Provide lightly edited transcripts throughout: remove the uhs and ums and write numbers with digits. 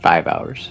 5 hours.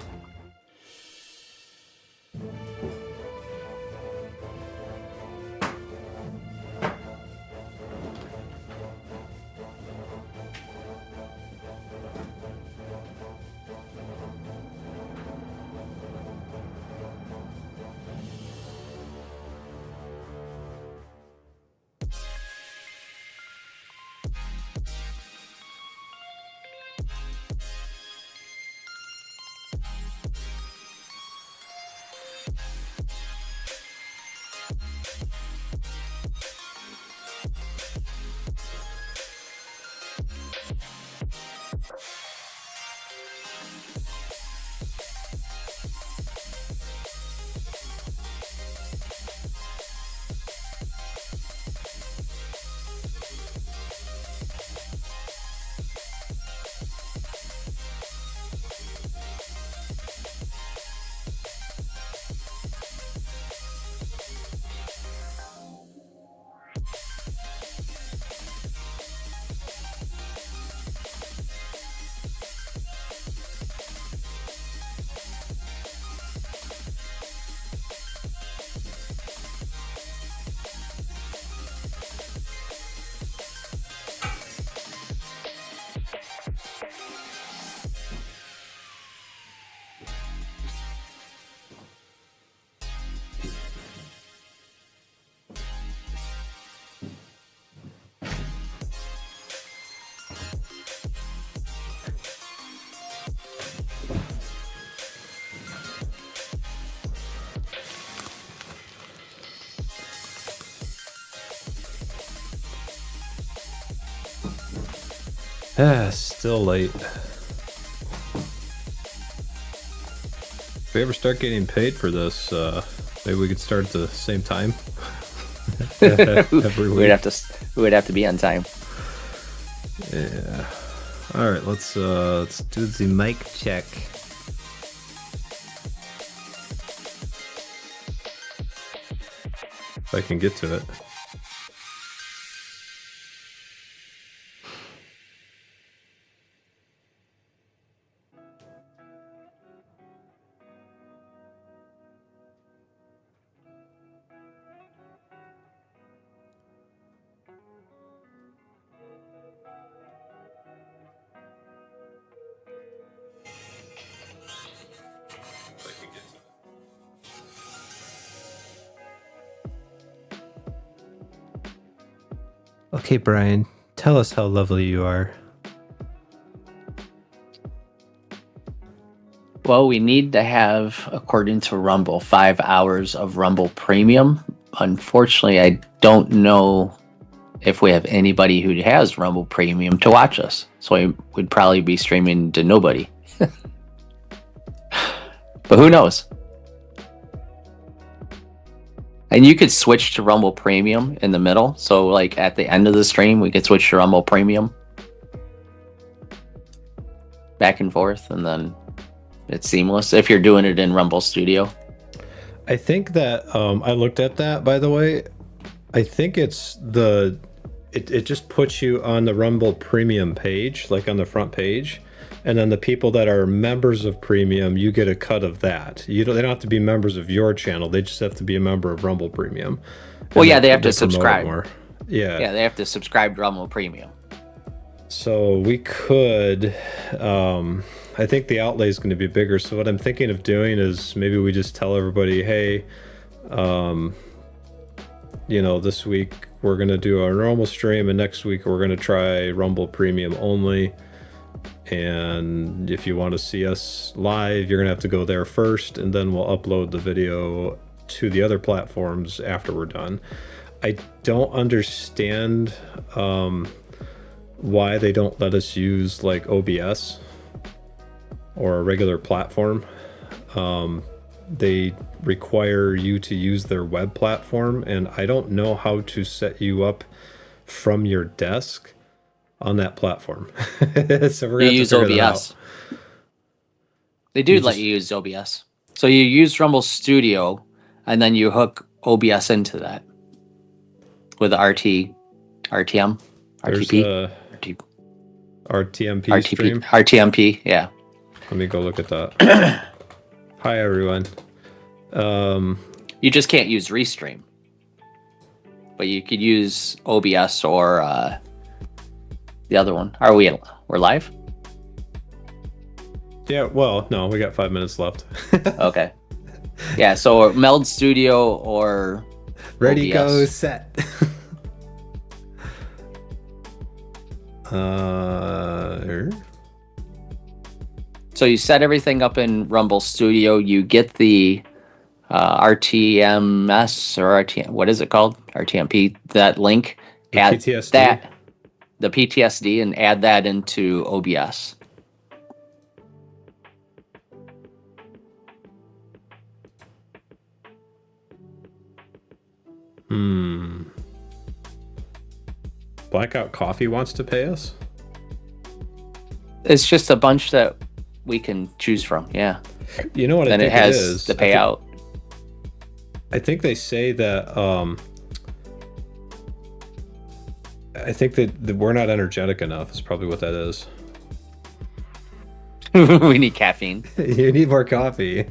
Still late. If we ever start getting paid for this, maybe we could start at the same time. Every week. We would have to be on time. Yeah. All right, let's do the mic check. If I can get to it. Okay, Brian, tell us how lovely you are. Well, we need to have, according to Rumble, 5 hours of Rumble Premium. Unfortunately, I don't know if we have anybody who has Rumble Premium to watch us. So we'd probably be streaming to nobody. But who knows? And you could switch to Rumble Premium in the middle. So like at the end of the stream, we could switch to Rumble Premium. Back and forth, and then it's seamless if you're doing it in Rumble Studio. I think that I looked at that, by the way. I think it's it just puts you on the Rumble Premium page, like on the front page. And then the people that are members of Premium, you get a cut of that. They don't have to be members of your channel. They just have to be a member of Rumble Premium. Well, yeah, they have to subscribe. Yeah, they have to subscribe to Rumble Premium. So we could, I think the outlay is going to be bigger. So what I'm thinking of doing is maybe we just tell everybody, hey, this week we're going to do our normal stream, and next week we're going to try Rumble Premium only. And if you want to see us live, you're going to have to go there first, and then we'll upload the video to the other platforms after we're done. I don't understand why they don't let us use like OBS or a regular platform. They require you to use their web platform, and I don't know how to set you up from your desk on that platform. So we're You gonna use have to figure OBS. that out. They do let you use OBS. So you use Rumble Studio, and then you hook OBS into that with the RTM, There's RTP, a RTMP stream. RTMP, yeah. Let me go look at that. Hi, everyone. You just can't use Restream, but you could use OBS or the other one. We're live? Yeah, well, no, we got 5 minutes left. Okay. Yeah, so Meld Studio or Ready, OBS. go, set. So you set everything up in Rumble Studio. You get the RTMS or RTM. What is it called? RTMP. That link. The Add PTSD? the PTSD, and add that into OBS. Blackout Coffee wants to pay us? It's just a bunch that we can choose from. Yeah. You know what then I think it has it is? the payout. I think they say that I think that we're not energetic enough is probably what that is. We need caffeine. You need more coffee.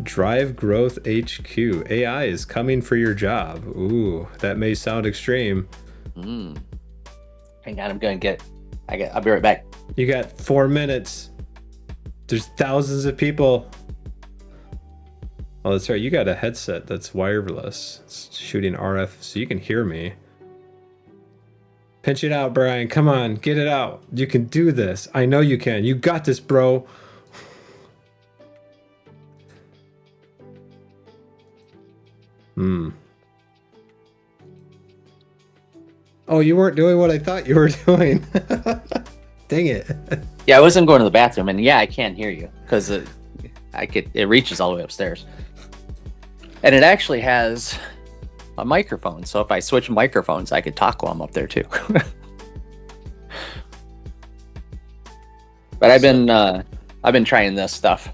Drive Growth HQ. AI is coming for your job. Ooh, that may sound extreme. Hang on, I'll be right back. You got 4 minutes. There's thousands of people. Oh, that's right. You got a headset that's wireless. It's shooting RF so you can hear me. Pinch it out, Brian. Come on, get it out. You can do this. I know you can. You got this, bro. Oh, you weren't doing what I thought you were doing. Dang it. Yeah, I wasn't going to the bathroom, and yeah, I can't hear you because it reaches all the way upstairs. And it actually has a microphone, so if I switch microphones, I could talk while I'm up there too. But I've been trying this stuff.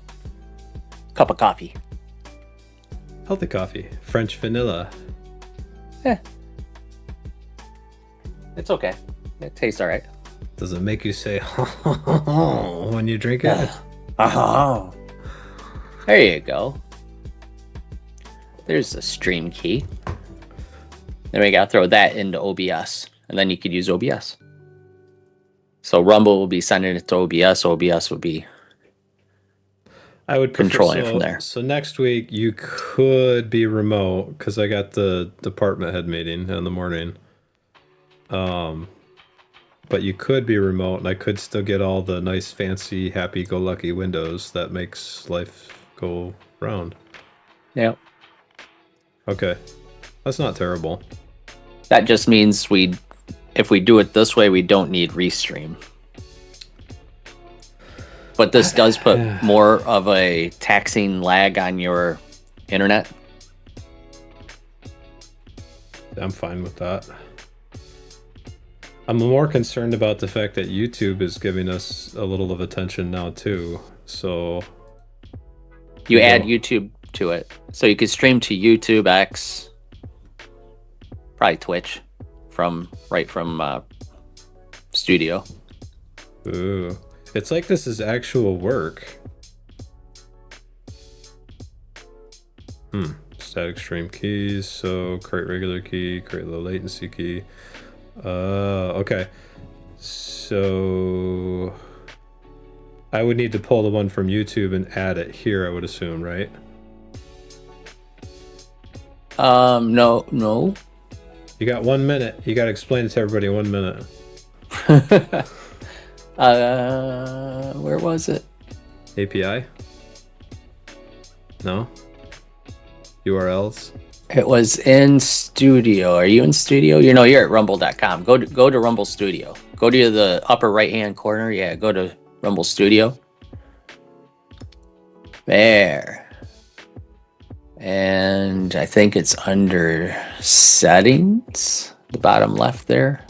Cup of coffee. Healthy coffee. French vanilla. It's okay. It tastes all right. Does it make you say when you drink it? Oh. There you go. There's the stream key. Then we gotta throw that into OBS, and then you could use OBS. So Rumble will be sending it to OBS. OBS would be controlling it from there. So next week you could be remote because I got the department head meeting in the morning. But you could be remote, and I could still get all the nice, fancy, happy-go-lucky windows that makes life go round. Yeah. Okay, that's not terrible. That just means if we do it this way, we don't need Restream. But this does put more of a taxing lag on your internet. I'm fine with that. I'm more concerned about the fact that YouTube is giving us a little of attention now too. So you add YouTube to it, so you could stream to YouTube, X, probably Twitch, from Studio. Ooh, it's like this is actual work. Static stream keys. So create regular key, create low latency key. Okay. So I would need to pull the one from YouTube and add it here, I would assume, right? No. You got 1 minute. You got to explain it to everybody in 1 minute. Where was it? API? No? URLs? It was in Studio. Are you in Studio? You're at rumble.com. Go to Rumble Studio. Go to the upper right-hand corner. Yeah, go to Rumble Studio. There. And I think it's under Settings, the bottom left there.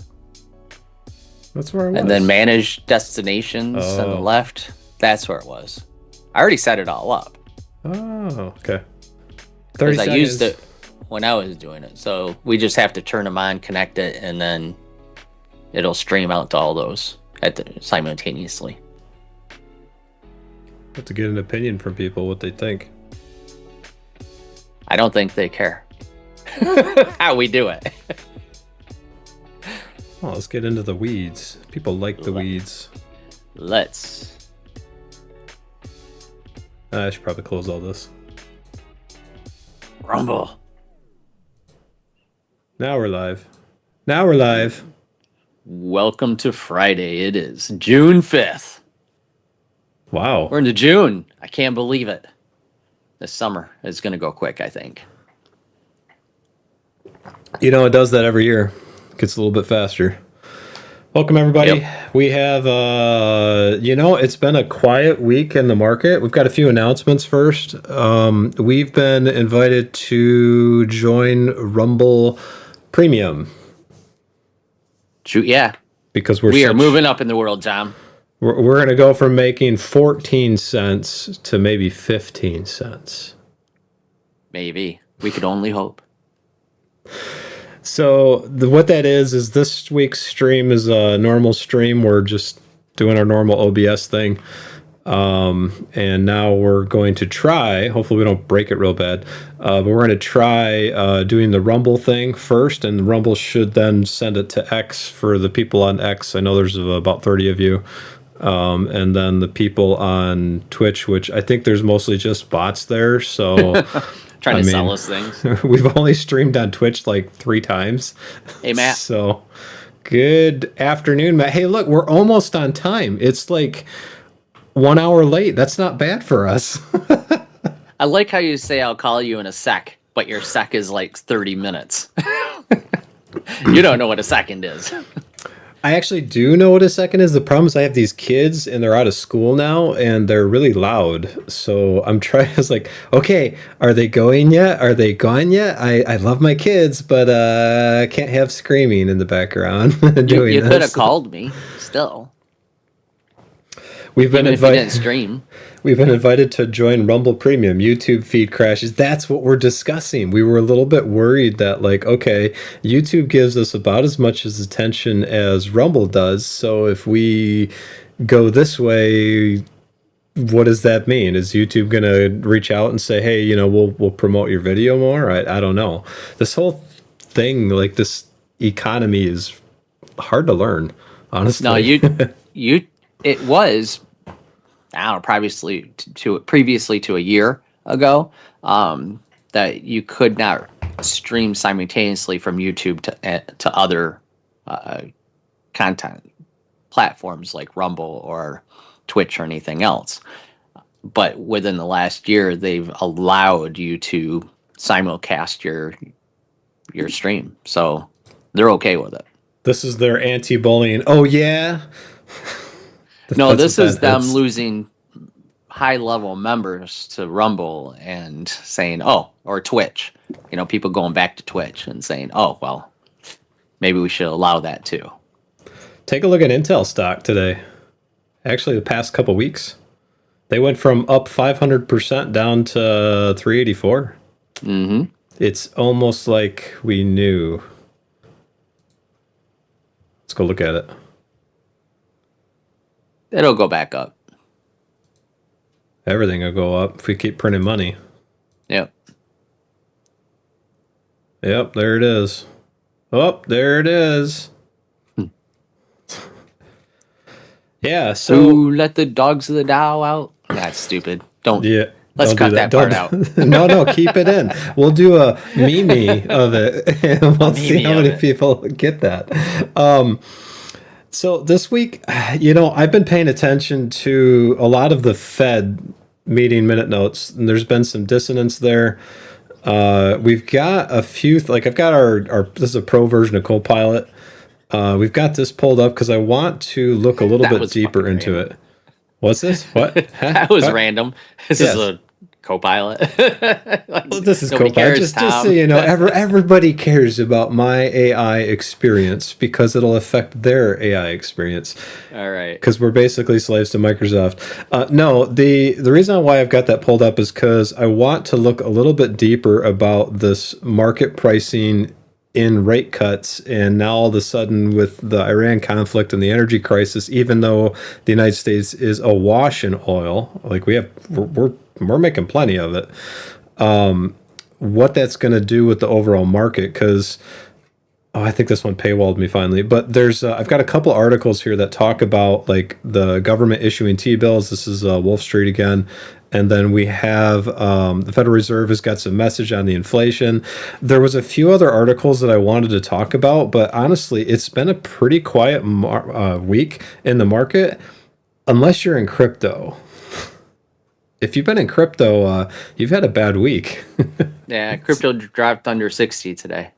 That's where it was. And then Manage Destinations on the left. That's where it was. I already set it all up. Oh, okay. 30 Because seconds. I used it when I was doing it. So we just have to turn them on, connect it, and then it'll stream out to all those simultaneously. Have to get an opinion from people what they think. I don't think they care how we do it. Well, let's get into the weeds. People like the weeds. Let's. I should probably close all this. Rumble. Now we're live. Now we're live. Welcome to Friday. It is June 5th. Wow. We're into June. I can't believe it. This summer is going to go quick, I think. You know, it does that every year. Gets a little bit faster. Welcome, everybody. Yep. We have, it's been a quiet week in the market. We've got a few announcements first. We've been invited to join Rumble Premium. Yeah. Because we are moving up in the world, Tom. We're going to go from making 14 cents to maybe 15 cents. Maybe. We could only hope. So what that is this week's stream is a normal stream. We're just doing our normal OBS thing. And now we're going to try, hopefully we don't break it real bad, but we're going to try doing the Rumble thing first, and Rumble should then send it to X for the people on X. I know there's about 30 of you. And then the people on Twitch, which I think there's mostly just bots there. So trying to sell us things. We've only streamed on Twitch like 3 times. Hey, Matt. So good afternoon, Matt. Hey, look, we're almost on time. It's like 1 hour late. That's not bad for us. I like how you say I'll call you in a sec, but your sec is like 30 minutes. You don't know what a second is. I actually do know what a second is. The problem is I have these kids and they're out of school now and they're really loud. So I'm trying, it's like, okay, are they going yet? Are they gone yet? I love my kids, but I can't have screaming in the background. You could have called me still. We've been invited. Stream. We've been invited to join Rumble Premium. YouTube feed crashes. That's what we're discussing. We were a little bit worried that, like, okay, YouTube gives us about as much as attention as Rumble does. So if we go this way, what does that mean? Is YouTube going to reach out and say, hey, we'll promote your video more? I don't know. This whole thing, like this economy, is hard to learn, honestly. No, it was. I don't know, previously to a year ago, that you could not stream simultaneously from YouTube to other content platforms like Rumble or Twitch or anything else. But within the last year, they've allowed you to simulcast your stream, so they're okay with it. This is their anti-bullying. Oh yeah. No, this is them losing high-level members to Rumble and saying, or Twitch. People going back to Twitch and saying, oh, well, maybe we should allow that too. Take a look at Intel stock today. Actually, the past couple weeks. They went from up 500% down to 384. Mm-hmm. It's almost like we knew. Let's go look at it. It'll go back up. Everything will go up if we keep printing money. Yep. Yep, there it is. Oh, there it is. Yeah, so... Who let the dogs of the Dow out? That's stupid. Don't... Yeah. Let's cut that part out. No, keep it in. We'll do a meme of it, and we'll see how many people get that. So this week, I've been paying attention to a lot of the Fed meeting minute notes, and there's been some dissonance there. We've got a few, I've got our this is a pro version of Copilot. We've got this pulled up because I want to look a little bit deeper into it. What's this? What? That was random. This is a Copilot. Well, this is Copilot. Just so you know, everybody cares about my AI experience because it'll affect their AI experience. All right. Because we're basically slaves to Microsoft. No, the reason why I've got that pulled up is because I want to look a little bit deeper about this market pricing in rate cuts, and now all of a sudden with the Iran conflict and the energy crisis, even though the United States is awash in oil, like we're making plenty of it. What that's going to do with the overall market? Because I think this one paywalled me finally. But there's I've got a couple articles here that talk about like the government issuing T-bills. This is Wolf Street again. And then we have the Federal Reserve has got some message on the inflation. There was a few other articles that I wanted to talk about, but honestly, it's been a pretty quiet week in the market, unless you're in crypto. If you've been in crypto, you've had a bad week. Yeah, crypto dropped under 60 today.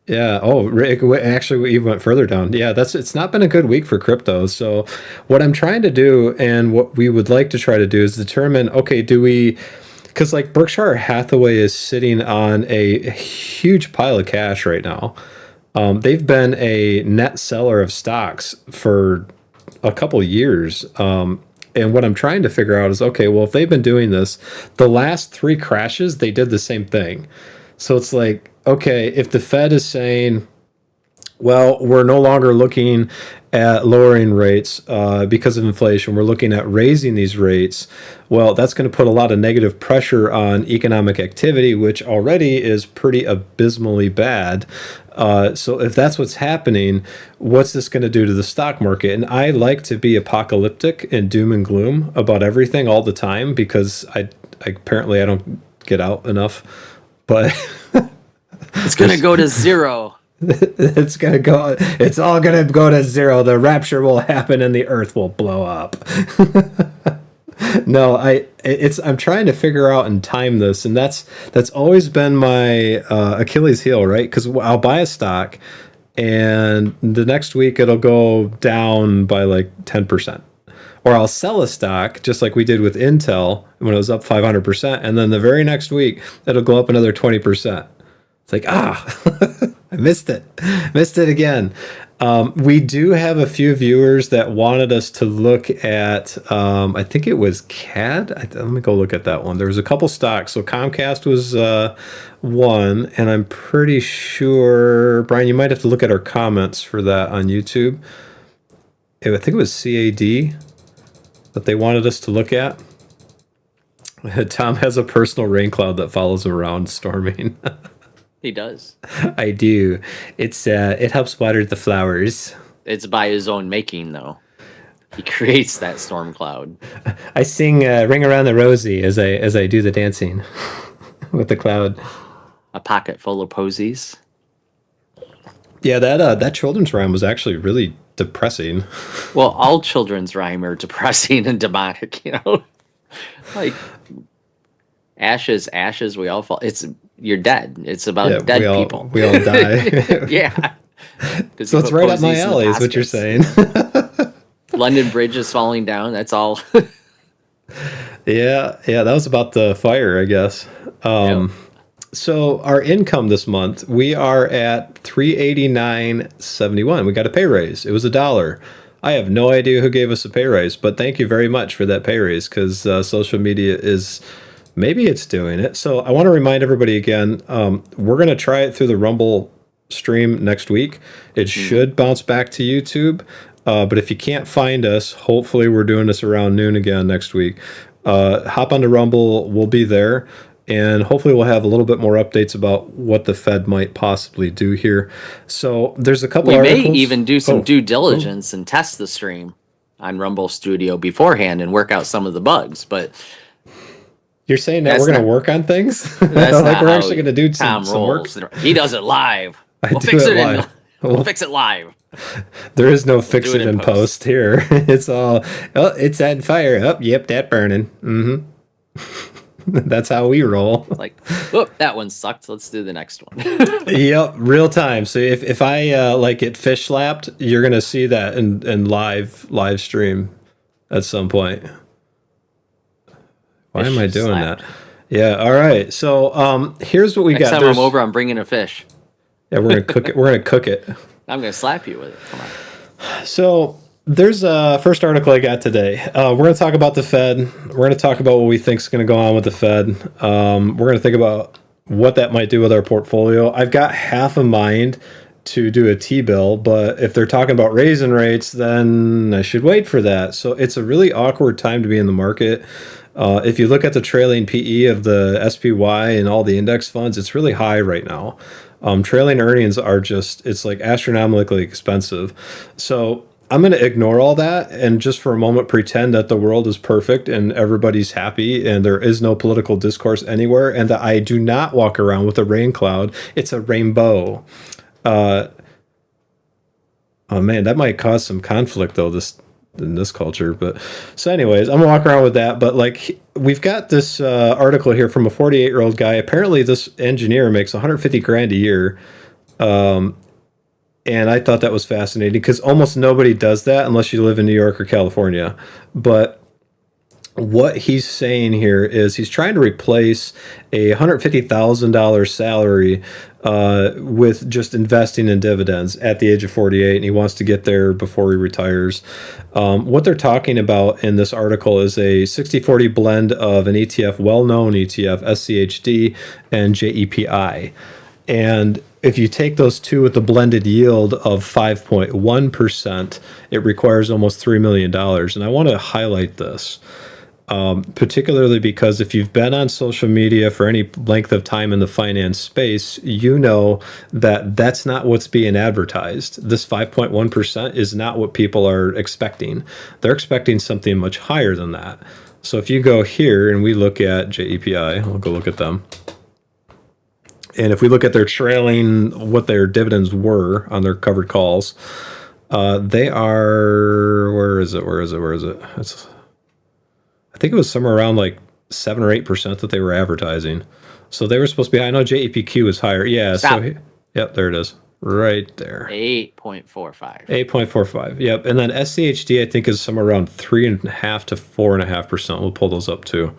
Yeah. Oh, actually, we even went further down. Yeah, it's not been a good week for crypto. So, what I'm trying to do, and what we would like to try to do, is determine. Okay, do we? Because like Berkshire Hathaway is sitting on a huge pile of cash right now. They've been a net seller of stocks for a couple years. And what I'm trying to figure out is, okay, well, if they've been doing this, the last three crashes, they did the same thing. So it's like, okay, if the Fed is saying, well, we're no longer looking at lowering rates because of inflation, we're looking at raising these rates, well, that's going to put a lot of negative pressure on economic activity, which already is pretty abysmally bad. So if that's what's happening, what's this going to do to the stock market? And I like to be apocalyptic and doom and gloom about everything all the time because I apparently I don't get out enough. But it's going to go to zero. It's all going to go to zero. The rapture will happen and the earth will blow up. No, I'm trying to figure out and time this, and that's always been my Achilles heel, right? Because I'll buy a stock, and the next week it'll go down by like 10%, or I'll sell a stock just like we did with Intel when it was up 500%, and then the very next week it'll go up another 20%. It's like I missed it again. We do have a few viewers that wanted us to look at, I think it was CAD. Let me go look at that one. There was a couple stocks. So Comcast was one, and I'm pretty sure, Brian, you might have to look at our comments for that on YouTube. I think it was CAD that they wanted us to look at. Tom has a personal rain cloud that follows him around storming. He does. I do. It helps water the flowers. It's by his own making, though. He creates that storm cloud. I sing "Ring Around the Rosie" as I do the dancing with the cloud. A pocket full of posies. Yeah, that children's rhyme was actually really depressing. Well, all children's rhyme are depressing and demonic, like ashes, we all fall. You're dead. It's about dead people. We all die. Yeah. So it's right up my alley, is what you're saying. London Bridge is falling down. That's all. Yeah, that was about the fire, I guess. Yep. So our income this month, we are at $389.71. We got a pay raise. It was $1. I have no idea who gave us a pay raise, but thank you very much for that pay raise, because social media is... Maybe it's doing it. So I want to remind everybody again, we're going to try it through the Rumble stream next week. It should bounce back to YouTube. But if you can't find us, hopefully we're doing this around noon again next week. Hop onto Rumble. We'll be there. And hopefully we'll have a little bit more updates about what the Fed might possibly do here. So there's a couple articles. We may even do some due diligence and test the stream on Rumble Studio beforehand and work out some of the bugs. But... You're saying that we're going to work on things? That's like we're actually going to do some work? He does it live. We'll fix it live. There is no fix it in post here. It's all, it's on fire. Oh, yep, that burning. Mm-hmm. That's how we roll. Like, whoop, that one sucked. Let's do the next one. Yep, real time. So if I get fish slapped, you're going to see that in live stream at some point. Why am I doing that? Yeah. All right. So here's what we got. Next time I'm over, I'm bringing a fish. Yeah, we're gonna cook it. We're gonna cook it. I'm gonna slap you with it. Come on. So there's a first article I got today. We're gonna talk about the Fed. We're gonna talk about what we think is gonna go on with the Fed. We're gonna think about what that might do with our portfolio. I've got half a mind to do a T-bill, but if they're talking about raising rates, then I should wait for that. So it's a really awkward time to be in the market. If you look at the trailing PE of the SPY and all the index funds, it's really high right now. Trailing earnings are just, it's like astronomically expensive. So I'm going to ignore all that and just for a moment pretend that the world is perfect and everybody's happy and there is no political discourse anywhere and that I do not walk around with a rain cloud. It's a rainbow. Oh man, that might cause some conflict though, this in this culture. But so anyways, I'm gonna walk around with that. But like we've got this article here from a 48-year-old guy. Apparently this engineer makes 150 grand a year. And I thought that was fascinating because almost nobody does that unless you live in New York or California. But what he's saying here is he's trying to replace a $150,000 salary with just investing in dividends at the age of 48, and he wants to get there before he retires. What they're talking about in this article is a 60-40 blend of an ETF, well-known ETF, SCHD, and JEPI. And if you take those two with a blended yield of 5.1%, it requires almost $3 million. And I want to highlight this. Particularly because if you've been on social media for any length of time in the finance space, you know that that's not what's being advertised. This 5.1% is not what people are expecting. They're expecting something much higher than that. So if you go here and we look at JEPI, I'll go look at them. And if we look at their trailing, what their dividends were on their covered calls, they are, where is it? I think it was somewhere around like 7 or 8% that they were advertising. So they were supposed to be, I know JEPQ is higher. Yeah. Stop. So, yep, there it is. Right there. 8.45. 8.45. Yep. And then SCHD, I think, is somewhere around 3.5 to 4.5%. We'll pull those up too.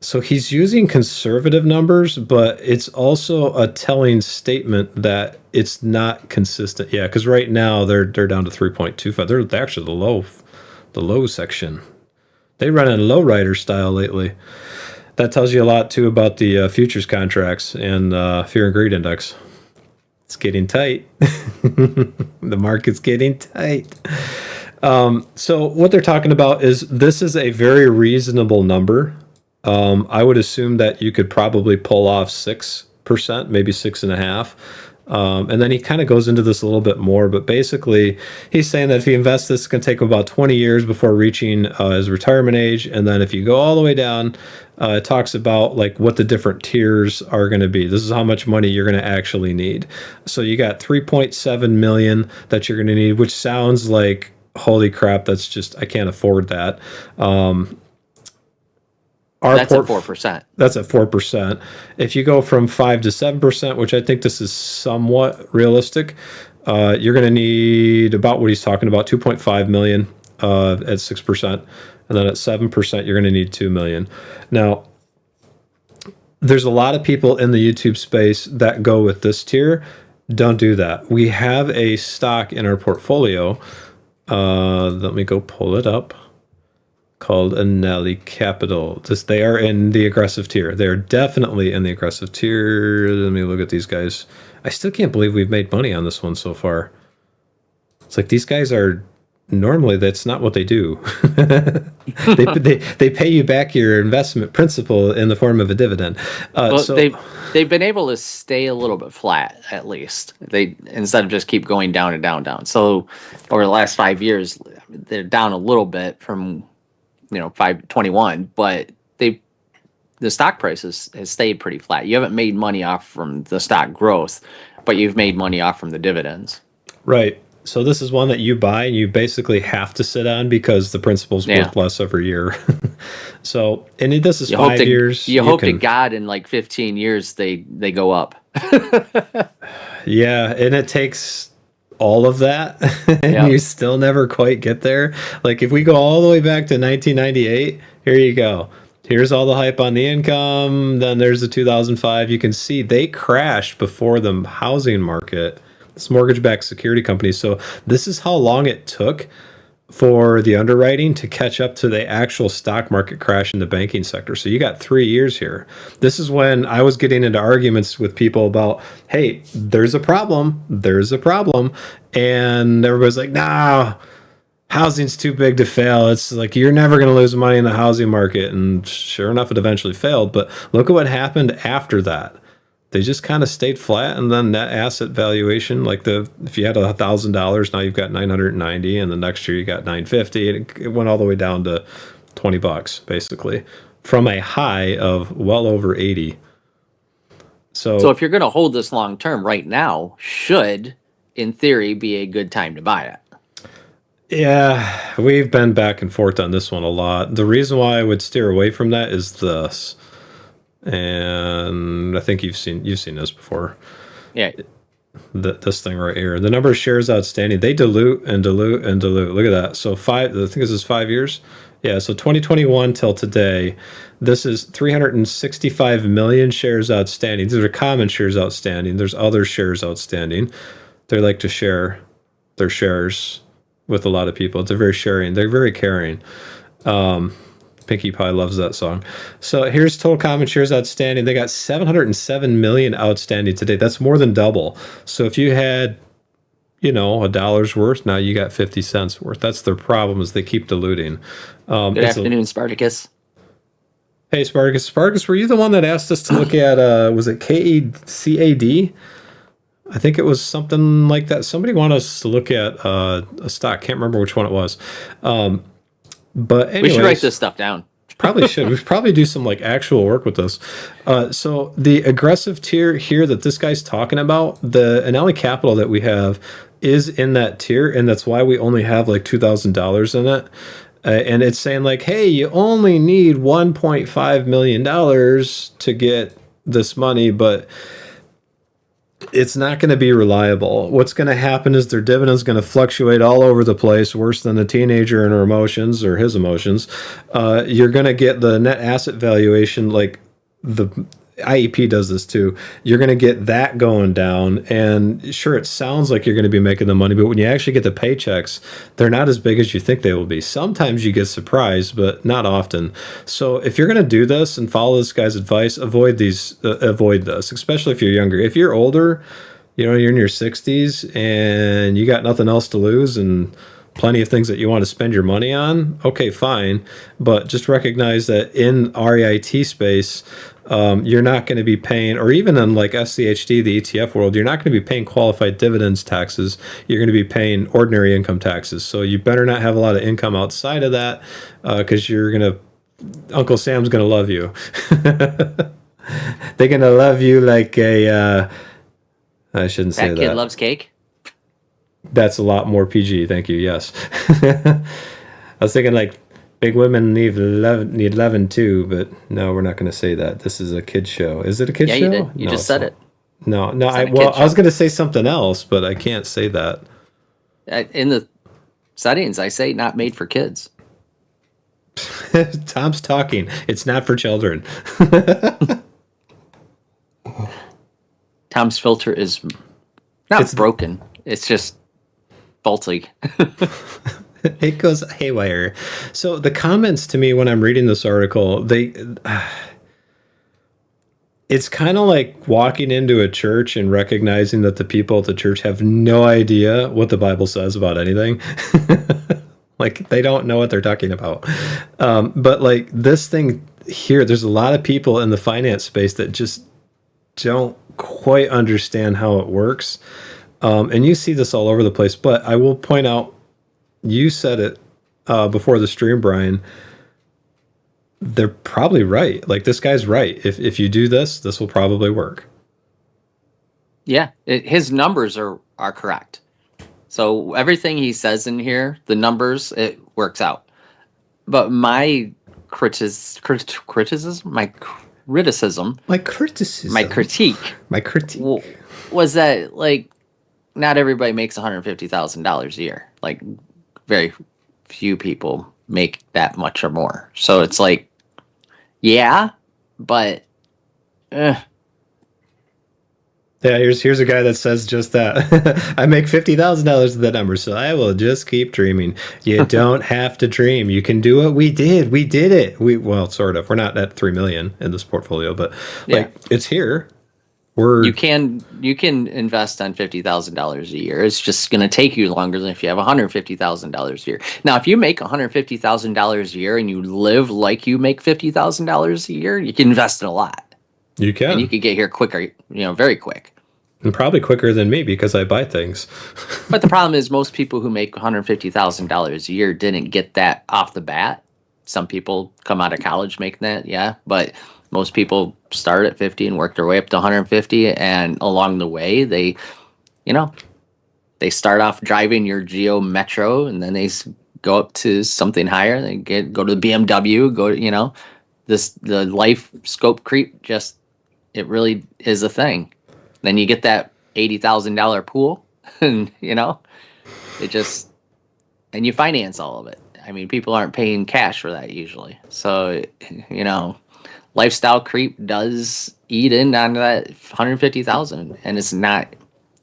So he's using conservative numbers, but it's also a telling statement that it's not consistent. Yeah, because right now they're down to 3.25. They're actually the low section. They run in lowrider style lately. That tells you a lot too about the futures contracts and fear and greed index. It's getting tight. The market's getting tight. So what they're talking about is this is a very reasonable number. I would assume that you could probably pull off 6%, maybe 6.5%. And then he kind of goes into this a little bit more, but basically he's saying that if he invests, this can take him about 20 years before reaching his retirement age. And then if you go all the way down, it talks about like what the different tiers are going to be. This is how much money you're going to actually need. So you got 3.7 million that you're going to need, which sounds like, holy crap, that's just, I can't afford that. That's at 4%. That's at 4%. If you go from 5 to 7%, which I think this is somewhat realistic, you're going to need about what he's talking about, 2.5 million at 6%, and then at 7%, you're going to need 2 million. Now, there's a lot of people in the YouTube space that go with this tier. Don't do that. We have a stock in our portfolio. Let me go pull it up. Called Anelli Capital. They are in the aggressive tier. They're definitely in the aggressive tier. Let me look at these guys. I still can't believe we've made money on this one so far. It's like these guys are normally that's not what they do. they pay you back your investment principal in the form of a dividend. Well, so they've been able to stay a little bit flat at least. They instead of just keep going down and down and down. So over the last 5 years, they're down a little bit from 521, but the stock price has stayed pretty flat. You haven't made money off from the stock growth, but you've made money off from the dividends. Right. So this is one that you buy and you basically have to sit on because the principal's worth less every year. So, and this is 5 years. You hope to God in like 15 years they go up. Yeah, and it takes all of that and you still never quite get there. Like if we go all the way back to 1998, here you go. Here's all the hype on the income. Then there's the 2005. You can see they crashed before the housing market. It's mortgage-backed security companies. So this is how long it took for the underwriting to catch up to the actual stock market crash in the banking sector. So you got 3 years here. This is when I was getting into arguments with people about, hey, there's a problem. There's a problem. And everybody's like, nah, housing's too big to fail. It's like you're never going to lose money in the housing market. And sure enough, it eventually failed. But look at what happened after that. They just kind of stayed flat, and then net asset valuation, like if you had $1,000, now you've got 990, and the next year you got 950, and it went all the way down to $20 basically, from a high of well over 80. So if you're going to hold this long term, right now should, in theory, be a good time to buy it. Yeah, we've been back and forth on this one a lot. The reason why I would steer away from that is this. And I think you've seen this before. Yeah. This thing right here. The number of shares outstanding, they dilute and dilute and dilute. Look at that. So I think this is 5 years. Yeah, so 2021 till today, this is 365 million shares outstanding. These are common shares outstanding. There's other shares outstanding. They like to share their shares with a lot of people. They're very sharing. They're very caring. Pinkie Pie loves that song. So here's total common shares outstanding. They got 707 million outstanding today. That's more than double. So if you had, a dollar's worth, now you got 50 cents worth. That's their problem, is they keep diluting. Good afternoon, Spartacus. Hey, Spartacus. Spartacus, were you the one that asked us to look at, was it KECAD? I think it was something like that. Somebody wanted us to look at a stock. Can't remember which one it was. But anyways, we should write this stuff down. Probably should. We should probably do some actual work with this. So the aggressive tier here that this guy's talking about, the Anelli Capital that we have is in that tier, and that's why we only have $2,000 in it. And it's saying hey, you only need $1.5 million to get this money, but it's not going to be reliable. What's going to happen is their dividend's going to fluctuate all over the place, worse than a teenager and her emotions or his emotions. You're going to get the net asset valuation, like the IEP does this too. You're going to get that going down. And sure, it sounds like you're going to be making the money, but when you actually get the paychecks, they're not as big as you think they will be. Sometimes you get surprised, but not often. So if you're going to do this and follow this guy's advice, avoid this, especially if you're younger. If you're older, you're in your 60s and you got nothing else to lose and plenty of things that you want to spend your money on, okay, fine. But just recognize that in REIT space, you're not going to be paying, or even in SCHD, the ETF world, you're not going to be paying qualified dividends taxes. You're going to be paying ordinary income taxes. So you better not have a lot of income outside of that, because Uncle Sam's going to love you. They're going to love you like I shouldn't say that. That kid loves cake? That's a lot more PG. Thank you. Yes. I was thinking big women need loving too, but no, we're not going to say that. This is a kid's show. Is it a kid's show? Yeah, you did. You just said it. No. I was going to say something else, but I can't say that. In the settings, I say not made for kids. Tom's talking. It's not for children. Tom's filter is it's broken. It's just faulty. It goes haywire. So the comments to me when I'm reading this article, it's kind of like walking into a church and recognizing that the people at the church have no idea what the Bible says about anything. They don't know what they're talking about. But this thing here, there's a lot of people in the finance space that just don't quite understand how it works. And you see this all over the place. But I will point out, you said it before the stream, Brian. They're probably right. This guy's right. If you do this will probably work. Yeah, his numbers are correct. So everything he says in here, the numbers, it works out. But my critique was that not everybody makes $150,000 a year. Very few people make that much or more. So it's yeah, but Yeah, here's a guy that says just that. I make $50,000 with that number, so I will just keep dreaming. You don't have to dream. You can do it. We did. We did it. Well, sort of. We're not at 3 million in this portfolio, but Yeah. like it's here. We're You can invest on $50,000 a year. It's just going to take you longer than if you have $150,000 a year. Now, if you make $150,000 a year and you live like you make $50,000 a year, you can invest in a lot, you and you can, could get here quicker. Very quick. and probably quicker than me because I buy things. But the problem is, most people who make $150,000 a year didn't get that off the bat. Some people come out of college making that, yeah, but most people start at 50 and work their way up to 150, and along the way, you know, they start off driving your Geo Metro, and then go up to something higher. They go to the BMW, the life scope creep. Just it really is a thing. Then you get that $80,000 pool, and it just and you finance all of it. I mean, people aren't paying cash for that usually, so lifestyle creep does eat in on that 150,000, and it's not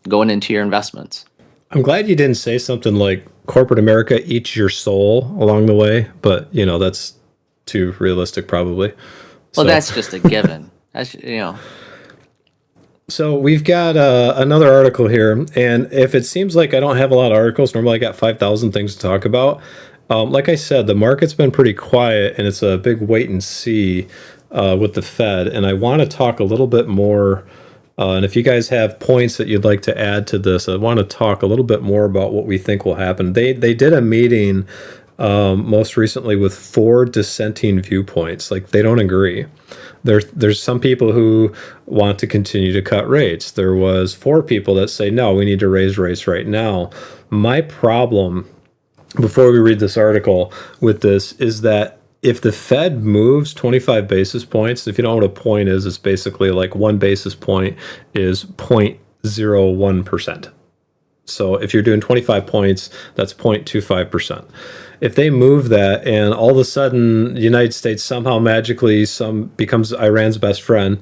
going into your investments. I'm glad you didn't say something like corporate America eats your soul along the way, but that's too realistic probably. Well, So that's just a given. That's So we've got another article here, and if it seems like I don't have a lot of articles, normally I got 5,000 things to talk about. Like I said, the market's been pretty quiet, and it's a big wait and see with the Fed. And I want to talk a little bit more. And if you guys have points that you'd like to add to this, I want to talk a little bit more about what we think will happen. They did a meeting most recently with 4 dissenting viewpoints. Like they don't agree. There's some people who want to continue to cut rates. There was 4 people that say, no, we need to raise rates right now. My problem, before we read this article with this, is that if the Fed moves 25 basis points, if you know what a point is, it's basically like 1 basis point is 0.01%. So if you're doing 25 points, that's 0.25%. If they move that and all of a sudden the United States somehow magically becomes Iran's best friend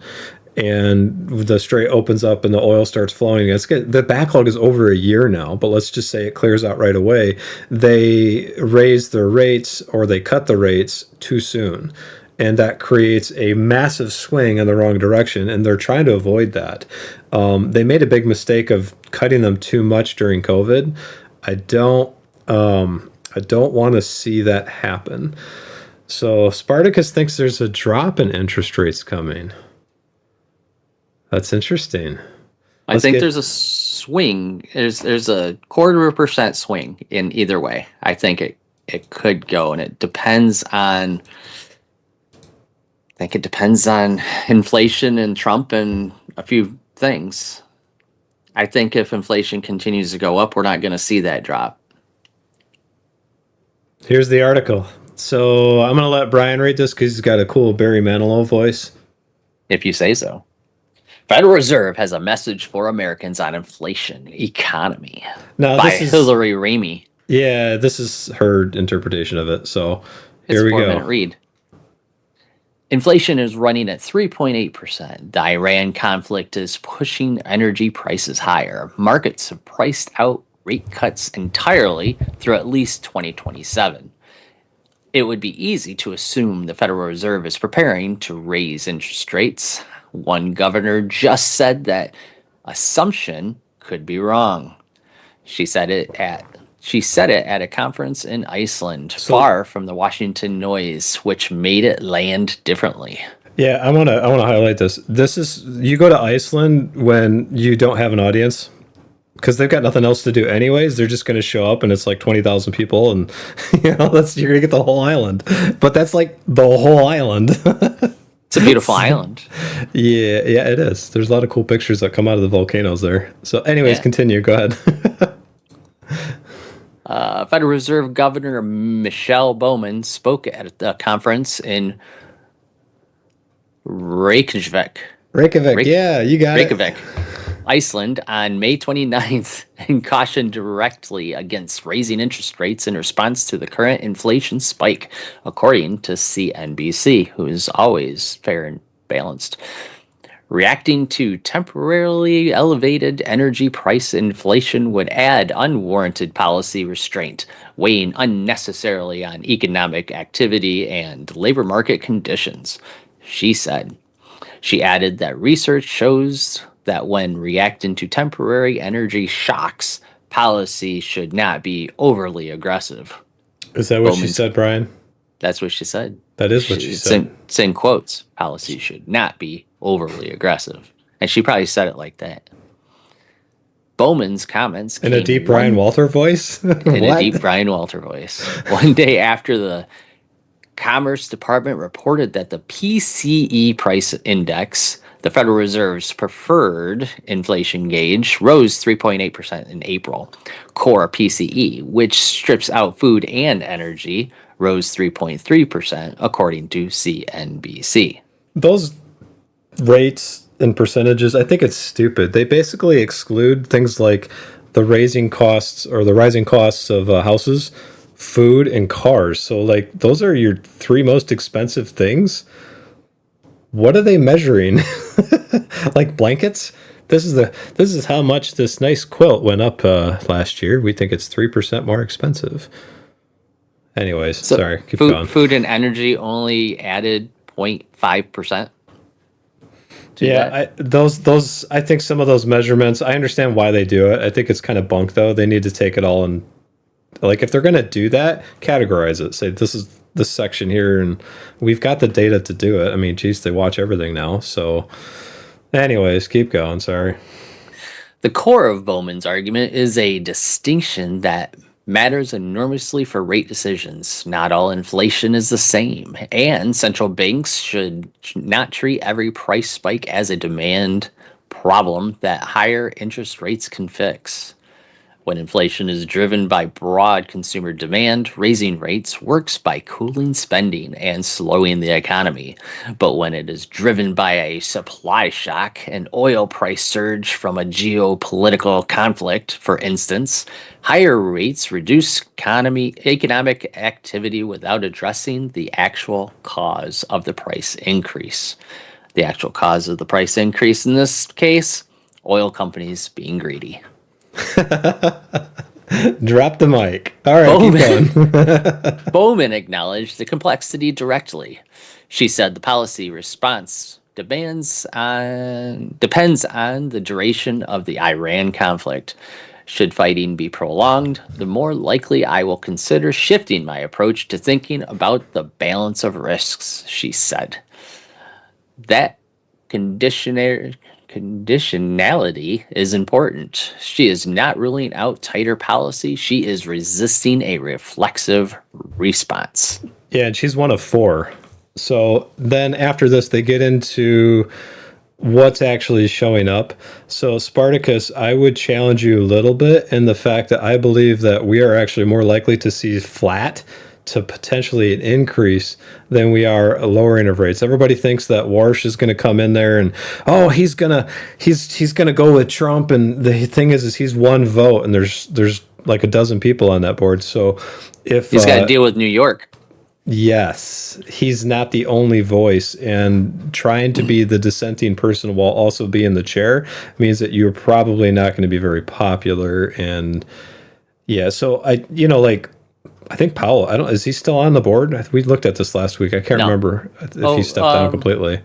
and the strait opens up and the oil starts flowing, the backlog is over a year now, but let's just say it clears out right away. They raise their rates or they cut the rates too soon. And that creates a massive swing in the wrong direction, and they're trying to avoid that. They made a big mistake of cutting them too much during COVID. I don't want to see that happen. So Spartacus thinks there's a drop in interest rates coming. That's interesting. I think there's a swing. There's a 0.25% swing in either way. I think it could go, and it depends on. I think it depends on inflation and Trump and a few things. I think if inflation continues to go up, we're not going to see that drop. Here's the article. So I'm going to let Brian read this because he's got a cool Barry Manilow voice. If you say so. Federal Reserve has a message for Americans on inflation economy. Now, by Hillary Ramey. Yeah, this is her interpretation of it. So here we go. It's a 4-minute read. Inflation is running at 3.8%. The Iran conflict is pushing energy prices higher. Markets have priced out rate cuts entirely through at least 2027. It would be easy to assume the Federal Reserve is preparing to raise interest rates. One governor just said that assumption could be wrong. She said it at a conference in Iceland, far from the Washington noise, which made it land differently. Yeah, I want to highlight this. This is, you go to Iceland when you don't have an audience because they've got nothing else to do anyways. They're just going to show up and it's like 20,000 people and you're going to get the whole island. But that's like the whole island. It's a beautiful island. Yeah, it is. There's a lot of cool pictures that come out of the volcanoes there. So anyways, Continue. Go ahead. Federal Reserve Governor Michelle Bowman spoke at a conference in Reykjavik. Yeah, you got Reykjavik, Iceland on May 29th and cautioned directly against raising interest rates in response to the current inflation spike, according to CNBC, who is always fair and balanced. Reacting to temporarily elevated energy price inflation would add unwarranted policy restraint, weighing unnecessarily on economic activity and labor market conditions, she said. She added that research shows that when reacting to temporary energy shocks, policy should not be overly aggressive. Is that what she Bowman's said, Brian? That's what she said. That is what she said. It's in quotes. Policy should not be overly aggressive. And she probably said it like that. Bowman's comments In a deep Brian Walter voice? In a deep Brian Walter voice. One day after the Commerce Department reported that the PCE price index, the Federal Reserve's preferred inflation gauge, rose 3.8% in April. Core PCE, which strips out food and energy, rose 3.3%, according to CNBC. Those rates and percentages, I think it's stupid. They basically exclude things like the rising costs of houses, food, and cars. So, like, those are your three most expensive things. What are they measuring? Like blankets? This is how much this nice quilt went up last year. We think it's 3% more expensive. Anyways, So sorry, keep going. food and energy only added 0.5%. Yeah, I think some of those measurements, I understand why they do it. I think it's kind of bunk though. They need to take it all and, like, if they're going to do that, categorize it. Say this is this section here, and we've got the data to do it. I mean, geez, they watch everything now. So anyways, keep going. Sorry. The core of Bowman's argument is a distinction that matters enormously for rate decisions. Not all inflation is the same, and central banks should not treat every price spike as a demand problem that higher interest rates can fix. When inflation is driven by broad consumer demand, raising rates works by cooling spending and slowing the economy. But when it is driven by a supply shock, an oil price surge from a geopolitical conflict, for instance, higher rates reduce economic activity without addressing the actual cause of the price increase. The actual cause of the price increase in this case, oil companies being greedy. Drop the mic. All right, keep going. Bowman acknowledged the complexity directly. She said the policy response depends on the duration of the Iran conflict. Should fighting be prolonged, the more likely I will consider shifting my approach to thinking about the balance of risks, she said. That conditionality is important. She is not ruling out tighter policy. She is resisting a reflexive response. Yeah, and she's one of four. So then after this, they get into what's actually showing up. So Spartacus, I would challenge you a little bit in the fact that I believe that we are actually more likely to see flat to potentially an increase than we are a lowering of rates. Everybody thinks that Warsh is going to come in there and he's gonna go with Trump, and the thing is he's one vote and there's like a dozen people on that board. So if he's got to deal with New York. Yes, he's not the only voice, and trying to be the dissenting person while also being the chair means that you're probably not going to be very popular. And yeah, so I think Powell, is he still on the board? We looked at this last week. I can't remember if he stepped down completely.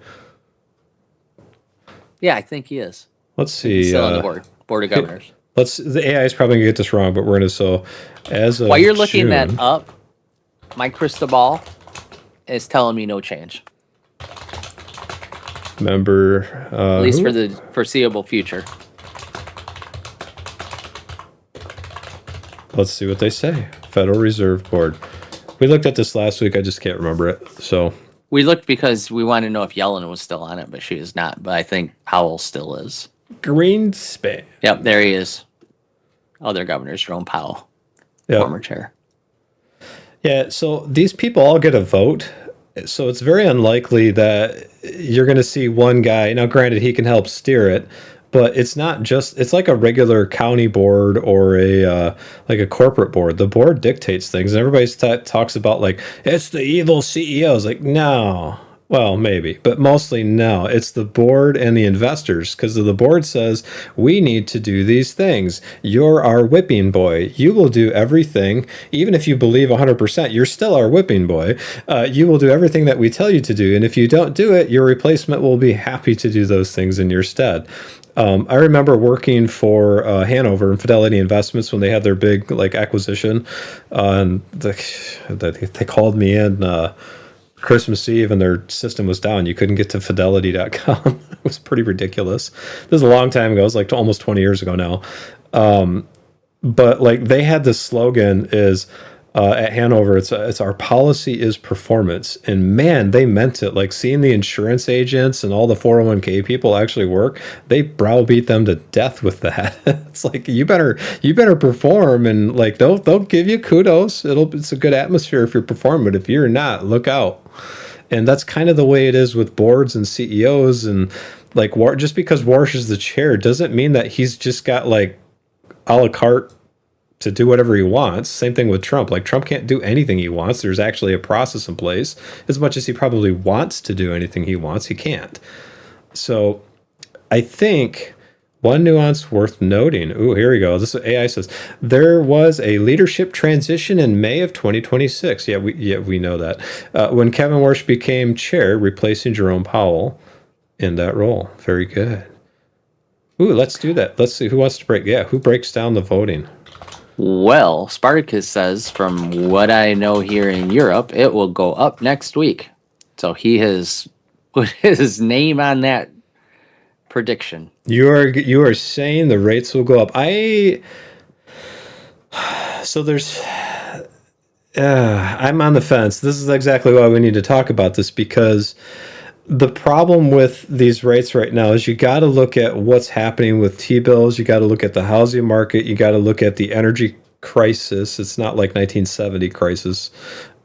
Yeah, I think he is. Let's see. He's still on the board of governors. The AI is probably going to get this wrong, but we're going to, as of while you're looking June, that up, my crystal ball is telling me no change. Remember, at least for the foreseeable future. Let's see what they say. Federal Reserve Board. We looked at this last week. I just can't remember it. So we looked because we wanted to know if Yellen was still on it, but she is not. But I think Powell still is. Greenspan. Yep, there he is. Other governor, Jerome Powell, former chair. Yeah, so these people all get a vote. So it's very unlikely that you're going to see one guy. Now, granted, he can help steer it, but it's not just, it's like a regular county board or a corporate board. The board dictates things, and everybody talks about, like, it's the evil CEOs. Like, no. Well, maybe, but mostly no. It's the board and the investors because the board says, we need to do these things. You're our whipping boy. You will do everything. Even if you believe 100%, you're still our whipping boy. You will do everything that we tell you to do. And if you don't do it, your replacement will be happy to do those things in your stead. I remember working for Hanover and Fidelity Investments when they had their big like acquisition. And they called me in Christmas Eve and their system was down. You couldn't get to fidelity.com. It was pretty ridiculous. This is a long time ago. It was like almost 20 years ago now. But like they had this slogan is at Hanover, it's our policy is performance. And man, they meant it. Like seeing the insurance agents and all the 401k people actually work, they browbeat them to death with that. It's like you better perform, and like they'll give you kudos. It's a good atmosphere if you're performing, but if you're not, look out. And that's kind of the way it is with boards and CEOs. And like just because Warsh is the chair doesn't mean that he's just got like a la carte to do whatever he wants. Same thing with Trump. Like Trump can't do anything he wants. There's actually a process in place. As much as he probably wants to do anything he wants, he can't. So I think one nuance worth noting. Ooh, here we go. This AI says there was a leadership transition in May of 2026. Yeah, we know that. When Kevin Warsh became chair, replacing Jerome Powell in that role. Very good. Ooh, let's do that. Let's see who wants to break. Yeah, who breaks down the voting? Well, Spartacus says, from what I know here in Europe, it will go up next week. So he has put his name on that prediction. You are saying the rates will go up. So there's I'm on the fence. This is exactly why we need to talk about this, because the problem with these rates right now is you got to look at what's happening with T-bills. You got to look at the housing market. You got to look at the energy crisis. It's not like 1970 crisis.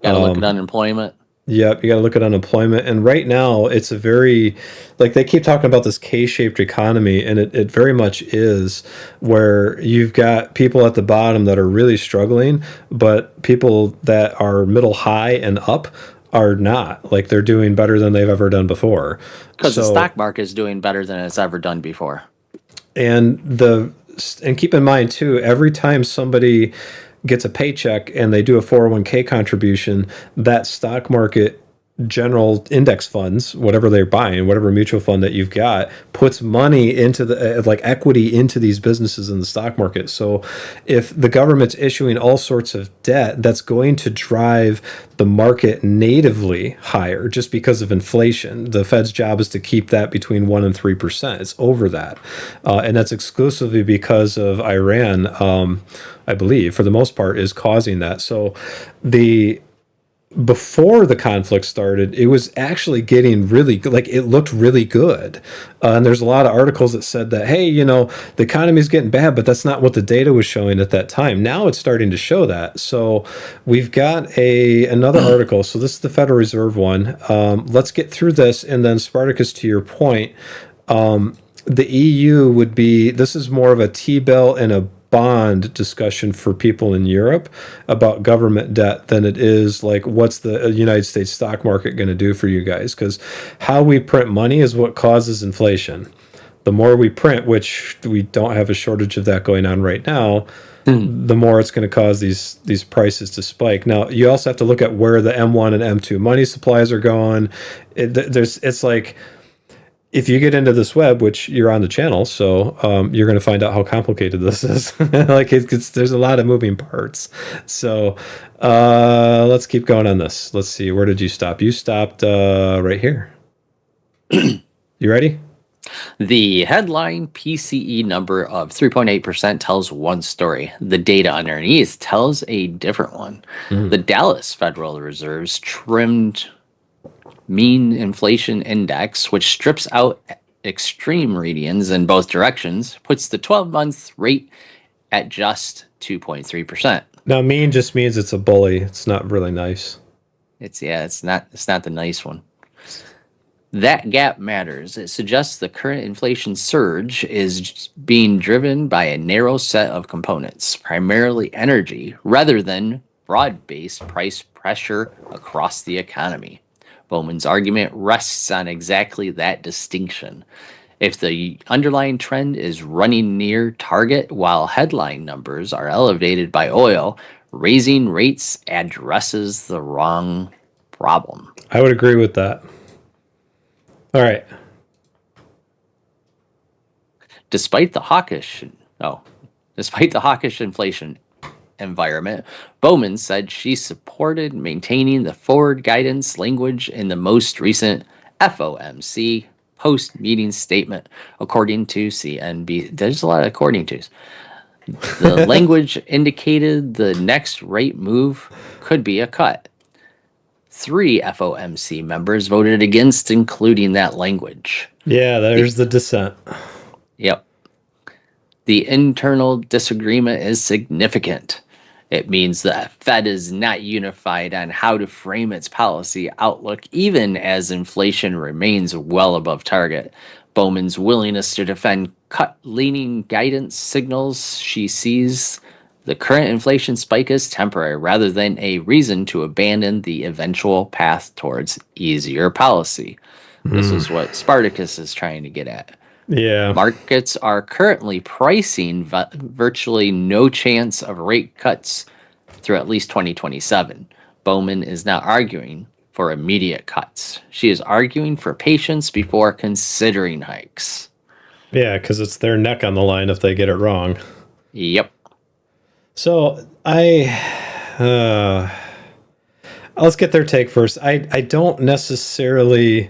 Got to look at unemployment. Yep, you got to look at unemployment. And right now, it's a very, like they keep talking about this K-shaped economy, and it very much is, where you've got people at the bottom that are really struggling, but people that are middle high and up are not. Like they're doing better than they've ever done before. Because the stock market is doing better than it's ever done before. And keep in mind too, every time somebody gets a paycheck and they do a 401k contribution, that stock market general index funds, whatever they're buying, whatever mutual fund that you've got, puts money into the like equity into these businesses in the stock market. So if the government's issuing all sorts of debt, that's going to drive the market natively higher just because of inflation. The Fed's job is to keep that between 1% and 3%. It's over that. And that's exclusively because of Iran, I believe, for the most part, is causing that. So before the conflict started, it was actually getting really good. Like it looked really good. And there's a lot of articles that said that, hey, the economy is getting bad, but that's not what the data was showing at that time. Now it's starting to show that. So we've got another article. So this is the Federal Reserve one. Let's get through this. And then Spartacus, to your point, the EU would be, this is more of a T-bill and a bond discussion for people in Europe about government debt than it is like what's the United States stock market going to do for you guys, because how we print money is what causes inflation. The more we print, which we don't have a shortage of that going on right now, the more it's going to cause these prices to spike. Now you also have to look at where the M1 and M2 money supplies are going. It's like, if you get into this web, which you're on the channel, so you're going to find out how complicated this is. Like there's a lot of moving parts. So let's keep going on this. Let's see. Where did you stop? You stopped right here. You ready? The headline PCE number of 3.8% tells one story. The data underneath tells a different one. The Dallas Federal Reserve's trimmed mean inflation index, which strips out extreme readings in both directions, puts the 12-month rate at just 2.3%. Now, mean just means it's a bully. It's not really nice. It's not the nice one. That gap matters. It suggests the current inflation surge is being driven by a narrow set of components, primarily energy, rather than broad-based price pressure across the economy. Bowman's argument rests on exactly that distinction. If the underlying trend is running near target while headline numbers are elevated by oil, raising rates addresses the wrong problem. I would agree with that. All right. Despite the hawkish inflation environment, Bowman said she supported maintaining the forward guidance language in the most recent FOMC post-meeting statement, according to CNBC. There's a lot of according tos. The language indicated the next rate move could be a cut. 3 FOMC members voted against including that language. Yeah, there's the dissent. Yep. The internal disagreement is significant. It means the Fed is not unified on how to frame its policy outlook, even as inflation remains well above target. Bowman's willingness to defend cut-leaning guidance signals she sees the current inflation spike as temporary rather than a reason to abandon the eventual path towards easier policy. This is what Spartacus is trying to get at. Yeah. Markets are currently pricing virtually no chance of rate cuts through at least 2027. Bowman is not arguing for immediate cuts. She is arguing for patience before considering hikes. Yeah, because it's their neck on the line if they get it wrong. Yep. So let's get their take first. I don't necessarily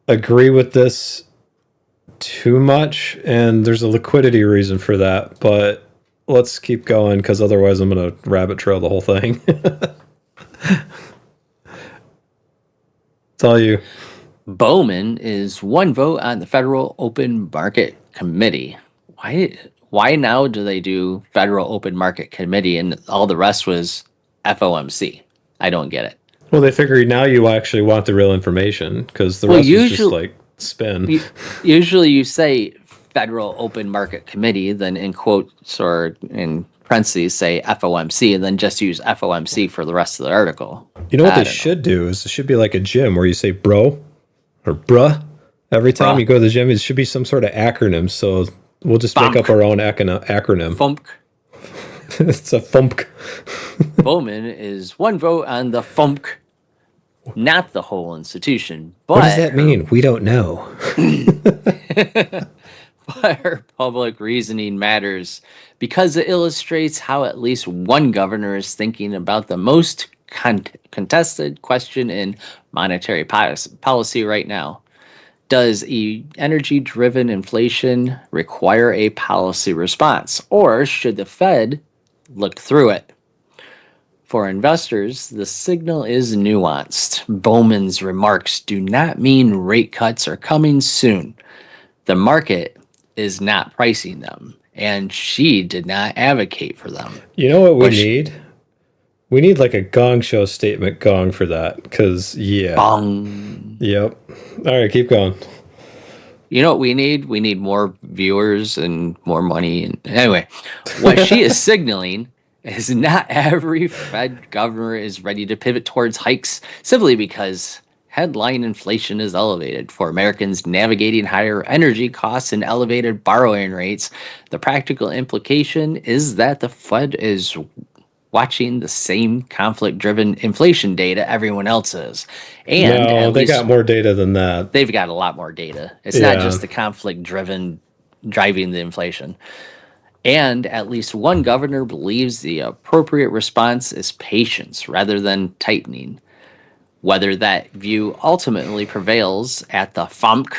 agree with this too much, and there's a liquidity reason for that, but let's keep going because otherwise I'm going to rabbit trail the whole thing. It's all you. Bowman is 1 vote on the Federal Open Market Committee. Why now do they do Federal Open Market Committee and all the rest was FOMC? I don't get it. Well, they figured now you actually want the real information because the rest is just like spin. Usually you say Federal Open Market Committee, then in quotes or in parentheses say FOMC, and then just use FOMC for the rest of the article. You know what they should do is it should be like a gym where you say bro or bruh every time you go to the gym. It should be some sort of acronym. So we'll just make up our own acronym. FOMC. It's a FOMC. Bowman is 1 vote on the FOMC, not the whole institution. But what does that mean? We don't know. But her public reasoning matters because it illustrates how at least one governor is thinking about the most contested question in monetary policy right now. Does energy-driven inflation require a policy response, or should the Fed look through it? For investors, the signal is nuanced. Bowman's remarks do not mean rate cuts are coming soon. The market is not pricing them, and she did not advocate for them. You know what we need? We need like a gong show statement gong for that, because, yeah. Bong. Yep. All right, keep going. You know what we need? We need more viewers and more money. And anyway, what she is signaling is not every Fed governor is ready to pivot towards hikes simply because headline inflation is elevated. For Americans navigating higher energy costs and elevated borrowing rates, the practical implication is that the Fed is watching the same conflict-driven inflation data everyone else is. And no, they got more data than that. They've got a lot more data. It's not just the conflict-driven driving the inflation. And at least one governor believes the appropriate response is patience rather than tightening. Whether that view ultimately prevails at the FOMC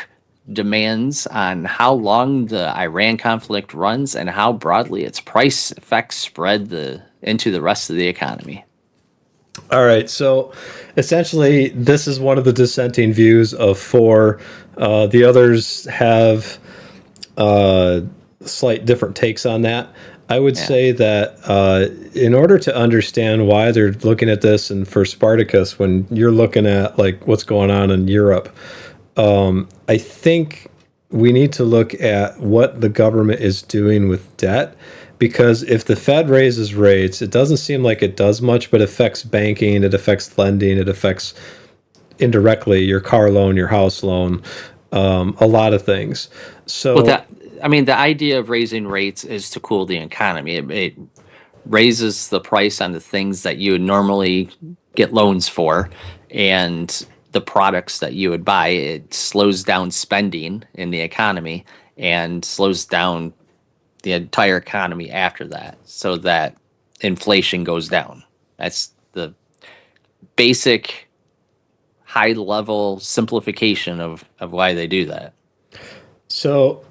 demands on how long the Iran conflict runs and how broadly its price effects spread into the rest of the economy. All right, so essentially this is one of the dissenting views of 4. The others have slight different takes on that. I would say that in order to understand why they're looking at this, and for Spartacus, when you're looking at like what's going on in Europe, I think we need to look at what the government is doing with debt because if the Fed raises rates, it doesn't seem like it does much, but it affects banking, it affects lending, it affects indirectly your car loan, your house loan, a lot of things. So, Well, the idea of raising rates is to cool the economy. It raises the price on the things that you would normally get loans for, and the products that you would buy. It slows down spending in the economy and slows down the entire economy after that, so that inflation goes down. That's the basic high level simplification of why they do that. so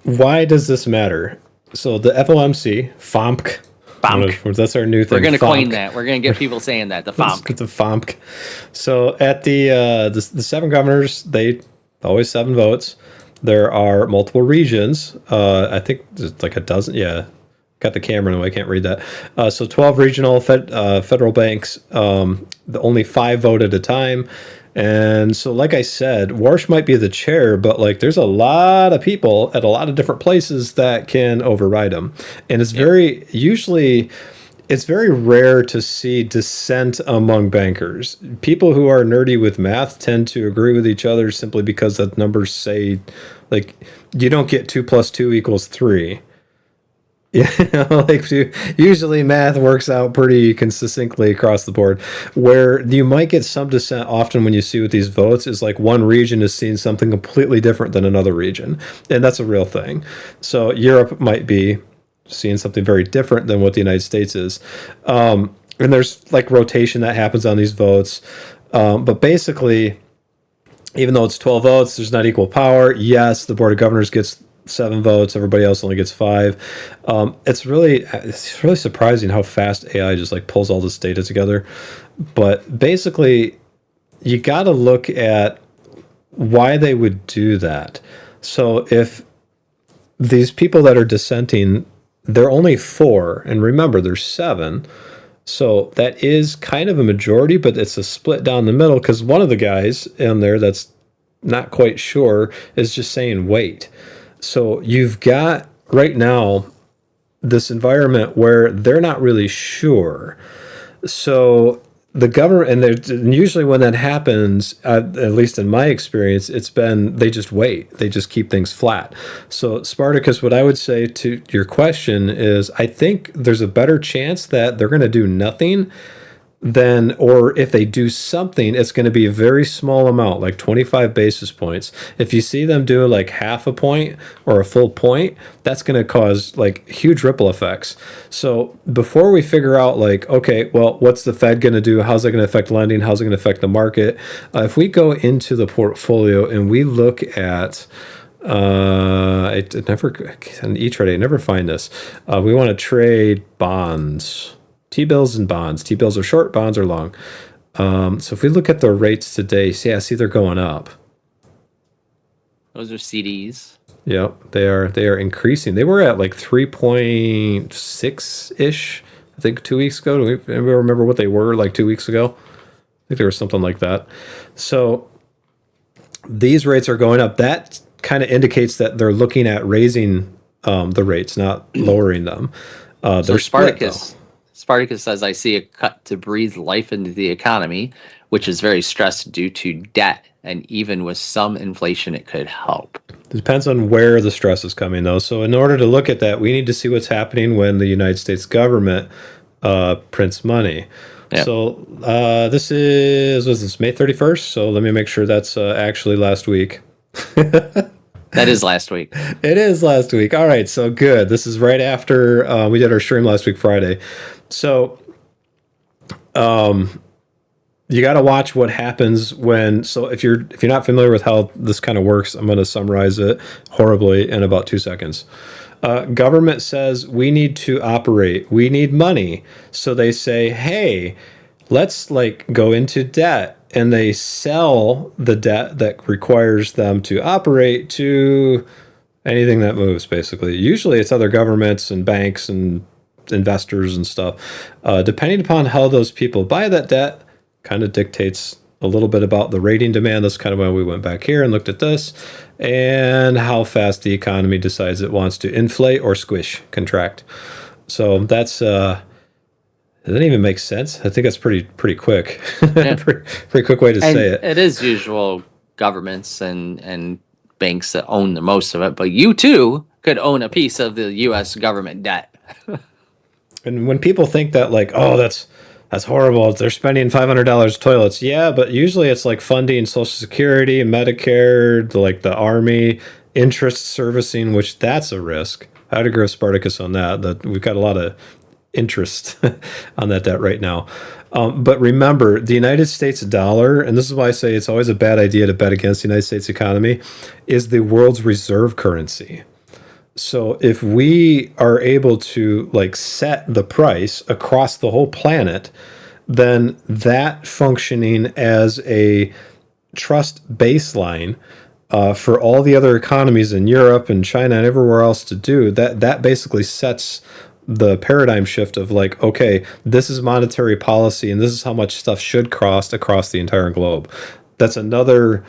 why does this matter? So the FOMC, FOMC. that's our new thing. We're going to coin FOMC. that. We're going to get people saying that. The FOMC. The FOMC. So at the seven governors, they always 7 votes. There are multiple regions. I think there's like a dozen. Yeah, got the camera in, I can't read that. So 12 regional federal banks. Only 5 vote at a time. And so, like I said, Warsh might be the chair, but like there's a lot of people at a lot of different places that can override him. And it's it's very rare to see dissent among bankers. People who are nerdy with math tend to agree with each other simply because the numbers say, like, you don't get 2 + 2 = 3. Like usually math works out pretty consistently across the board. Where you might get some dissent often when you see with these votes is like one region is seeing something completely different than another region, and that's a real thing. So Europe might be seeing something very different than what the United States is, and there's like rotation that happens on these votes. But basically, even though it's 12 votes, there's not equal power. Yes, the Board of Governors gets 7 votes. Everybody else only gets 5. It's really surprising how fast AI just like pulls all this data together. But basically, you got to look at why they would do that. So if these people that are dissenting, they're only 4, and remember, there's 7. So that is kind of a majority, but it's a split down the middle because one of the guys in there that's not quite sure is just saying wait. So you've got right now this environment where they're not really sure. So the government, and usually when that happens, at least in my experience, it's been they just wait. They just keep things flat. So Spartacus, what I would say to your question is I think there's a better chance that they're going to do nothing then, or if they do something, it's going to be a very small amount, like 25 basis points. If you see them do like half a point or a full point, that's going to cause like huge ripple effects. So before we figure out like, okay, well, what's the Fed going to do? How's that going to affect lending? How's it going to affect the market? If we go into the portfolio and we look at on E-Trade, I never find this. We want to trade bonds. T-bills and bonds. T-bills are short, bonds are long. So if we look at the rates today, I see they're going up. Those are CDs. Yep, they are increasing. They were at like 3.6-ish, I think 2 weeks ago. Do anybody remember what they were like 2 weeks ago? I think there was something like that. So these rates are going up. That kind of indicates that they're looking at raising the rates, not lowering them. They're Spartacus. Spartacus says, I see a cut to breathe life into the economy, which is very stressed due to debt. And even with some inflation, it could help. It depends on where the stress is coming, though. So in order to look at that, we need to see what's happening when the United States government prints money. Yep. So was this May 31st? So let me make sure that's actually last week. That is last week. It is last week. All right, so good. This is right after we did our stream last week, Friday. So you got to watch what happens when. So if you're not familiar with how this kind of works, I'm going to summarize it horribly in about 2 seconds. Government says we need to operate. We need money. So they say, hey, let's like go into debt. And they sell the debt that requires them to operate to anything that moves, basically. Usually it's other governments and banks and investors and stuff. Depending upon how those people buy that debt, kind of dictates a little bit about the rating demand. That's kind of why we went back here and looked at this, and how fast the economy decides it wants to inflate or squish, contract. So that's it doesn't even make sense. I think that's pretty quick. Yeah. Pretty quick way to say And it. it is usual governments and banks that own the most of it, but you too could own a piece of the US government debt. And when people think that like, oh, that's horrible, they're spending $500 toilets. Yeah, but usually it's like funding Social Security, Medicare, like the Army, interest servicing, which that's a risk. I'd agree with Spartacus on that. That we've got a lot of interest on that debt right now. But remember, the United States dollar, and this is why I say it's always a bad idea to bet against the United States economy, is the world's reserve currency. So if we are able to like set the price across the whole planet, then that functioning as a trust baseline for all the other economies in Europe and China and everywhere else to do that basically sets the paradigm shift of like, okay, this is monetary policy and this is how much stuff should cost across the entire globe. That's another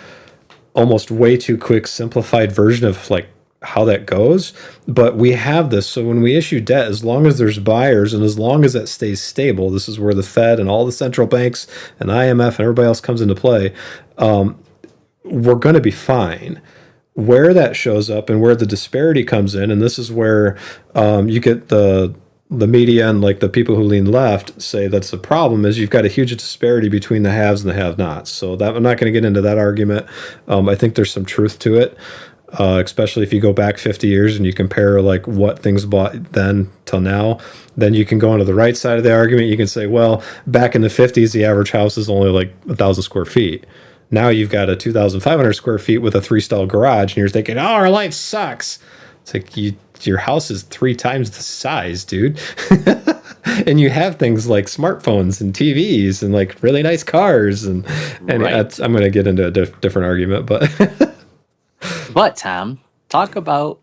almost way too quick simplified version of like how that goes, but we have this. So when we issue debt, as long as there's buyers and as long as that stays stable, this is where the Fed and all the central banks and IMF and everybody else comes into play. We're going to be fine. Where that shows up and where the disparity comes in, and this is where you get the media and like the people who lean left say that's the problem, is you've got a huge disparity between the haves and the have-nots. So that I'm not going to get into that argument. I think there's some truth to it. Especially if you go back 50 years and you compare like what things bought then till now, then you can go onto the right side of the argument. You can say, well, back in the 50s, the average house is only like 1,000 square feet. Now you've got a 2,500 square feet with a 3-stall garage, and you're thinking, oh, our life sucks. It's like your house is 3 times the size, dude. And you have things like smartphones and TVs and like really nice cars. And right. I'm going to get into a different argument, but... But Tom, talk about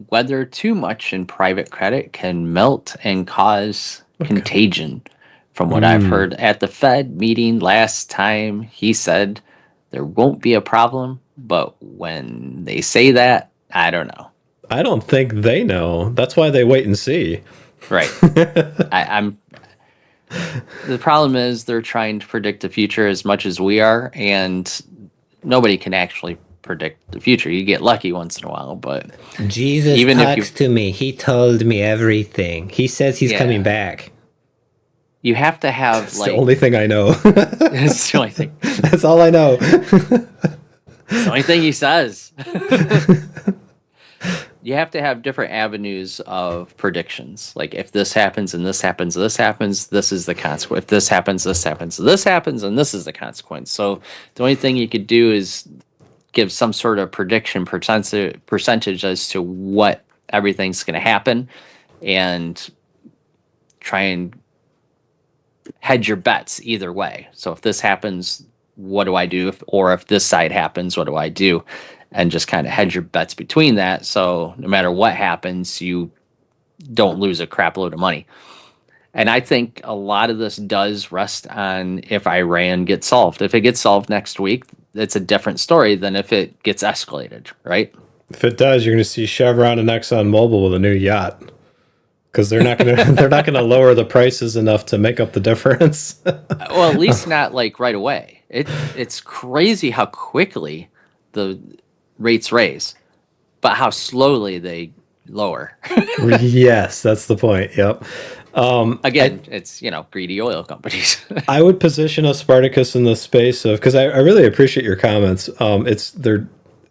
whether too much in private credit can melt and cause contagion. From what I've heard at the Fed meeting last time, he said there won't be a problem, but when they say that, I don't know. I don't think they know. That's why they wait and see. Right. I'm. The problem is they're trying to predict the future as much as we are, and nobody can actually predict the future. You get lucky once in a while, but Jesus even talks to me. He told me everything. He says he's coming back. You have to have That's the only thing I know. That's the only thing. That's all I know. It's the only thing he says. You have to have different avenues of predictions. Like if this happens and this happens, this happens, this is the consequence. If this happens, this happens, this happens, and this is the consequence. So the only thing you could do is give some sort of prediction percentage as to what everything's going to happen, and try and hedge your bets either way. So if this happens, what do I do? Or if this side happens, what do I do? And just kind of hedge your bets between that. So no matter what happens, you don't lose a crap load of money. And I think a lot of this does rest on if Iran gets solved. If it gets solved next week, it's a different story than if it gets escalated, right? If it does, you're going to see Chevron and ExxonMobil with a new yacht, because they're not going to lower the prices enough to make up the difference. Well, at least not like right away. It's crazy how quickly the rates raise, but how slowly they lower. Yes, that's the point. Yep. Again, it's greedy oil companies. I would position a Spartacus in the space of, because I really appreciate your comments. They're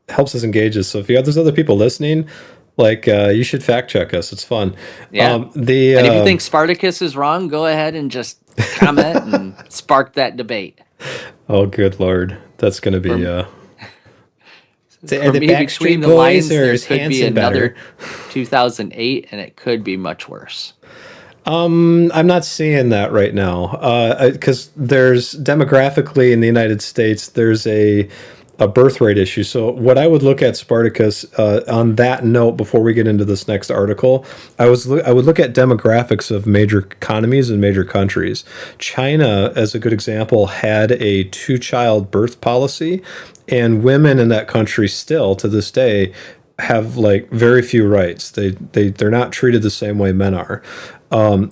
helps us engage us. So if there's other people listening, like you should fact check us. It's fun. Yeah. And if you think Spartacus is wrong, go ahead and just comment and spark that debate. Oh, good Lord, that's going to be. For me, between the lines, there could be another 2008, and it could be much worse. I'm not seeing that right now, because there's demographically in the United States, there's a birth rate issue. So what I would look at, Spartacus, on that note, before we get into this next article, I would look at demographics of major economies and major countries. China, as a good example, had a 2-child birth policy, and women in that country still, to this day, have like very few rights. They're not treated the same way men are.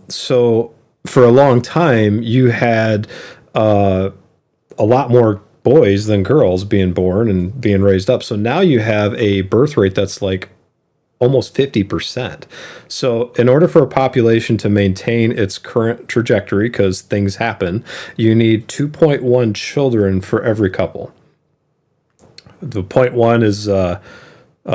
So for a long time, you had a lot more boys than girls being born and being raised up. So now you have a birth rate that's like almost 50%. So in order for a population to maintain its current trajectory, because things happen, you need 2.1 children for every couple. The point one is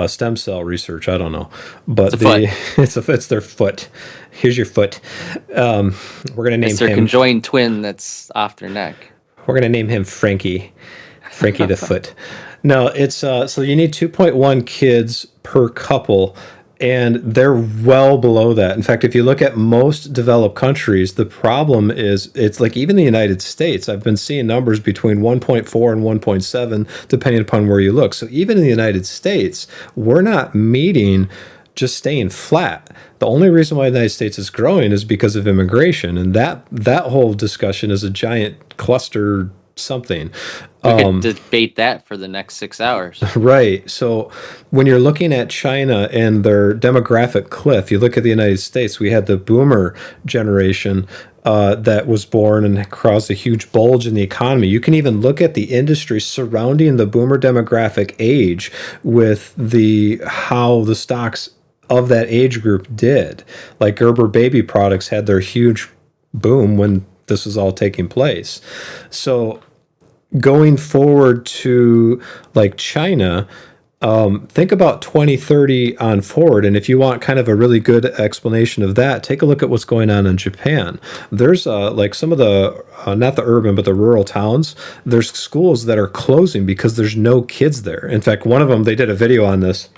stem cell research. I don't know, but it's their foot. Here's your foot. We're gonna name it's their him conjoined twin that's off their neck. We're gonna name him Frankie the foot. No, it's so you need 2.1 kids per couple, and they're well below that. In fact, if you look at most developed countries, the problem is it's like even the United States, I've been seeing numbers between 1.4 and 1.7 depending upon where you look. So even in the United States, we're not meeting just staying flat. The only reason why the United States is growing is because of immigration, and that whole discussion is a giant cluster something. We could debate that for the next 6 hours. Right. So when you're looking at China and their demographic cliff, you look at the United States, we had the boomer generation that was born and caused a huge bulge in the economy. You can even look at the industry surrounding the boomer demographic age with how the stocks of that age group did. Like Gerber baby products had their huge boom when this was all taking place. So going forward to like China, think about 2030 on forward. And if you want kind of a really good explanation of that, take a look at what's going on in Japan. There's like some of the, not the urban, but the rural towns, there's schools that are closing because there's no kids there. In fact, one of them, they did a video on this.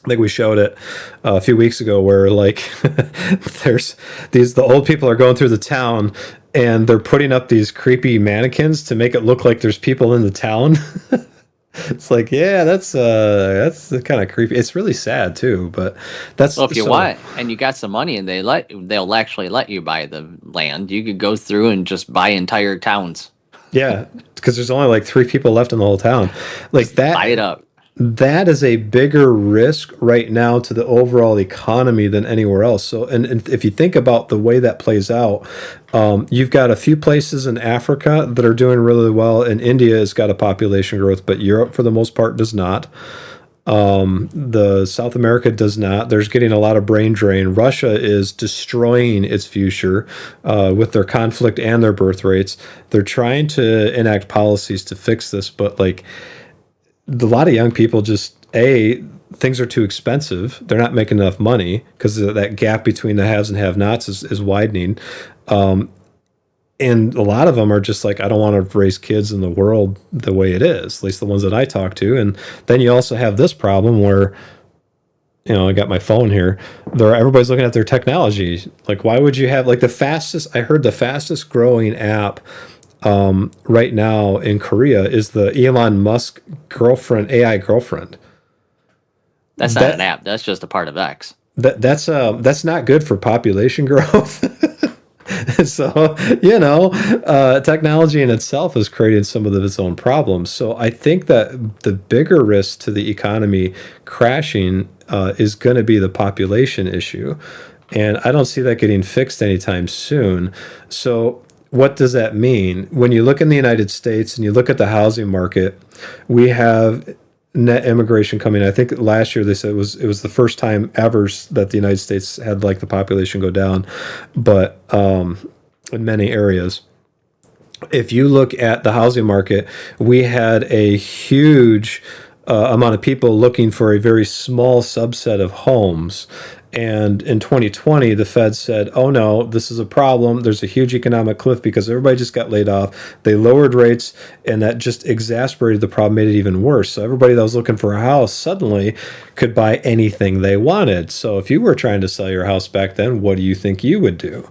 I think we showed it a few weeks ago where like the old people are going through the town and they're putting up these creepy mannequins to make it look like there's people in the town. It's like, yeah, that's kind of creepy. It's really sad too, but that's well, if you want and you got some money and they'll actually let you buy the land, you could go through and just buy entire towns. Yeah, because there's only like 3 people left in the whole town. Like just that. Buy it up. That is a bigger risk right now to the overall economy than anywhere else. So, and if you think about the way that plays out, you've got a few places in Africa that are doing really well, and India has got a population growth, but Europe, for the most part, does not. The South America does not. There's getting a lot of brain drain. Russia is destroying its future with their conflict and their birth rates. They're trying to enact policies to fix this, but like, a lot of young people just, things are too expensive. They're not making enough money because that gap between the haves and have-nots is widening. And a lot of them are just like, I don't want to raise kids in the world the way it is, at least the ones that I talk to. And then you also have this problem where, I got my phone here. Everybody's looking at their technology. Like, why would you have like I heard the fastest growing app right now in Korea is the Elon Musk AI girlfriend. That's not an app. That's just a part of X. That's not good for population growth. So, technology in itself is creating some of its own problems. So I think that the bigger risk to the economy crashing is going to be the population issue. And I don't see that getting fixed anytime soon. So what does that mean? When you look in the United States and you look at the housing market, we have net immigration coming. I think last year they said it was the first time ever that the United States had like the population go down, but in many areas. If you look at the housing market, we had a huge amount of people looking for a very small subset of homes. And in 2020, the Fed said, oh no, this is a problem. There's a huge economic cliff because everybody just got laid off. They lowered rates, and that just exacerbated the problem, made it even worse. So everybody that was looking for a house suddenly could buy anything they wanted. So if you were trying to sell your house back then, what do you think you would do?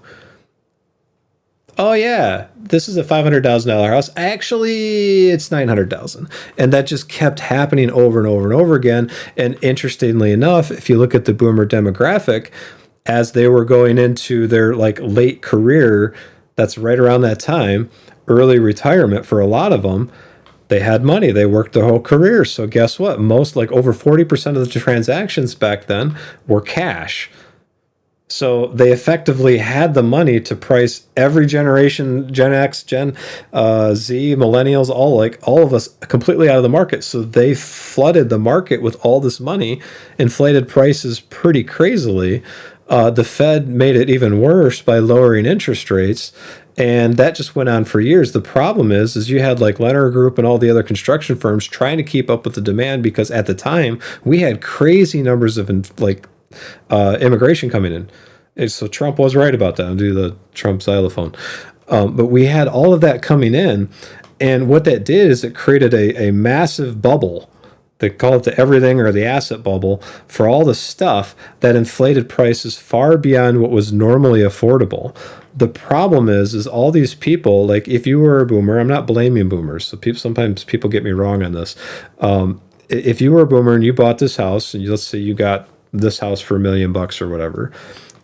Oh yeah, this is a $500,000 house. Actually, it's $900,000, and that just kept happening over and over and over again. And interestingly enough, if you look at the boomer demographic, as they were going into their like late career, that's right around that time, early retirement for a lot of them, They had money. They worked their whole career. So guess what? Most, like over 40% of the transactions back then were cash. So they effectively had the money to price every generation, Gen X, Gen Z, millennials, all of us completely out of the market. So they flooded the market with all this money, inflated prices pretty crazily. The Fed made it even worse by lowering interest rates. And that just went on for years. The problem is you had like Leonard Group and all the other construction firms trying to keep up with the demand, because at the time we had crazy numbers of immigration coming in. And so Trump was right about that. I'll do the Trump xylophone. But we had all of that coming in. And what that did is it created a massive bubble. They call it the everything or the asset bubble for all the stuff that inflated prices far beyond what was normally affordable. The problem is all these people, like if you were a boomer, I'm not blaming boomers. So sometimes people get me wrong on this. If you were a boomer and you bought this house, and let's say you got this house for $1 million or whatever,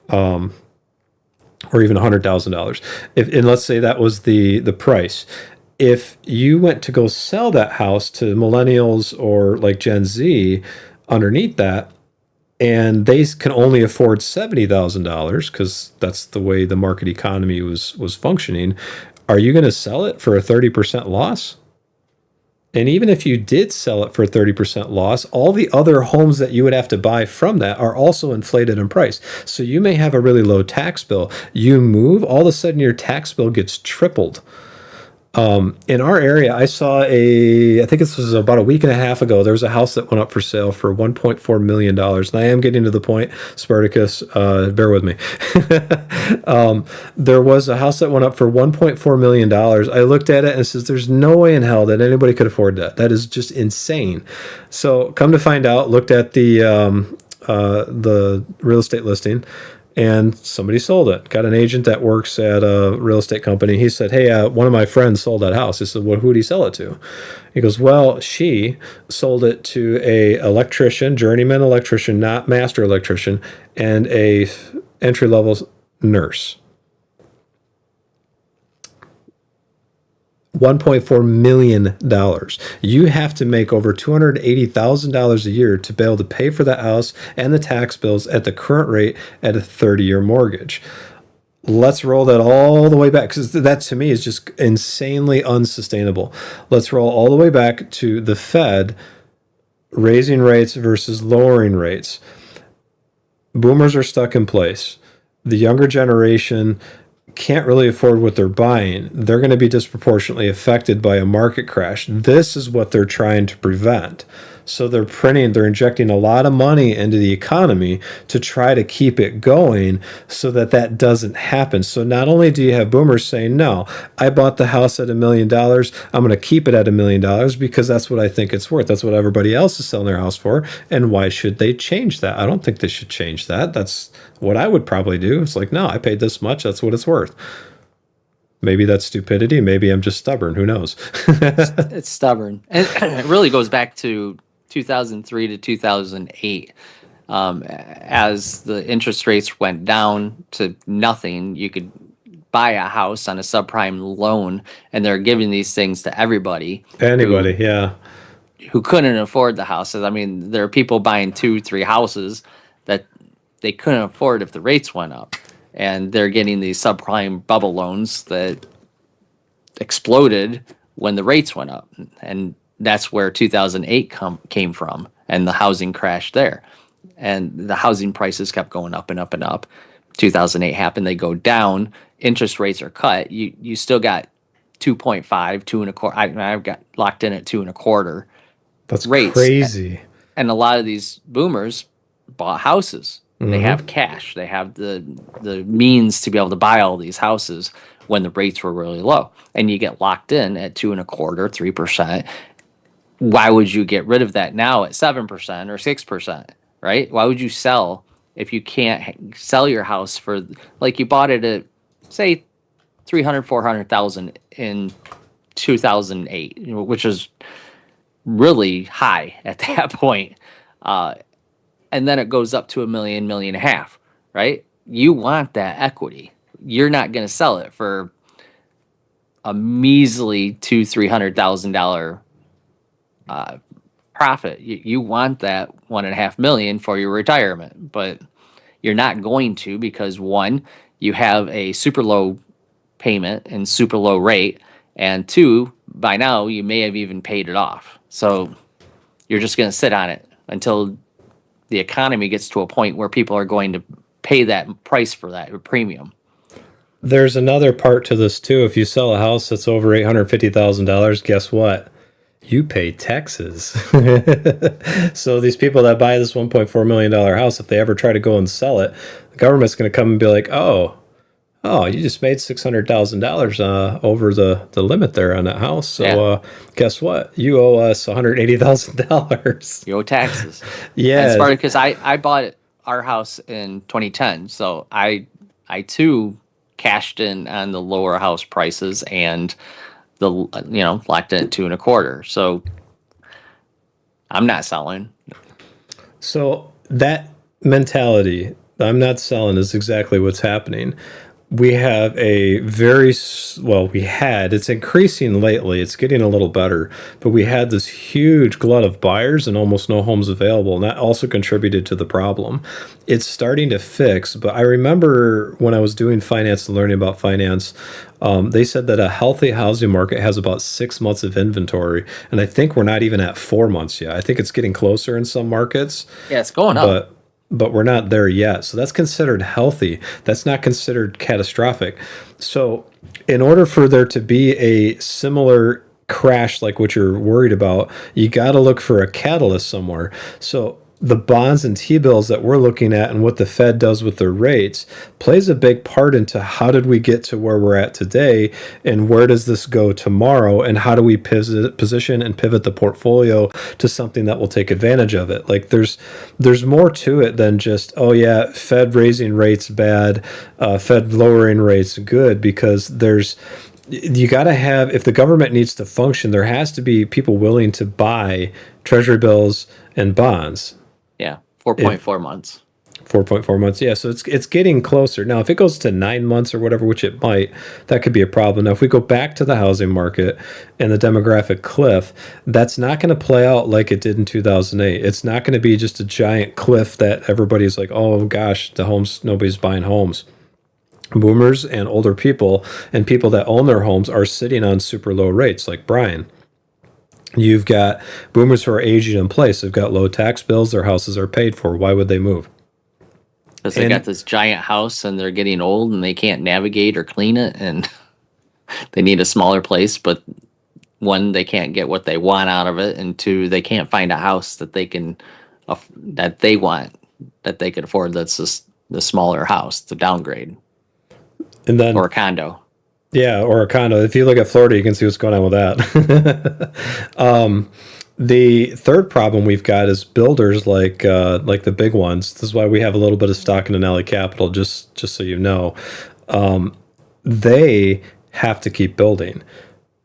or even $100,000. And let's say that was the price. If you went to go sell that house to millennials or like Gen Z underneath that, and they can only afford $70,000 because that's the way the market economy was functioning, are you going to sell it for a 30% loss? And even if you did sell it for a 30% loss, all the other homes that you would have to buy from that are also inflated in price. So you may have a really low tax bill. You move, all of a sudden your tax bill gets tripled. In our area, I saw I think this was about a week and a half ago, there was a house that went up for sale for $1.4 million. And I am getting to the point, Spartacus, bear with me. There was a house that went up for $1.4 million. I looked at it and it says, there's no way in hell that anybody could afford that. That is just insane. So come to find out, looked at the real estate listing, and somebody sold it. Got an agent that works at a real estate company. He said, hey, one of my friends sold that house. I said, well, who did he sell it to? He goes, well, she sold it to a electrician, journeyman electrician, not master electrician, and a entry-level nurse. $1.4 million. You have to make over $280,000 a year to be able to pay for that house and the tax bills at the current rate at a 30-year mortgage. Let's roll that all the way back, because that to me is just insanely unsustainable. Let's roll all the way back to the Fed raising rates versus lowering rates. Boomers are stuck in place. The younger generation can't really afford what they're buying. They're going to be disproportionately affected by a market crash. This is what they're trying to prevent. So they're injecting a lot of money into the economy to try to keep it going so that doesn't happen. So not only do you have boomers saying, no, I bought the house at $1 million, I'm going to keep it at $1 million because that's what I think it's worth. That's what everybody else is selling their house for. And why should they change that? I don't think they should change that. That's what I would probably do. It's like, no, I paid this much. That's what it's worth. Maybe that's stupidity. Maybe I'm just stubborn. Who knows? It's stubborn. And it really goes back to 2003 to 2008. As the interest rates went down to nothing, you could buy a house on a subprime loan, and they're giving these things to everybody. Who couldn't afford the houses. I mean, there are people buying 2-3 houses that they couldn't afford if the rates went up, and they're getting these subprime bubble loans that exploded when the rates went up. And that's where 2008 came from, and the housing crash there. And the housing prices kept going up and up and up. 2008 happened, they go down, interest rates are cut. You still got 2.5, 2.25. I've got locked in at 2.25. That's rates. Crazy. And a lot of these boomers bought houses. Mm-hmm. They have cash. They have the means to be able to buy all these houses when the rates were really low. And you get locked in at 2.25%, 3%. Why would you get rid of that now at 7% or 6%, right? Why would you sell if you can't sell your house for, like, you bought it at, say, 300, 400,000 in 2008, which is really high at that point. And then it goes up to $1 million, $1.5 million, right? You want that equity. You're not going to sell it for a measly $200,000, $300,000 profit. You want that 1.5 million for your retirement, but you're not going to, because one, you have a super low payment and super low rate, and two, by now you may have even paid it off. So you're just going to sit on it until the economy gets to a point where people are going to pay that price for that premium. There's another part to this too. If you sell a house that's over $850,000, guess what? You pay taxes. So these people that buy this $1.4 million house, if they ever try to go and sell it, the government's going to come and be like, oh, you just made $600,000 over the limit there on that house. So guess what? You owe us $180,000. You owe taxes. Yeah. It's part because I bought our house in 2010, so I too cashed in on the lower house prices and locked in at 2.25. So I'm not selling. So that mentality, I'm not selling, is exactly what's happening. We have it's increasing lately. It's getting a little better, but we had this huge glut of buyers and almost no homes available. And that also contributed to the problem. It's starting to fix, but I remember when I was doing finance and learning about finance, they said that a healthy housing market has about 6 months of inventory. And I think we're not even at 4 months yet. I think it's getting closer in some markets. Yeah, it's going up. But we're not there yet. So that's considered healthy. That's not considered catastrophic. So in order for there to be a similar crash like what you're worried about, you got to look for a catalyst somewhere. So the bonds and T-bills that we're looking at and what the Fed does with their rates plays a big part into how did we get to where we're at today, and where does this go tomorrow, and how do we position and pivot the portfolio to something that will take advantage of it. Like there's more to it than just, oh yeah, Fed raising rates bad, Fed lowering rates good, because you got to have, if the government needs to function, there has to be people willing to buy treasury bills and bonds. Yeah, 4.4 months. 4.4 months, yeah. So it's getting closer. Now, if it goes to 9 months or whatever, which it might, that could be a problem. Now, if we go back to the housing market and the demographic cliff, that's not going to play out like it did in 2008. It's not going to be just a giant cliff that everybody's like, oh gosh, nobody's buying homes. Boomers and older people and people that own their homes are sitting on super low rates, like Brian. You've got boomers who are aging in place. They've got low tax bills. Their houses are paid for. Why would they move? Because they got this giant house and they're getting old and they can't navigate or clean it, and they need a smaller place. But one, they can't get what they want out of it, and two, they can't find a house that they can that they want, that they can afford. That's just the smaller house, the downgrade, and then or a condo. Yeah, or a condo. If you look at Florida, you can see what's going on with that. The third problem we've got is builders like the big ones. This is why we have a little bit of stock in Denali Capital, just so you know. They have to keep building.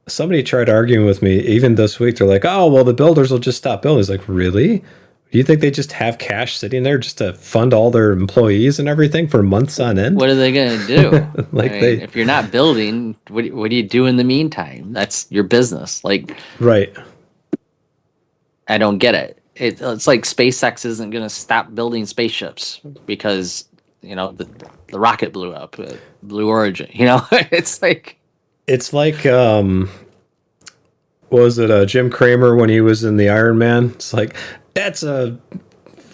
Somebody tried arguing with me even this week. They're like, oh, well, the builders will just stop building. It's like, really? Do you think they just have cash sitting there just to fund all their employees and everything for months on end? What are they going to do? If you're not building, what do you do in the meantime? That's your business. Like, right. I don't get it. It's like SpaceX isn't going to stop building spaceships because, the rocket blew up, Blue Origin. It's like... what was it, Jim Cramer when he was in the Iron Man? It's like, that's a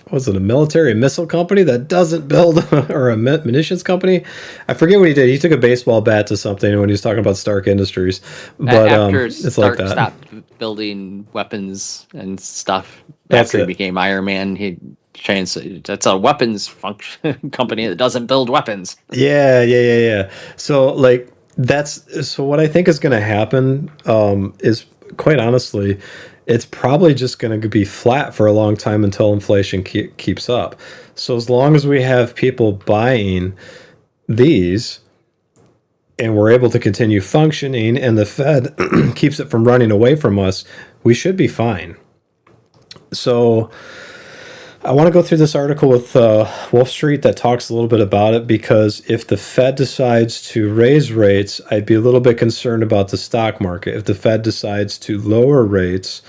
military missile company that doesn't build, or a munitions company? I forget what he did. He took a baseball bat to something when he was talking about Stark Industries. But after it's Stark like that. stopped building weapons and stuff, after he became Iron Man, he changed. That's a weapons function company that doesn't build weapons. Yeah. So what I think is going to happen is, quite honestly, it's probably just going to be flat for a long time until inflation keeps up. So as long as we have people buying these and we're able to continue functioning and the Fed keeps it from running away from us, we should be fine. So I want to go through this article with Wolf Street that talks a little bit about it, because if the Fed decides to raise rates, I'd be a little bit concerned about the stock market. If the Fed decides to lower rates,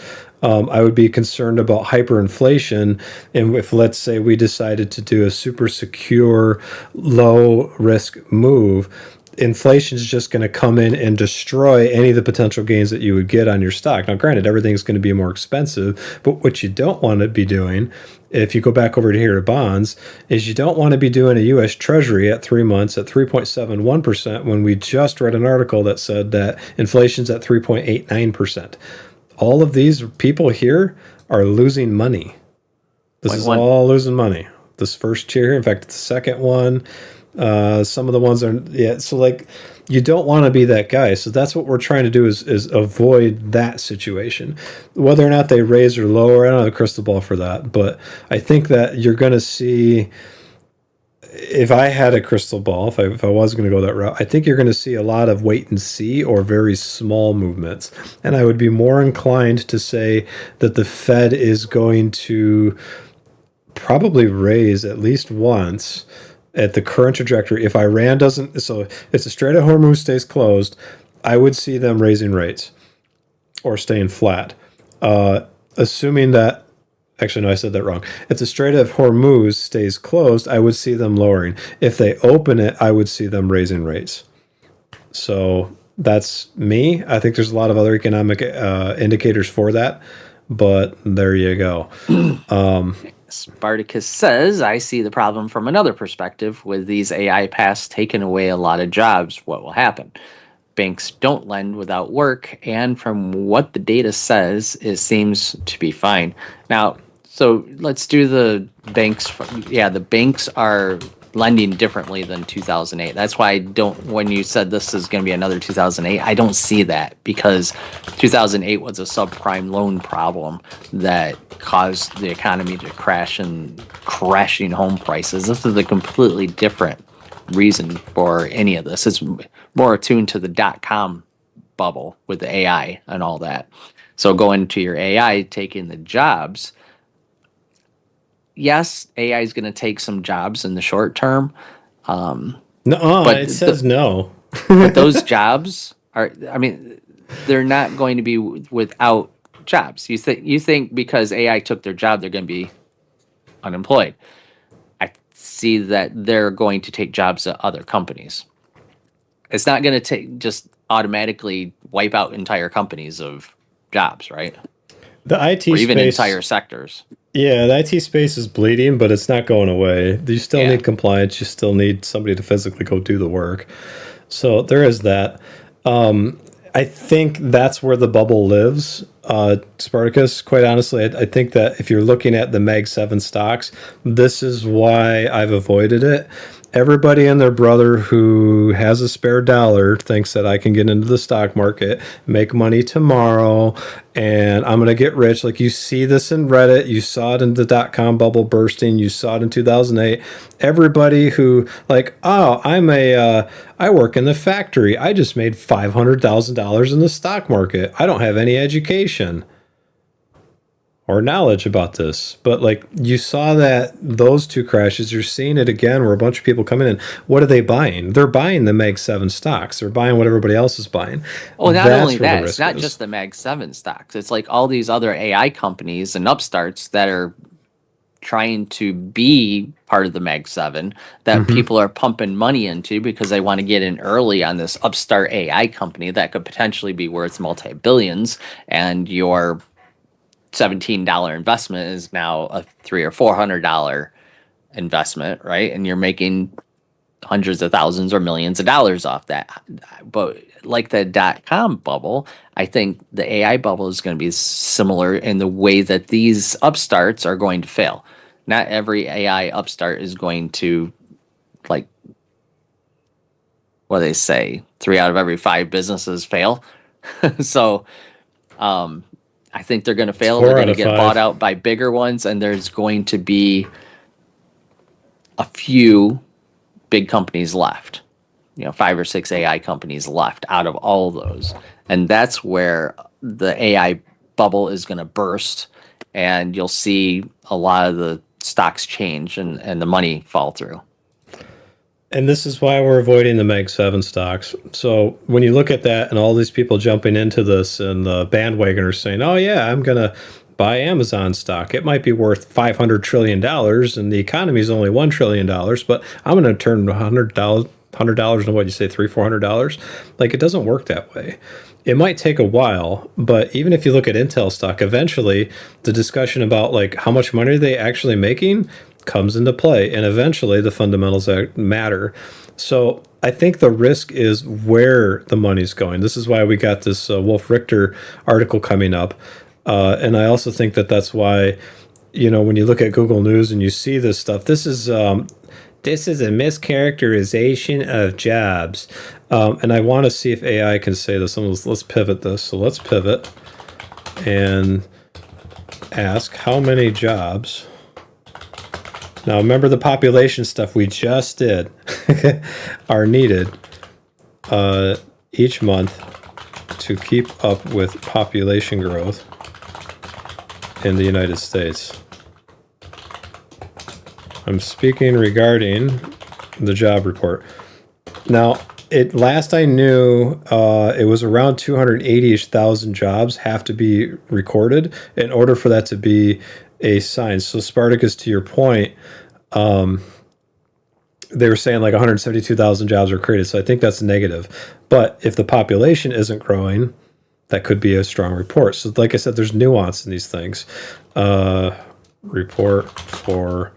I would be concerned about hyperinflation. And if, let's say, we decided to do a super secure, low risk move, inflation is just going to come in and destroy any of the potential gains that you would get on your stock. Now, granted, everything's going to be more expensive, but what you don't want to be doing, if you go back over to here to bonds, is you don't want to be doing a U.S. Treasury at 3 months at 3.71% when we just read an article that said that inflation's at 3.89%. All of these people here are losing money. This is all losing money. This first tier, in fact, the second one, some of the ones are, yeah. So like, you don't want to be that guy. So that's what we're trying to do is avoid that situation. Whether or not they raise or lower, I don't have a crystal ball for that. But I think that you're going to see, if I had a crystal ball, if I was going to go that route, I think you're going to see a lot of wait and see or very small movements. And I would be more inclined to say that the Fed is going to probably raise at least once at the current trajectory. If Iran doesn't, so if the Strait of Hormuz stays closed, I would see them raising rates or staying flat. Assuming that, actually, no, I said that wrong. If the Strait of Hormuz stays closed, I would see them lowering. If they open it, I would see them raising rates. So that's me. I think there's a lot of other economic indicators for that, but there you go. Spartacus says, I see the problem from another perspective. With these AI pass taking away a lot of jobs, what will happen? Banks don't lend without work, and from what the data says, it seems to be fine. Now, so let's do the banks. Yeah, the banks are lending differently than 2008. That's why I don't, when you said this is going to be another 2008, I don't see that, because 2008 was a subprime loan problem that caused the economy to crash and crashing home prices. This is a completely different reason for any of this. It's more attuned to the dot-com bubble with the AI and all that. So going to your AI taking the jobs, yes, AI is going to take some jobs in the short term. But it says no. But those jobs are, I mean, they're not going to be without jobs. You think because AI took their job, they're going to be unemployed. I see that they're going to take jobs at other companies. It's not going to just automatically wipe out entire companies of jobs, right? The IT or even space, entire sectors. Yeah, the IT space is bleeding, but it's not going away. You still need compliance. You still need somebody to physically go do the work. So there is that. I think that's where the bubble lives, Spartacus. Quite honestly, I think that if you're looking at the Mag 7 stocks, this is why I've avoided it. Everybody and their brother who has a spare dollar thinks that I can get into the stock market, make money tomorrow, and I'm going to get rich. Like, you see this in Reddit. You saw it in the dot-com bubble bursting. You saw it in 2008. Everybody who, like, oh, I work in the factory. I just made $500,000 in the stock market. I don't have any education or knowledge about this. But like, you saw that those two crashes, you're seeing it again where a bunch of people come in. What are they buying? They're buying the Mag 7 stocks. They're buying what everybody else is buying. Oh, not only that, it's not just the Mag 7 stocks. It's like all these other AI companies and upstarts that are trying to be part of the Mag 7 that people are pumping money into because they want to get in early on this upstart AI company that could potentially be worth multi-billions, and your $17 investment is now a $300 or $400 investment, right? And you're making hundreds of thousands or millions of dollars off that. But like the dot-com bubble, I think the AI bubble is going to be similar in the way that these upstarts are going to fail. Not every AI upstart is going to, like, what do they say? 3 out of every 5 businesses fail. So, I think they're going to fail. They're going to get bought out by bigger ones, and there's going to be a few big companies left. 5 or 6 AI companies left out of all of those. And that's where the AI bubble is going to burst, and you'll see a lot of the stocks change and the money fall through. And this is why we're avoiding the Meg 7 stocks. So when you look at that and all these people jumping into this and the bandwagoners saying, oh, yeah, I'm going to buy Amazon stock. It might be worth $500 trillion and the economy is only $1 trillion, but I'm going to turn $100 into what you say, $400. Like, it doesn't work that way. It might take a while, but even if you look at Intel stock, eventually the discussion about like how much money are they actually making comes into play, and eventually the fundamentals matter. So I think the risk is where the money's going. This is why we got this Wolf Richter article coming up, and I also think that that's why, you know, when you look at Google News and you see this stuff, this is a mischaracterization of jobs. And I want to see if AI can say this. Let's pivot this. So let's pivot and ask how many jobs. Now, remember the population stuff we just did are needed each month to keep up with population growth in the United States. I'm speaking regarding the job report. Now, last I knew, it was around 280,000 jobs have to be recorded in order for that to be a sign. So Spartacus, to your point, they were saying like 172,000 jobs are created. So I think that's negative. But if the population isn't growing, that could be a strong report. So like I said, there's nuance in these things. Report for,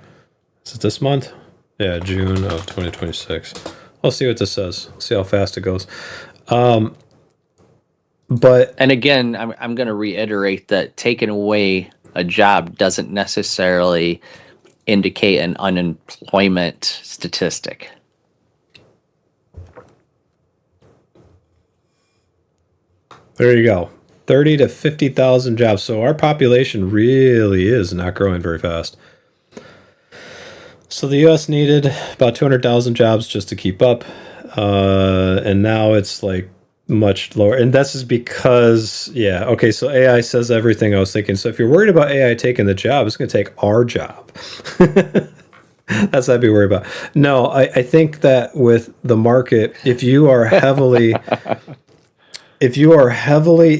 is it this month? Yeah, June of 2026. I'll see what this says. See how fast it goes. But and again, I'm going to reiterate that taking away a job doesn't necessarily indicate an unemployment statistic. There you go. 30 to 50,000 jobs. So our population really is not growing very fast. So the U.S. needed about 200,000 jobs just to keep up. And now it's like much lower. And this is because, yeah, okay, so AI says everything I was thinking. So if you're worried about AI taking the job, it's going to take our job. That's what I'd be worried about. No, I think that with the market, if you are heavily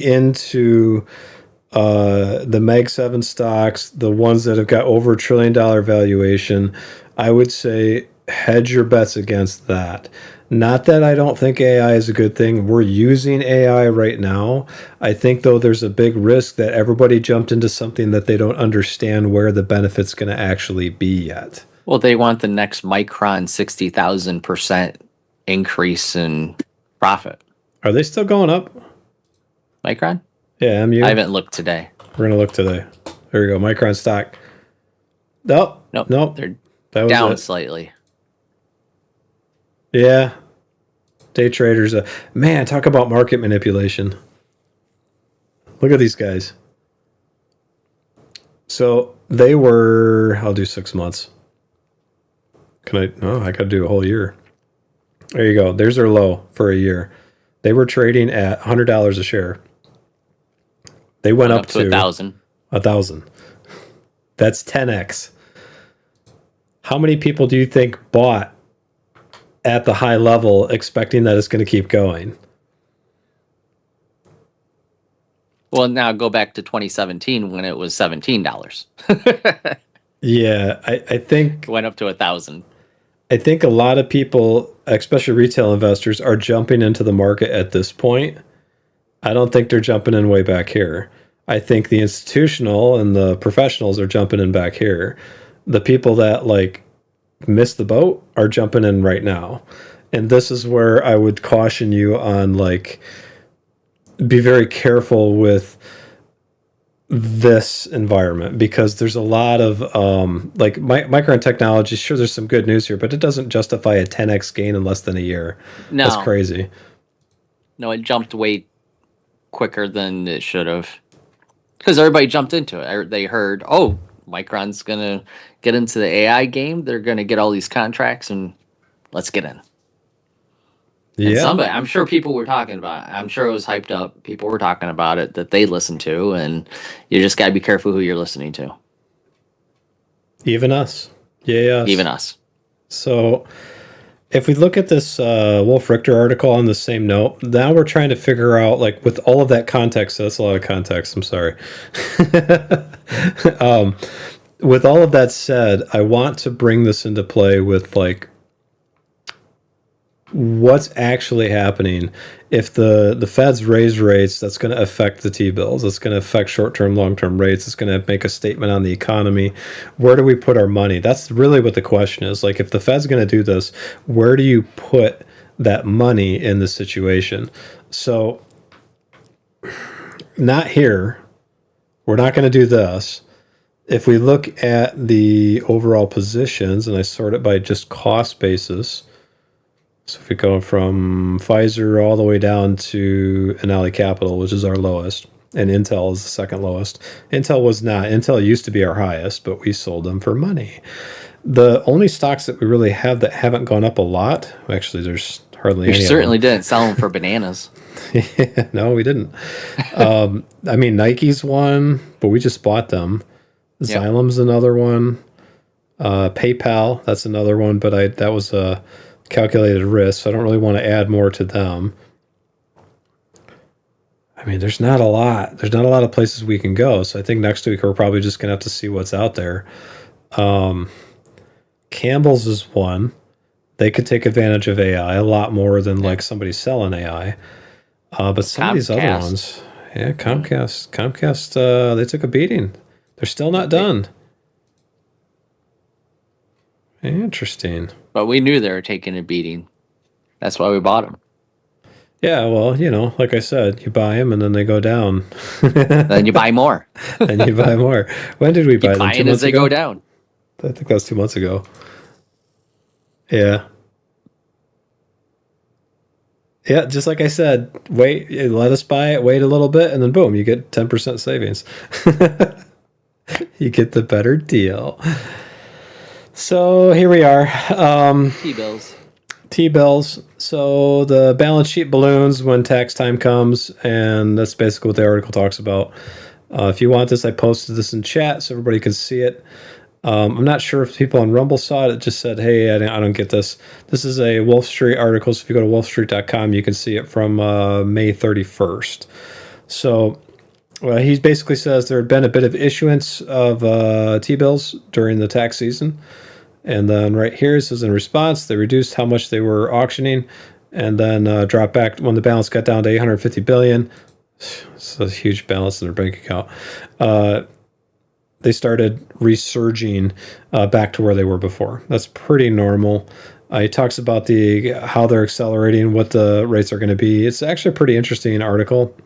into the Meg 7 stocks, the ones that have got over $1 trillion valuation, I would say hedge your bets against that. Not that I don't think AI is a good thing. We're using AI right now. I think, though, there's a big risk that everybody jumped into something that they don't understand where the benefit's going to actually be yet. Well, they want the next Micron 60,000% increase in profit. Are they still going up? Micron? Yeah, I haven't looked today. We're going to look today. There we go. Micron stock. Nope. They're down slightly. Yeah. Day traders. Man, talk about market manipulation. Look at these guys. So they were, I'll do 6 months. I got to do a whole year. There you go. There's their low for a year. They were trading at $100 a share. They went up to 1,000. 1,000. That's 10x. How many people do you think bought at the high level expecting that it's going to keep going? Well, now go back to 2017 when it was $17. Yeah, I think it went up to 1,000. I think a lot of people, especially retail investors, are jumping into the market at this point. I don't think they're jumping in way back here. I think the institutional and the professionals are jumping in back here. The people that like missed the boat are jumping in right now. And this is where I would caution you on, like, be very careful with this environment, because there's a lot of like Micron Technology. Sure, there's some good news here, but it doesn't justify a 10x gain in less than a year. No, that's crazy. No, it jumped way quicker than it should have, because everybody jumped into it. They heard, oh, Micron's gonna get into the AI game. They're gonna get all these contracts, and let's get in. Yeah, I'm sure people were talking about it. I'm sure it was hyped up. People were talking about it that they listened to, and you just got to be careful who you're listening to. Even us. Yeah. Even us. So if we look at this Wolf Richter article on the same note, now we're trying to figure out, like, with all of that context, that's a lot of context, I'm sorry. With all of that said, I want to bring this into play with, like, what's actually happening. If the Feds raise rates, that's going to affect the T-bills. It's going to affect short-term, long-term rates. It's going to make a statement on the economy. Where do we put our money? That's really what the question is. Like, if the Fed's going to do this, where do you put that money in the situation? So, not here. We're not going to do this. If we look at the overall positions, and I sort it by just cost basis, so if we go from Pfizer all the way down to Annaly Capital, which is our lowest, and Intel is the second lowest. Intel was not. Intel used to be our highest, but we sold them for money. The only stocks that we really have that haven't gone up a lot, actually, there's hardly any. You certainly didn't sell them for bananas. No, we didn't. I mean, Nike's one, but we just bought them. Xylem's another one. PayPal, that's another one, but that was a calculated risk, so I don't really want to add more to them. I mean, there's not a lot. There's not a lot of places we can go, so I think next week we're probably just going to have to see what's out there. Campbell's is one. They could take advantage of AI a lot more than like somebody selling AI. But some of these other ones, Comcast, they took a beating. They're still not done. Interesting. But we knew they were taking a beating. That's why we bought them. Yeah, well, like I said, you buy them and then they go down. Then you buy more. Then you buy more. When did we buy them? 2 months as they ago? go down. I think that was 2 months ago. Yeah. Yeah, just like I said, wait, let us buy it, wait a little bit, and then boom, you get 10% savings. You get the better deal. So here we are. T-bills. T-bills. So the balance sheet balloons when tax time comes, and that's basically what the article talks about. If you want this, I posted this in chat so everybody can see it. I'm not sure if people on Rumble saw it. It just said, hey, I don't get this. This is a Wolf Street article, so if you go to wolfstreet.com, you can see it from May 31st. So he basically says there had been a bit of issuance of T-bills during the tax season. And then right here it says in response, they reduced how much they were auctioning and then dropped back when the balance got down to $850 billion. It's a huge balance in their bank account. They started resurging back to where they were before. That's pretty normal. He talks about how they're accelerating, what the rates are going to be. It's actually a pretty interesting article.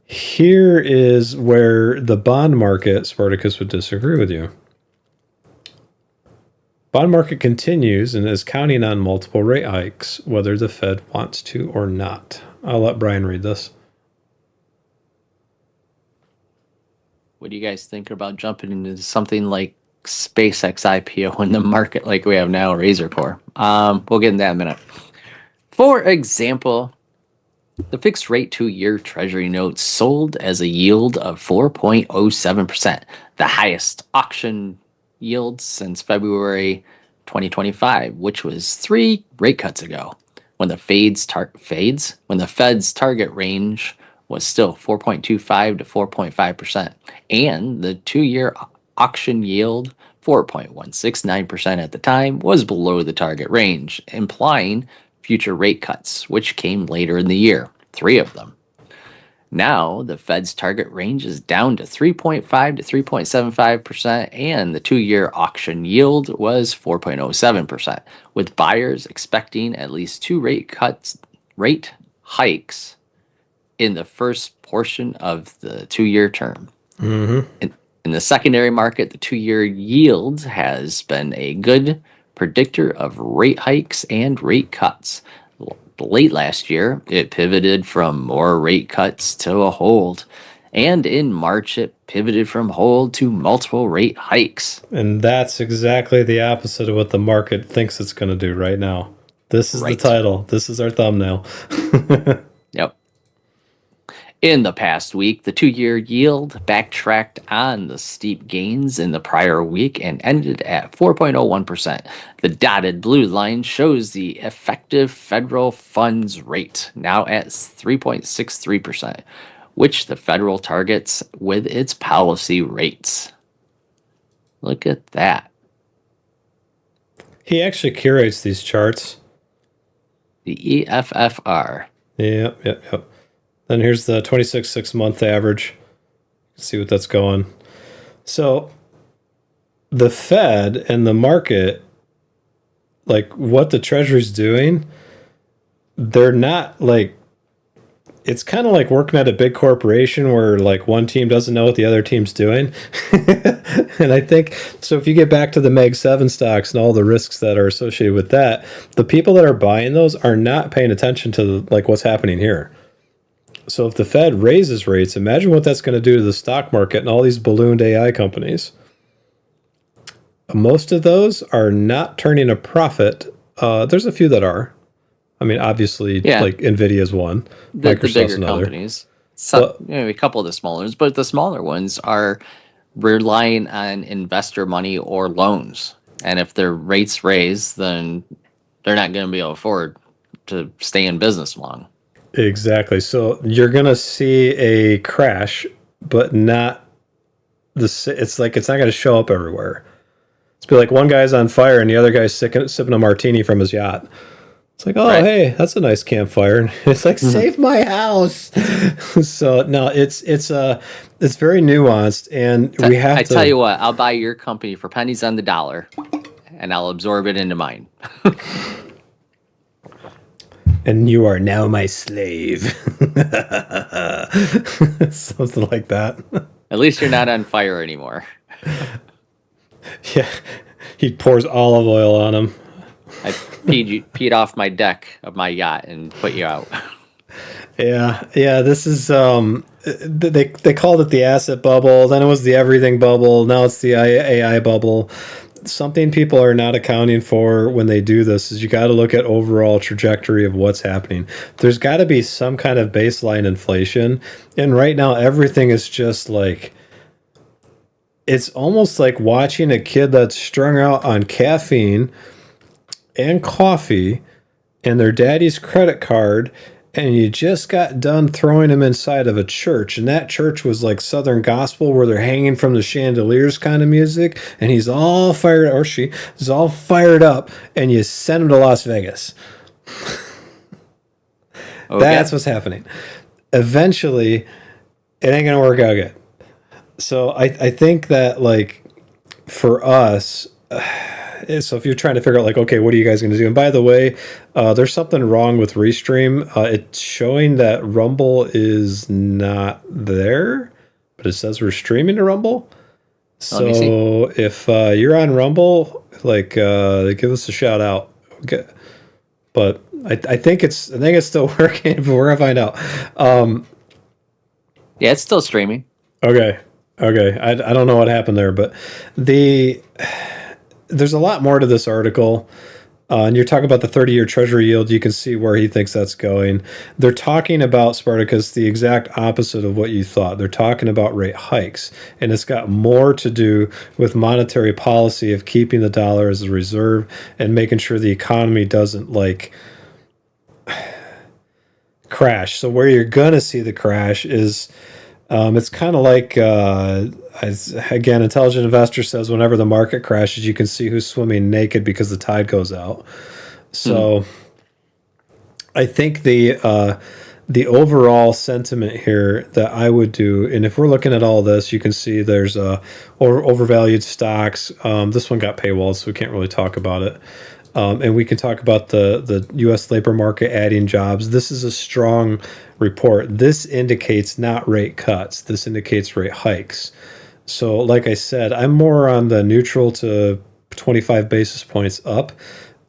Here is where the bond market, Spartacus would disagree with you. Bond market continues and is counting on multiple rate hikes, whether the Fed wants to or not. I'll let Brian read this. What do you guys think about jumping into something like SpaceX IPO in the market like we have now, Razor Core? We'll get into that in a minute. For example, the fixed rate 2-year Treasury note sold as a yield of 4.07%, the highest auction yield since February 2025, which was 3 rate cuts ago, when the Fed's target range was still 4.25 to 4.5%, and the 2-year auction yield, 4.169% at the time, was below the target range, implying future rate cuts, which came later in the year, 3 of them. Now, the Fed's target range is down to 3.5 to 3.75%, and the 2-year auction yield was 4.07%, with buyers expecting at least 2 rate hikes in the first portion of the 2-year term. Mm-hmm. In the secondary market, the 2-year yield has been a good predictor of rate hikes and rate cuts. Late last year, it pivoted from more rate cuts to a hold. And in March, it pivoted from hold to multiple rate hikes. And that's exactly the opposite of what the market thinks it's going to do right now. This is the title. This is our thumbnail. Yep. In the past week, the 2-year yield backtracked on the steep gains in the prior week and ended at 4.01%. The dotted blue line shows the effective federal funds rate, now at 3.63%, which the federal targets with its policy rates. Look at that. He actually curates these charts. The EFFR. Yep. Then here's the 26 6-month average. See what that's going. So the Fed and the market, like what the Treasury's doing, they're not like, it's kind of like working at a big corporation where like one team doesn't know what the other team's doing. And I think, so if you get back to the Meg 7 stocks and all the risks that are associated with that, the people that are buying those are not paying attention to like what's happening here. So if the Fed raises rates, imagine what that's going to do to the stock market and all these ballooned AI companies. Most of those are not turning a profit. There's a few that are. I mean, obviously, like Nvidia's one, Microsoft's the bigger another. Companies. So, a couple of the smaller ones, but the smaller ones are relying on investor money or loans. And if their rates raise, then they're not going to be able to afford to stay in business long. Exactly. So you're going to see a crash, but not it's like it's not going to show up everywhere. It's be like one guy's on fire and the other guy's sipping a martini from his yacht. It's like, oh, hey, that's a nice campfire. And it's like, save my house. So no, it's very nuanced, and we have to. I tell you what, I'll buy your company for pennies on the dollar, and I'll absorb it into mine. And you are now my slave. Something like that. At least you're not on fire anymore. Yeah, he pours olive oil on him. I peed off my deck of my yacht and put you out. Yeah. This is they called it the asset bubble. Then it was the everything bubble. Now it's the AI bubble. Something people are not accounting for when they do this is you got to look at overall trajectory of what's happening. There's got to be some kind of baseline inflation, and right now everything is just like, it's almost like watching a kid that's strung out on caffeine and coffee and their daddy's credit card, and you just got done throwing him inside of a church, and that church was like Southern gospel where they're hanging from the chandeliers kind of music, and he's all fired, or she is all fired up, and you send him to Las Vegas. Okay. That's what's happening. Eventually, it ain't gonna work out good. So I think that, like, for us, so if you're trying to figure out, like, okay, what are you guys going to do? And by the way, there's something wrong with Restream. It's showing that Rumble is not there, but it says we're streaming to Rumble. So if you're on Rumble, like, give us a shout out. Okay. But I think it's still working, but we're gonna find out. Yeah, it's still streaming. Okay. I don't know what happened there, but there's a lot more to this article. And you're talking about the 30-year Treasury yield. You can see where he thinks that's going. They're talking about, Spartacus, the exact opposite of what you thought. They're talking about rate hikes, and it's got more to do with monetary policy of keeping the dollar as a reserve and making sure the economy doesn't, like, crash. So where you're going to see the crash is, it's kind of like, again, Intelligent Investor says whenever the market crashes, you can see who's swimming naked because the tide goes out. So I think the overall sentiment here that I would do, and if we're looking at all this, you can see there's overvalued stocks. This one got paywalled, so we can't really talk about it. And we can talk about the U.S. labor market adding jobs. This is a strong report. This indicates not rate cuts. This indicates rate hikes. So like I said, I'm more on the neutral to 25 basis points up.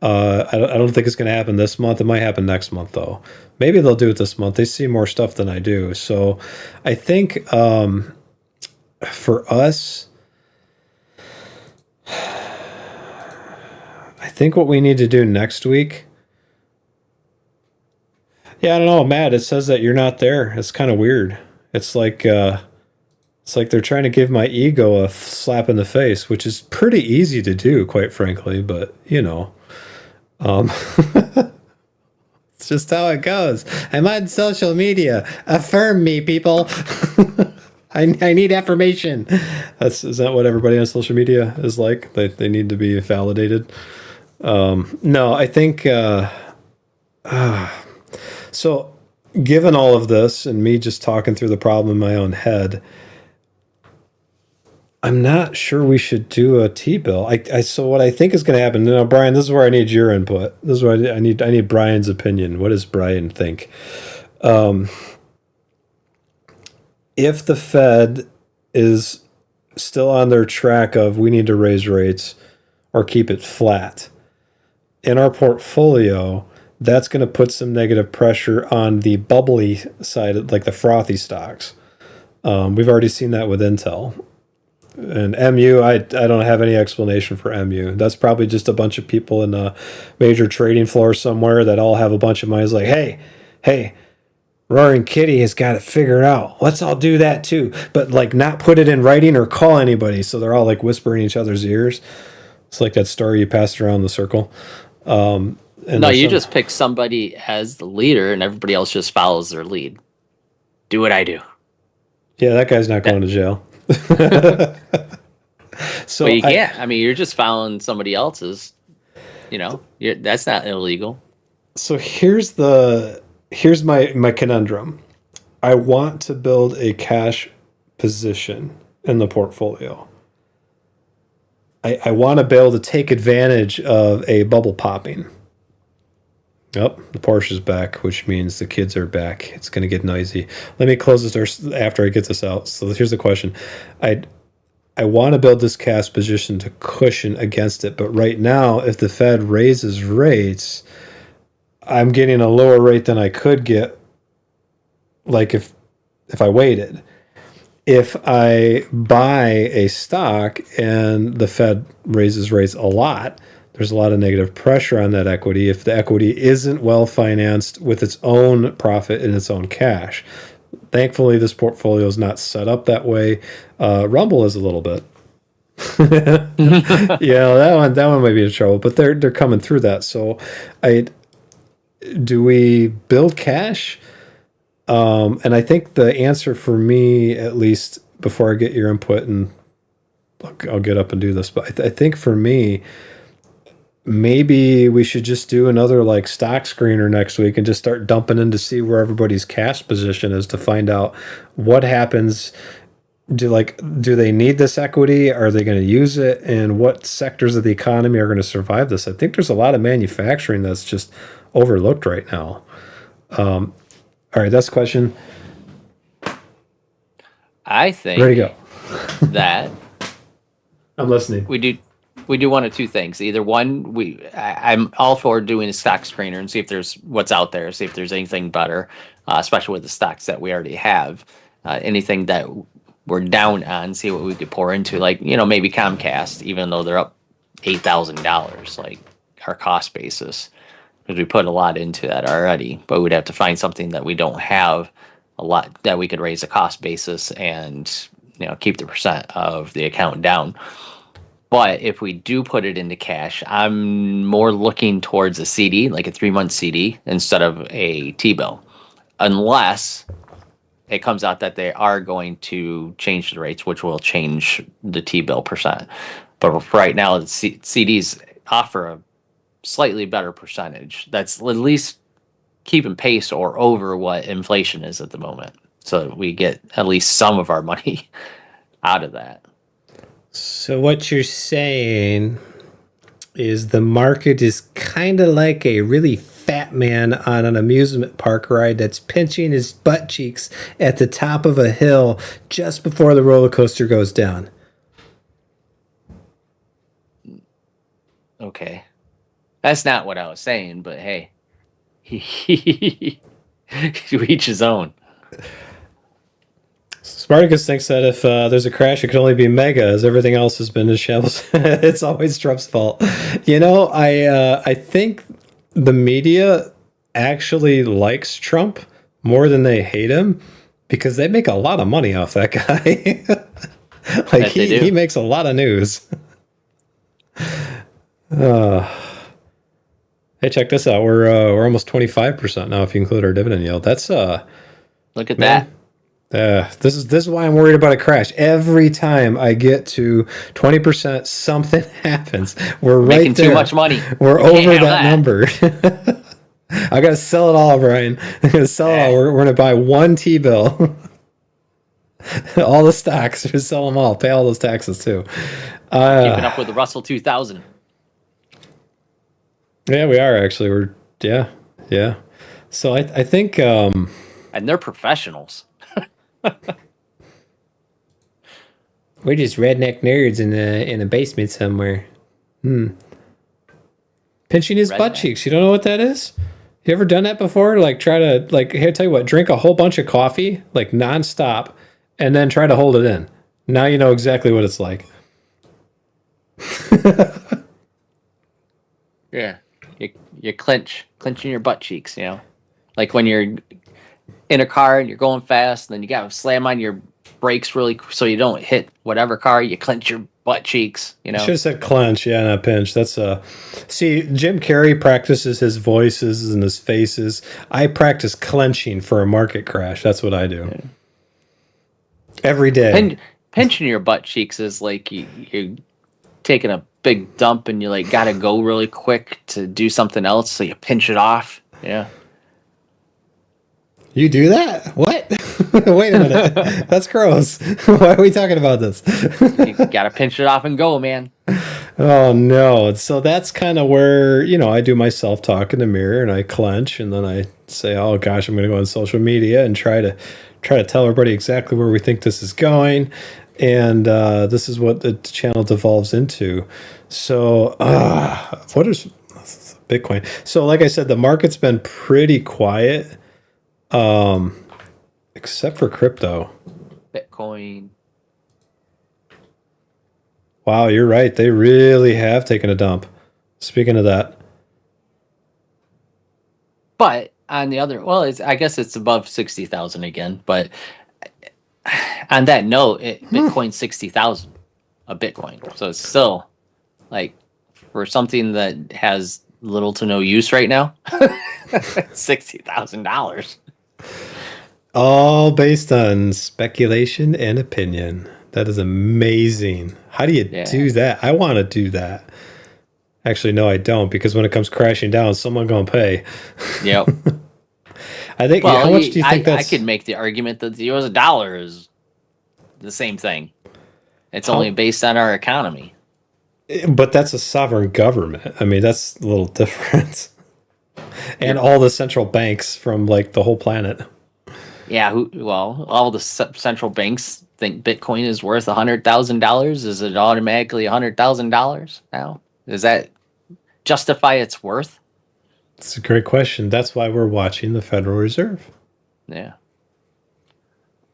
I don't think it's going to happen this month. It might happen next month, though. Maybe they'll do it this month. They see more stuff than I do. So I think for us, I think what we need to do next week. Yeah, I don't know, Matt. It says that you're not there. It's kind of weird. It's like they're trying to give my ego a slap in the face, which is pretty easy to do, quite frankly. But it's just how it goes. I'm on social media. Affirm me, people. I need affirmation. Is that what everybody on social media is like? They need to be validated. No, I think so. Given all of this and me just talking through the problem in my own head, I'm not sure we should do a T-bill. So what I think is going to happen now, Brian, this is where I need your input. This is where I need Brian's opinion. What does Brian think? If the Fed is still on their track of we need to raise rates or keep it flat in our portfolio, that's going to put some negative pressure on the bubbly side, like the frothy stocks. We've already seen that with Intel. And MU, I don't have any explanation for MU. That's probably just a bunch of people in a major trading floor somewhere that all have a bunch of money. It's like, hey, Roaring Kitty has got it figured out. Let's all do that too. But like not put it in writing or call anybody. So they're all like whispering in each other's ears. It's like that story you passed around the circle. No, you just pick somebody as the leader and everybody else just follows their lead. Do what I do. Yeah, that guy's not going to jail. So but you can't. I mean, you're just following somebody else's. That's not illegal. So here's my conundrum. I want to build a cash position in the portfolio. I want to be able to take advantage of a bubble popping. Oh, the Porsche's back, which means the kids are back. It's going to get noisy. Let me close this door after I get this out. So here's the question. I want to build this cash position to cushion against it. But right now, if the Fed raises rates, I'm getting a lower rate than I could get, like if I waited. If I buy a stock and the Fed raises rates a lot, there's a lot of negative pressure on that equity if the equity isn't well financed with its own profit and its own cash. Thankfully, this portfolio is not set up that way. Rumble is a little bit. Yeah, that one might be in trouble, but they're coming through that. So, do we build cash? And I think the answer for me, at least before I get your input, and I'll get up and do this, but I think for me, maybe we should just do another like stock screener next week and just start dumping in to see where everybody's cash position is to find out what happens. Do they need this equity? Are they going to use it? And what sectors of the economy are going to survive this? I think there's a lot of manufacturing that's just overlooked right now. All right, that's the question. I think ready to go. That I'm listening. We do one of two things. Either one, I'm all for doing a stock screener and see if there's what's out there, see if there's anything better, especially with the stocks that we already have. Anything that we're down on, see what we could pour into, like maybe Comcast, even though they're up $8,000, like our cost basis, because we put a lot into that already. But we'd have to find something that we don't have a lot that we could raise the cost basis and keep the percent of the account down. But if we do put it into cash, I'm more looking towards a CD, like a 3-month CD, instead of a T-bill, unless it comes out that they are going to change the rates, which will change the T-bill percent. But for right now, the CDs offer a slightly better percentage that's at least keeping pace or over what inflation is at the moment. So we get at least some of our money out of that. So what you're saying is the market is kind of like a really fat man on an amusement park ride that's pinching his butt cheeks at the top of a hill just before the roller coaster goes down. Okay. That's not what I was saying, but hey, to each his own. Spartacus thinks that if there's a crash, it could only be mega, as everything else has been in shambles. It's always Trump's fault. I think the media actually likes Trump more than they hate him, Because they make a lot of money off that guy. Like That they do. he makes a lot of news. Hey, check this out. We're almost 25% now if you include our dividend yield. That's Look at man, this is why I'm worried about a crash. Every time I get to 20%, something happens. We're that. right Making there. too much money. We're You can't over handle that number. I gotta sell it all, Brian. I gotta sell it all. We're gonna buy one T-bill. All the stocks. Just sell them all. Pay all those taxes too. Keeping up with the Russell 2000. Yeah, we are actually. Yeah. So I think And they're professionals. we're just redneck nerds in a basement somewhere. Pinching his butt Redneck. cheeks. You don't know what that is? You ever done that before? Like try to here, tell you what, drink a whole bunch of coffee, like nonstop, and then try to hold it in. Now you know exactly what it's like. Yeah. You clenching your butt cheeks, you know? Like when you're in a car and you're going fast, and then you got to slam on your brakes really so you don't hit whatever car, you clench your butt cheeks, you know? Should have said clench, yeah, not pinch. That's see, Jim Carrey practices his voices and his faces. I practice clenching for a market crash. That's what I do. Every day. Pinching your butt cheeks is like you're taking a big dump and you like gotta go really quick to do something else, so you pinch it off. Yeah. You do that? What? Wait a minute. That's gross. Why are we talking about this? You gotta pinch it off and go, man. Oh no. So that's kind of where, I do my self-talk in the mirror and I clench and then I say, oh gosh, I'm going to go on social media and try to tell everybody exactly where we think this is going. And this is what the channel devolves into. So what is Bitcoin? So like I said, the market's been pretty quiet. Except for crypto. Bitcoin. Wow, you're right. They really have taken a dump. Speaking of that. But on the other, well, I guess it's above 60,000 again. But on that note, Bitcoin's 60,000 a Bitcoin, so it's still like for something that has little to no use right now, $60,000. All based on speculation and opinion. That is amazing. How do you do that? I want to do that. Actually, no, I don't, because when it comes crashing down, someone gonna pay. Yep. I think. Well, how much do you think I could make the argument that the US dollar is the same thing. It's only based on our economy. But that's a sovereign government. I mean, that's a little different. And all the central banks from like the whole planet. Yeah, all the central banks think Bitcoin is worth $100,000. Is it automatically $100,000 now? Does that justify its worth? It's a great question. That's why we're watching the Federal Reserve. Yeah.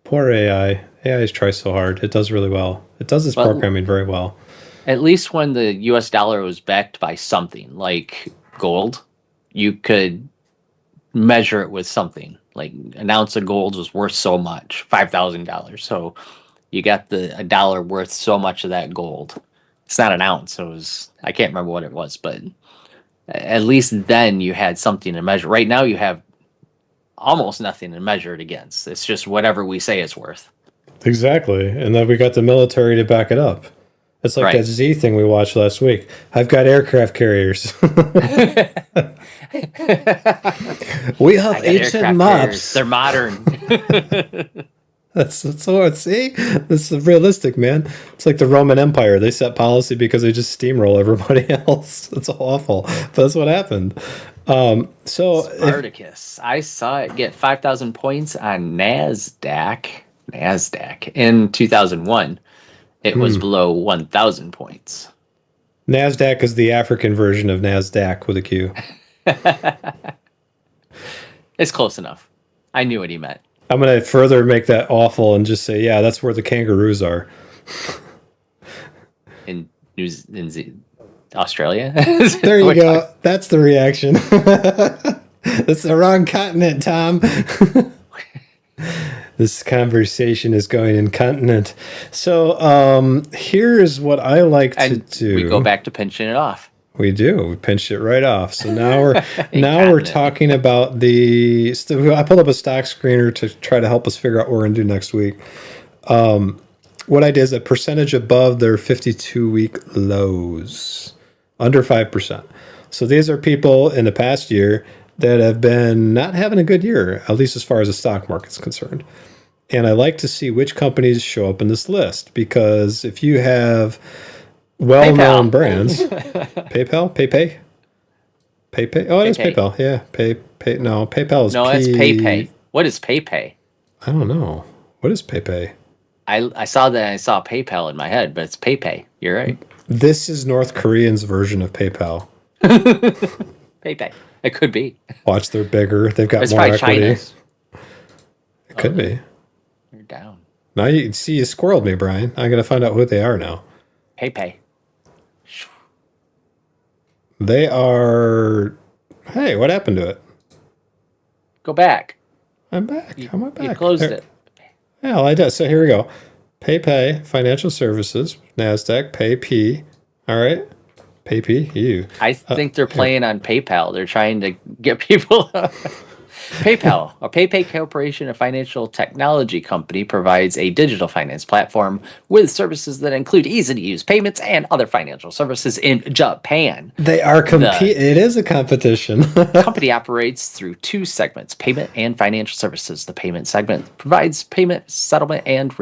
Poor AI. AIs try so hard. It does really well. It does its programming very well. At least when the US dollar was backed by something like gold, you could measure it with something. Like an ounce of gold was worth so much, $5,000. So you got a dollar worth so much of that gold. It's not an ounce. It was, I can't remember what it was, but at least then you had something to measure. Right now you have almost nothing to measure it against. It's just whatever we say it's worth. Exactly. And then we got the military to back it up. It's like that Z thing we watched last week. I've got aircraft carriers. We have ancient maps. They're modern. That's what. See, this is realistic, man. It's like the Roman Empire. They set policy because they just steamroll everybody else. That's awful, but that's what happened. So Spartacus, I saw it get 5,000 points on Nasdaq in 2001. It was below 1,000 points. Nasdaq is the African version of NASDAQ with a Q. It's close enough. I knew what he meant. I'm going to further make that awful and just say, yeah, that's where the kangaroos are. In Australia? There you go. That's the reaction. That's the wrong continent, Tom. This conversation is going incontinent. So here's what I like to do. We go back to pinching it off. We do. We pinched it right off. So now we're Incontinent. talking about the. I pulled up a stock screener to try to help us figure out what we're going to do next week. What I did is a percentage above their 52-week lows, under 5%. So these are people in the past year that have been not having a good year, at least as far as the stock market's concerned. And I like to see which companies show up in this list, because if you have well-known PayPal. brands, PayPal. Oh, it is PayPal. Yeah, No, PayPal is No, it's PayPay. What is PayPay? I don't know. What is PayPay? I saw that. I saw PayPal in my head, but it's PayPay. You're right. This is North Korean's version of PayPal. PayPay. It could be. Watch, they're bigger. They've got It's more probably equity. China's. It could be. You're down. Now you see, you squirreled me, Brian. I'm going to find out who they are now. PayPay. They are. Hey, what happened to it? Go back. I'm back. How am I back? You closed There- it. Yeah, well, I did. So here we go. PayPay, Financial Services, NASDAQ, PayP. All right. PayP, you. I think they're playing on PayPal. They're trying to get people. PayPal, a PayPay Corporation, a financial technology company, provides a digital finance platform with services that include easy-to-use payments and other financial services in Japan. They are It is a competition. The company operates through two segments, payment and financial services. The payment segment provides payment, settlement, and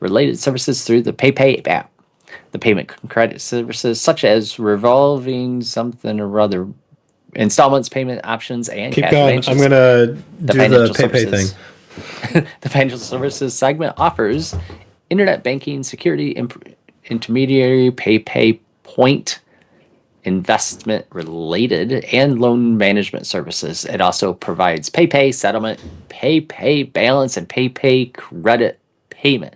related services through the PayPay app. The payment credit services, such as revolving something or other, installments, payment options, and Keep cash going. advances. I'm going to do the financial PayPay services. thing. The financial services segment offers internet banking, security, intermediary, PayPay point, investment related, and loan management services. It also provides PayPay settlement, PayPay balance, and PayPay credit payment.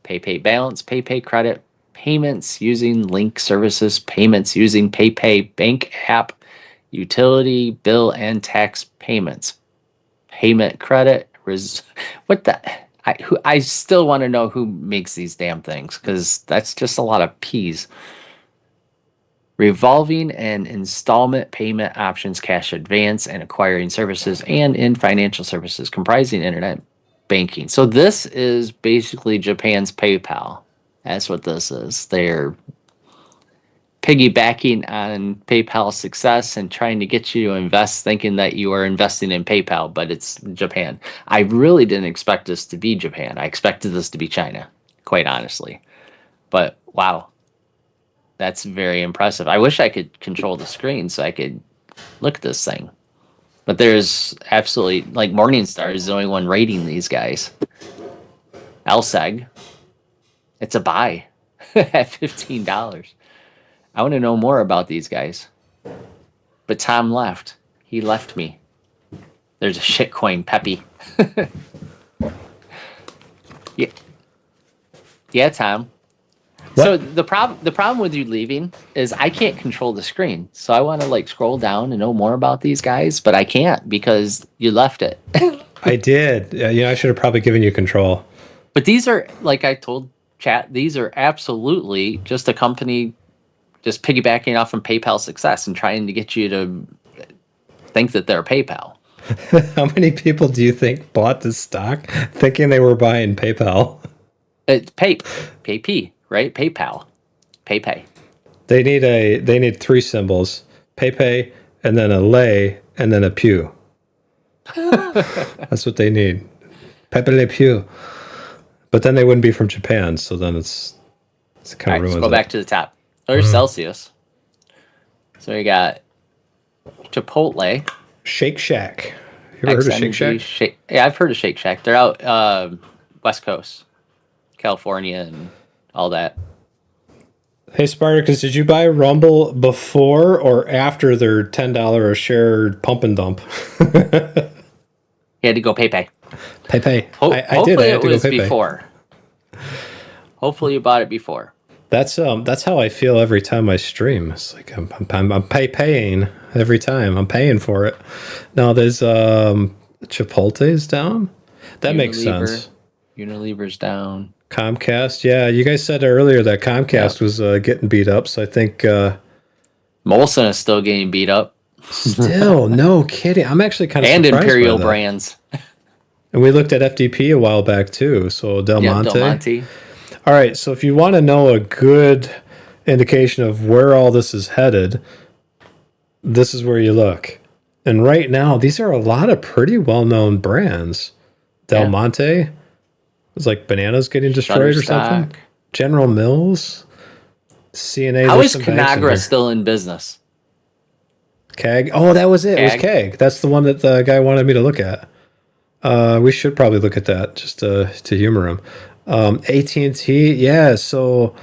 PayPay balance, PayPay credit payments using link services, payments using PayPay bank app, utility bill and tax payments, payment credit. What the? I still want to know who makes these damn things, because that's just a lot of P's. Revolving and installment payment options, cash advance and acquiring services, and in financial services comprising internet banking. So this is basically Japan's PayPal. That's what this is. They're piggybacking on PayPal's success and trying to get you to invest, thinking that you are investing in PayPal, but it's Japan. I really didn't expect this to be Japan. I expected this to be China, quite honestly. But wow, that's very impressive. I wish I could control the screen so I could look at this thing. But there's absolutely, like, Morningstar is the only one rating these guys. LSEG, it's a buy at $15. I want to know more about these guys. But Tom left. He left me. There's a shitcoin, Peppy. Yeah. Yeah, Tom. What? So the problem with you leaving is I can't control the screen. So I want to, like, scroll down and know more about these guys, but I can't because you left it. I did. I should have probably given you control. But these are, like I told chat, these are absolutely just a company just piggybacking off from PayPal's success and trying to get you to think that they're PayPal. How many people do you think bought this stock thinking they were buying PayPal? It's PayP, right? PayPal. PayPay. They need three symbols: PayPay, and then a lay, and then a pew. That's what they need. Pepe Le Pew. But then they wouldn't be from Japan, so then it's kind All of right, let's ruins go it. back to the top. There's Celsius. So we got Chipotle. Shake Shack. You ever heard of Shake XMG, Shack? Yeah, I've heard of Shake Shack. They're out West Coast, California, and all that. Hey, Spartacus, did you buy Rumble before or after their $10 a share pump and dump? You had to go PayPay. PayPay. I Hopefully did. I had it to go was PayPay. before. Hopefully you bought it before. That's how I feel every time I stream. It's like I'm paying every time. I'm paying for it. Now there's Chipotle's down. That makes Unilever. sense. Unilever's down. Comcast, yeah, you guys said earlier that Comcast was getting beat up, so I think Molson is still getting beat up. still, no kidding. I'm actually kind of And surprised Imperial by that. Brands. And we looked at FDP a while back too, so Del Yeah, Monte. Del Monte. All right, so if you want to know a good indication of where all this is headed, this is where you look. And right now, these are a lot of pretty well-known brands. Del Yeah. Monte is like bananas getting destroyed or something. Shutterstock. General Mills, CNA. How there's is some banks in Conagra here. still in business? CAG? Oh, that was it. It was CAG? CAG. That's the one that the guy wanted me to look at. We should probably look at that just to humor him. AT&T, yeah. So,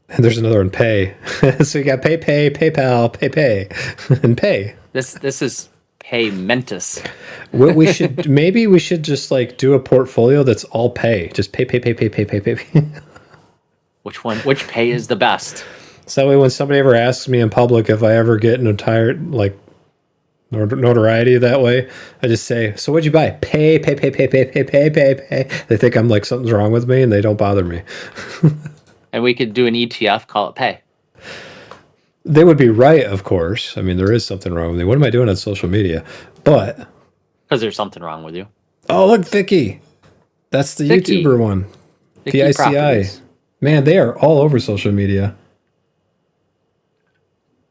and there's another one, Pay. So you got PayPal, Pay, and Pay. This is Paymentus. We should maybe we should just like do a portfolio that's all pay. Just pay. Which one? Which pay is the best? So that way, when somebody ever asks me in public if I ever get like notoriety that way, I just say, "So what'd you buy?" Pay. They think I'm like something's wrong with me, and they don't bother me. And we could do an ETF, call it Pay. They would be right, of course. I mean, there is something wrong with me. What am I doing on social media? But Because there's something wrong with you. oh, look, Vicky. That's the Vicky. YouTuber one. Vicky PICI. Properties. Man, they are all over social media.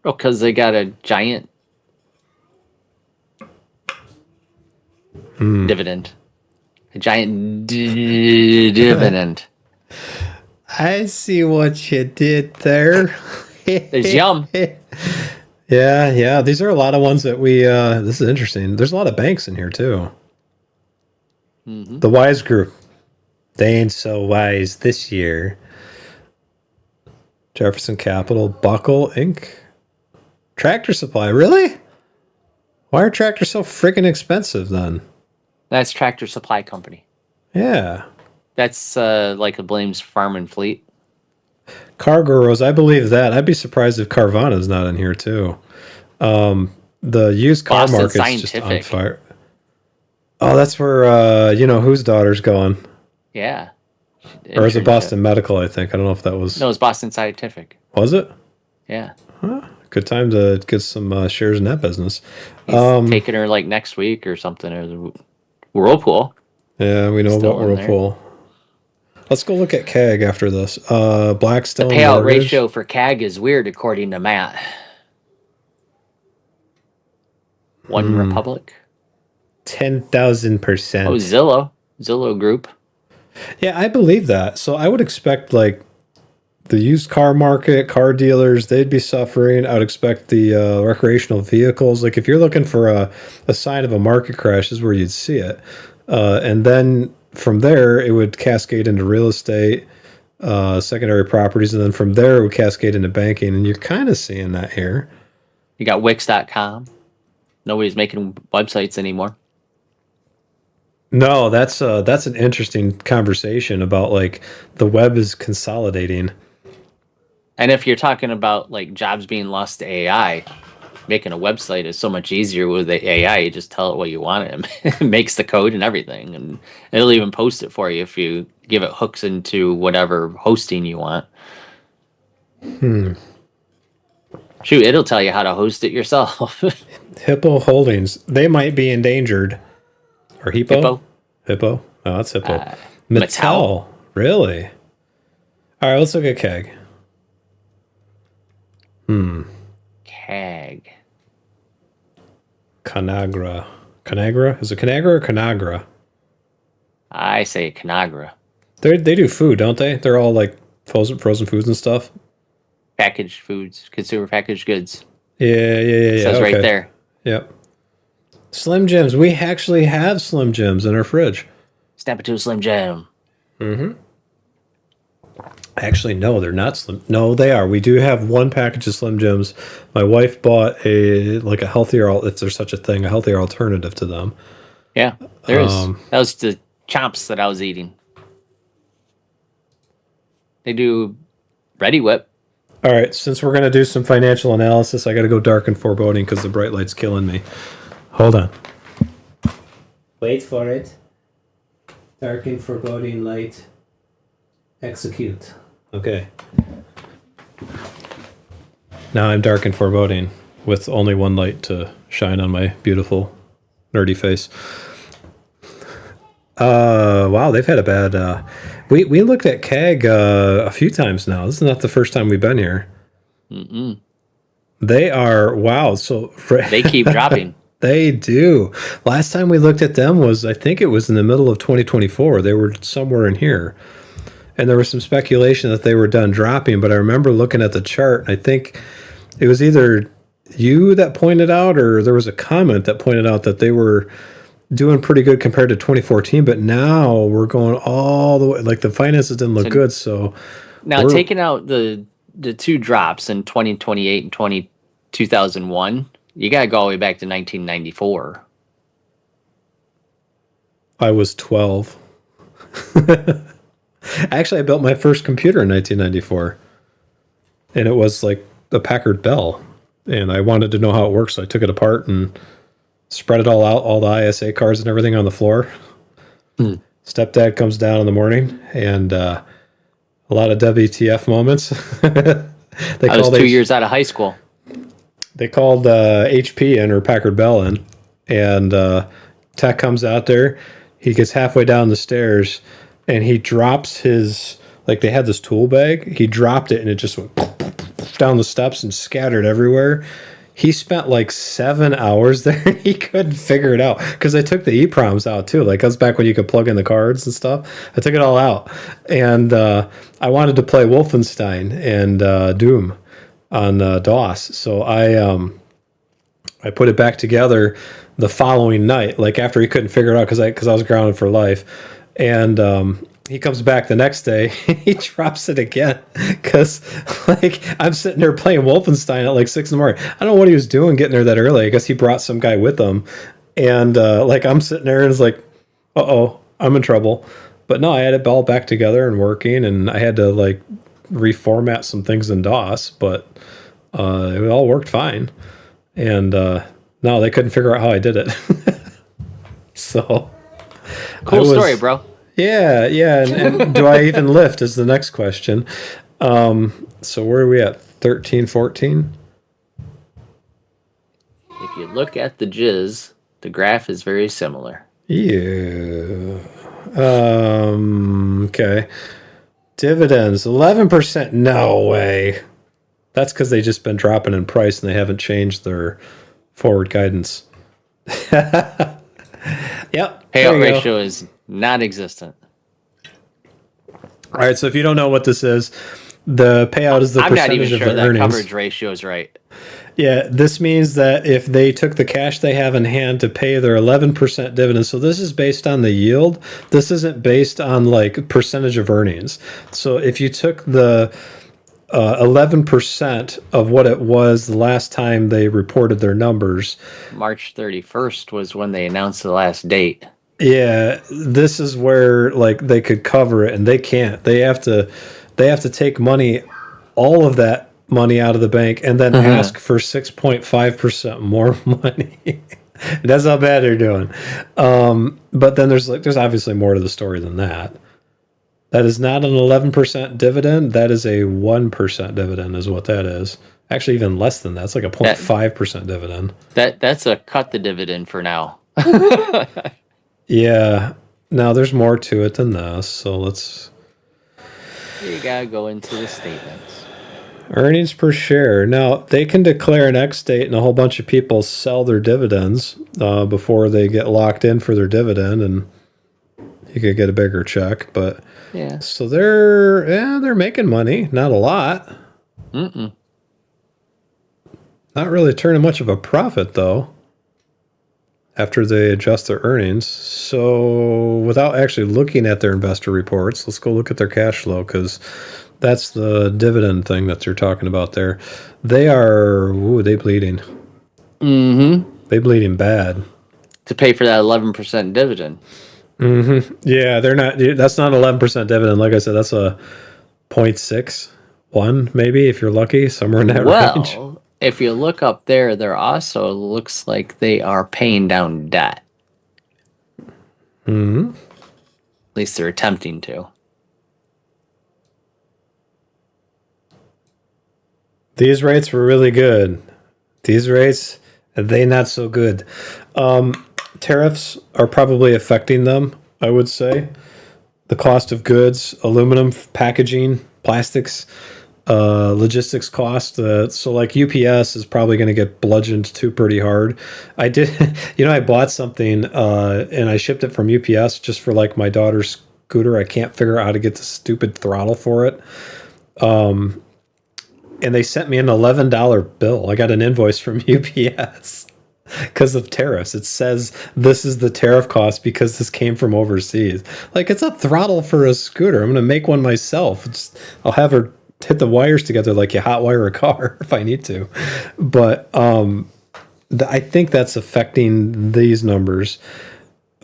Oh, because they got a giant dividend. A giant dividend. I see what you did there. There's Yum. Yeah. These are a lot of ones that we. This is interesting. There's a lot of banks in here too. The Wise Group. They ain't so wise this year. Jefferson Capital, Buckle Inc. Tractor Supply. Really? Why are tractors so freaking expensive then? That's Tractor Supply Company. Yeah. That's like a Blame's Farm and Fleet. Cargoros, I believe that. I'd be surprised if Carvana's not in here too. The used car Boston market's just on Scientific. fire. Oh, that's where whose daughter's going. Yeah. Or is it Internship. Boston Medical, I think. I don't know if that was. No, it's Boston Scientific. Was it? Yeah. Good time to get some shares in that business. He's taking her like next week or something. Or the Whirlpool. Yeah, we know Still about in there. Whirlpool. Let's go look at CAG after this. Blackstone. Payout Mortgage. ratio for CAG is weird, according to Matt. One Republic. 10,000%. Oh, Zillow. Zillow Group. Yeah, I believe that. So I would expect like the used car market, car dealers, they'd be suffering. I would expect the recreational vehicles. Like if you're looking for a sign of a market crash, is where you'd see it. And then from there, it would cascade into real estate, secondary properties. And then from there, it would cascade into banking. And you're kind of seeing that here. You got Wix.com. Nobody's making websites anymore. No, that's an interesting conversation about like the web is consolidating. And if you're talking about like jobs being lost to AI, making a website is so much easier with the AI. You just tell it what you want it makes the code and everything, and it'll even post it for you if you give it hooks into whatever hosting you want. Shoot, it'll tell you how to host it yourself. Hippo Holdings, they might be endangered. Or Hippo? Hippo? Oh, that's Hippo. Mattel. Really? All right, let's look at CAG. CAG. Conagra. Conagra? Is it Conagra or Conagra? I say Conagra. They do food, don't they? They're all like frozen foods and stuff. Packaged foods, consumer packaged goods. Yeah. It says right there. Yep. Slim Jims. We actually have Slim Jims in our fridge. Snap it to a Slim Jim. Actually, no, they're not Slim. No, they are. We do have one package of Slim Jims. My wife bought a healthier, if there's such a thing, a healthier alternative to them. Yeah, there is. That was the chomps that I was eating. They do Ready Whip. All right, since we're going to do some financial analysis, I got to go dark and foreboding because the bright light's killing me. Hold on. Wait for it. Dark and foreboding light. Execute. Okay. Now I'm dark and foreboding with only one light to shine on my beautiful nerdy face. Wow, they've had a bad. We looked at CAG a few times now. This is not the first time we've been here. Mm-mm. They are wow. So They keep dropping. They do. Last time we looked at them was, I think it was in the middle of 2024. They were somewhere in here, and there was some speculation that they were done dropping. But I remember looking at the chart, and I think it was either you that pointed out, or there was a comment that pointed out that they were doing pretty good compared to 2014, but now we're going all the way. Like the finances didn't look good, so now taking out the two drops in 2028 and 2001, you got to go all the way back to 1994. I was 12. Actually, I built my first computer in 1994, and it was like a Packard Bell, and I wanted to know how it works, so I took it apart and spread it all out, all the ISA cards and everything on the floor. Stepdad comes down in the morning, and a lot of WTF moments. I was 2 years out of high school. They called HP in, or Packard Bell in, and Tech comes out there. He gets halfway down the stairs, and he drops his, like they had this tool bag. He dropped it, and it just went down the steps and scattered everywhere. He spent like 7 hours there, and he couldn't figure it out because I took the EEPROMs out too. Like that was back when you could plug in the cards and stuff. I took it all out, and I wanted to play Wolfenstein and Doom on DOS. So I put it back together the following night, like after he couldn't figure it out because I was grounded for life, and he comes back the next day. He drops it again because, like, I'm sitting there playing Wolfenstein at like 6 in the morning. I don't know what he was doing getting there that early. I guess he brought some guy with him, and like I'm sitting there and it's like, uh-oh, I'm in trouble. But no, I had it all back together and working, and I had to like reformat some things in DOS, but it all worked fine. And no, they couldn't figure out how I did it. So cool story, bro. Yeah, and do I even lift is the next question. So where are we at? 13, 14? If you look at the jizz, the graph is very similar. Yeah. Okay. Dividends, 11%. No way. That's because they just been dropping in price and they haven't changed their forward guidance. Yep. Payout ratio is non-existent. All right, so if you don't know what this is, the payout is the percentage of the earnings. I'm not even sure that coverage ratio is right. Yeah, this means that if they took the cash they have in hand to pay their 11% dividend, so this is based on the yield. This isn't based on like percentage of earnings. So if you took the 11% of what it was the last time they reported their numbers. March 31st was when they announced the last date. Yeah, this is where like they could cover it, and they can't. They have to take money, all of that money out of the bank, and then ask for 6.5% more money. That's how bad they're doing. But then there's obviously more to the story than that. That is not an 11% dividend. That is a 1% dividend is what that is. Actually, even less than that. It's like a 0.5% dividend. That's a cut the dividend for now. Yeah. Now, there's more to it than this. So let's... You got to go into the statements. Earnings per share. Now, they can declare an X date and a whole bunch of people sell their dividends before they get locked in for their dividend, and you could get a bigger check. But yeah, so they're making money. Not a lot. Mm-mm. Not really turning much of a profit, though, after they adjust their earnings. So without actually looking at their investor reports, let's go look at their cash flow, because that's the dividend thing that they're talking about there. They are, they bleeding. Mm-hmm. They bleeding bad. To pay for that 11% dividend. Mm-hmm. Yeah, they're not. That's not 11% dividend. Like I said, that's a 0.61 maybe if you're lucky, somewhere in that range. Well, if you look up there, there also looks like they are paying down debt. Mm-hmm. least they're attempting to. These rates were really good. These rates, they not so good. Tariffs are probably affecting them, I would say. The cost of goods, aluminum packaging, plastics, logistics cost. So like UPS is probably going to get bludgeoned too pretty hard. I did, I bought something and I shipped it from UPS just for like my daughter's scooter. I can't figure out how to get the stupid throttle for it. And they sent me an $11 bill. I got an invoice from UPS because of tariffs. It says this is the tariff cost because this came from overseas. Like, it's a throttle for a scooter. I'm going to make one myself. I'll have her hit the wires together like you hot wire a car if I need to. But I think that's affecting these numbers.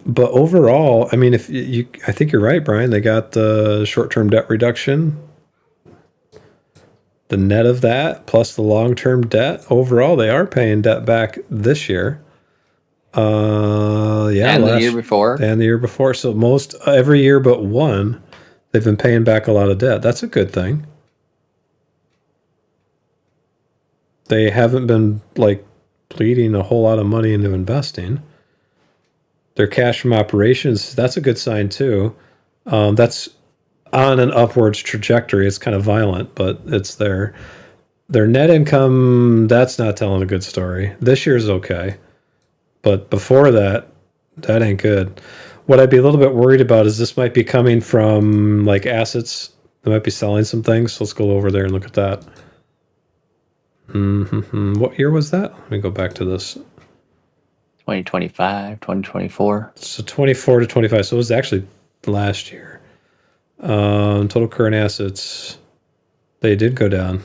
But overall, I mean, I think you're right, Brian. They got the short-term debt reduction. The net of that plus the long-term debt, overall, they are paying debt back this year. And the year before. And the year before. So most every year but one, they've been paying back a lot of debt. That's a good thing. They haven't been like bleeding a whole lot of money into investing. Their cash from operations, that's a good sign too. That's on an upwards trajectory. It's kind of violent, but it's there. Their net income, that's not telling a good story. This year's okay, but before that ain't good. What I'd be a little bit worried about is this might be coming from like assets. They might be selling some things. So let's go over there and look at that. What year was that? Let me go back to this. 2025, 2024. So 24 to 25. So it was actually last year. Total current assets, they did go down,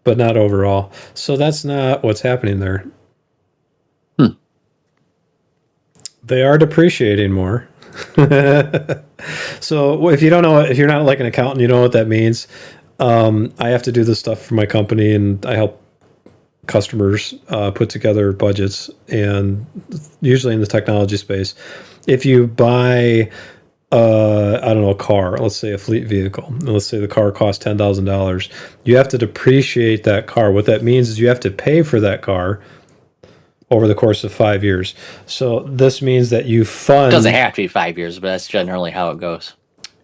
but not overall. So that's not what's happening there. They are depreciating more. So if you don't know, if you're not like an accountant, you don't know what that means. I have to do this stuff for my company, and I help customers put together budgets, and usually in the technology space. If you buy, I don't know, a car, let's say a fleet vehicle, and let's say the car costs $10,000, you have to depreciate that car. What that means is you have to pay for that car over the course of 5 years. So this means that you fund... It doesn't have to be 5 years, but that's generally how it goes.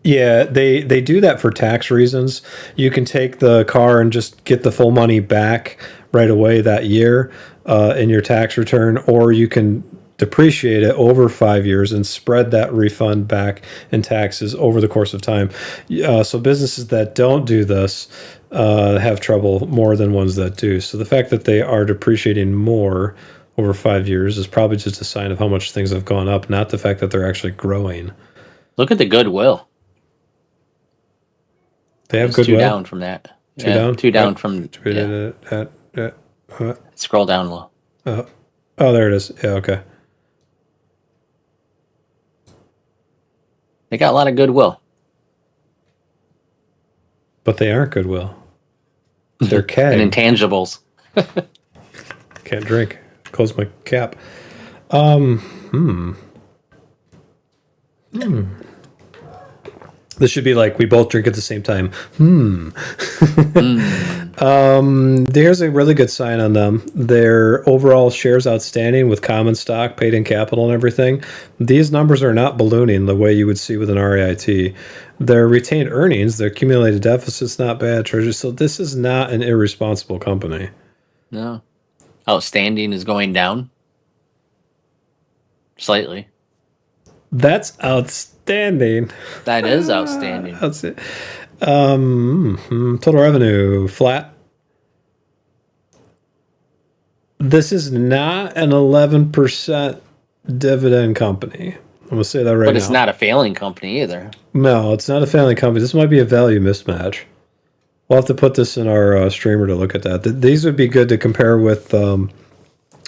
Yeah, they do that for tax reasons. You can take the car and just get the full money back right away that year in your tax return, or you can depreciate it over 5 years and spread that refund back in taxes over the course of time. So businesses that don't do this have trouble more than ones that do. So the fact that they are depreciating more over 5 years is probably just a sign of how much things have gone up, not the fact that they're actually growing. Look at the goodwill. They have goodwill. Two down from that. Two down from... Scroll down low. Oh, there it is. Yeah, okay. They got a lot of goodwill. But they aren't goodwill. They're cash. And intangibles. Can't drink. Close my cap. This should be like we both drink at the same time. There's a really good sign on them. Their overall shares outstanding with common stock, paid in capital, and everything. These numbers are not ballooning the way you would see with an REIT. Their retained earnings, their accumulated deficit's not bad, treasury. So this is not an irresponsible company. No. Outstanding is going down slightly. That's outstanding. That is outstanding. Total revenue flat. This is not an 11% dividend company. I'm gonna say that right now. But it's not a failing company either. No, it's not a failing company. This might be a value mismatch. We'll have to put this in our streamer to look at that. These would be good to compare with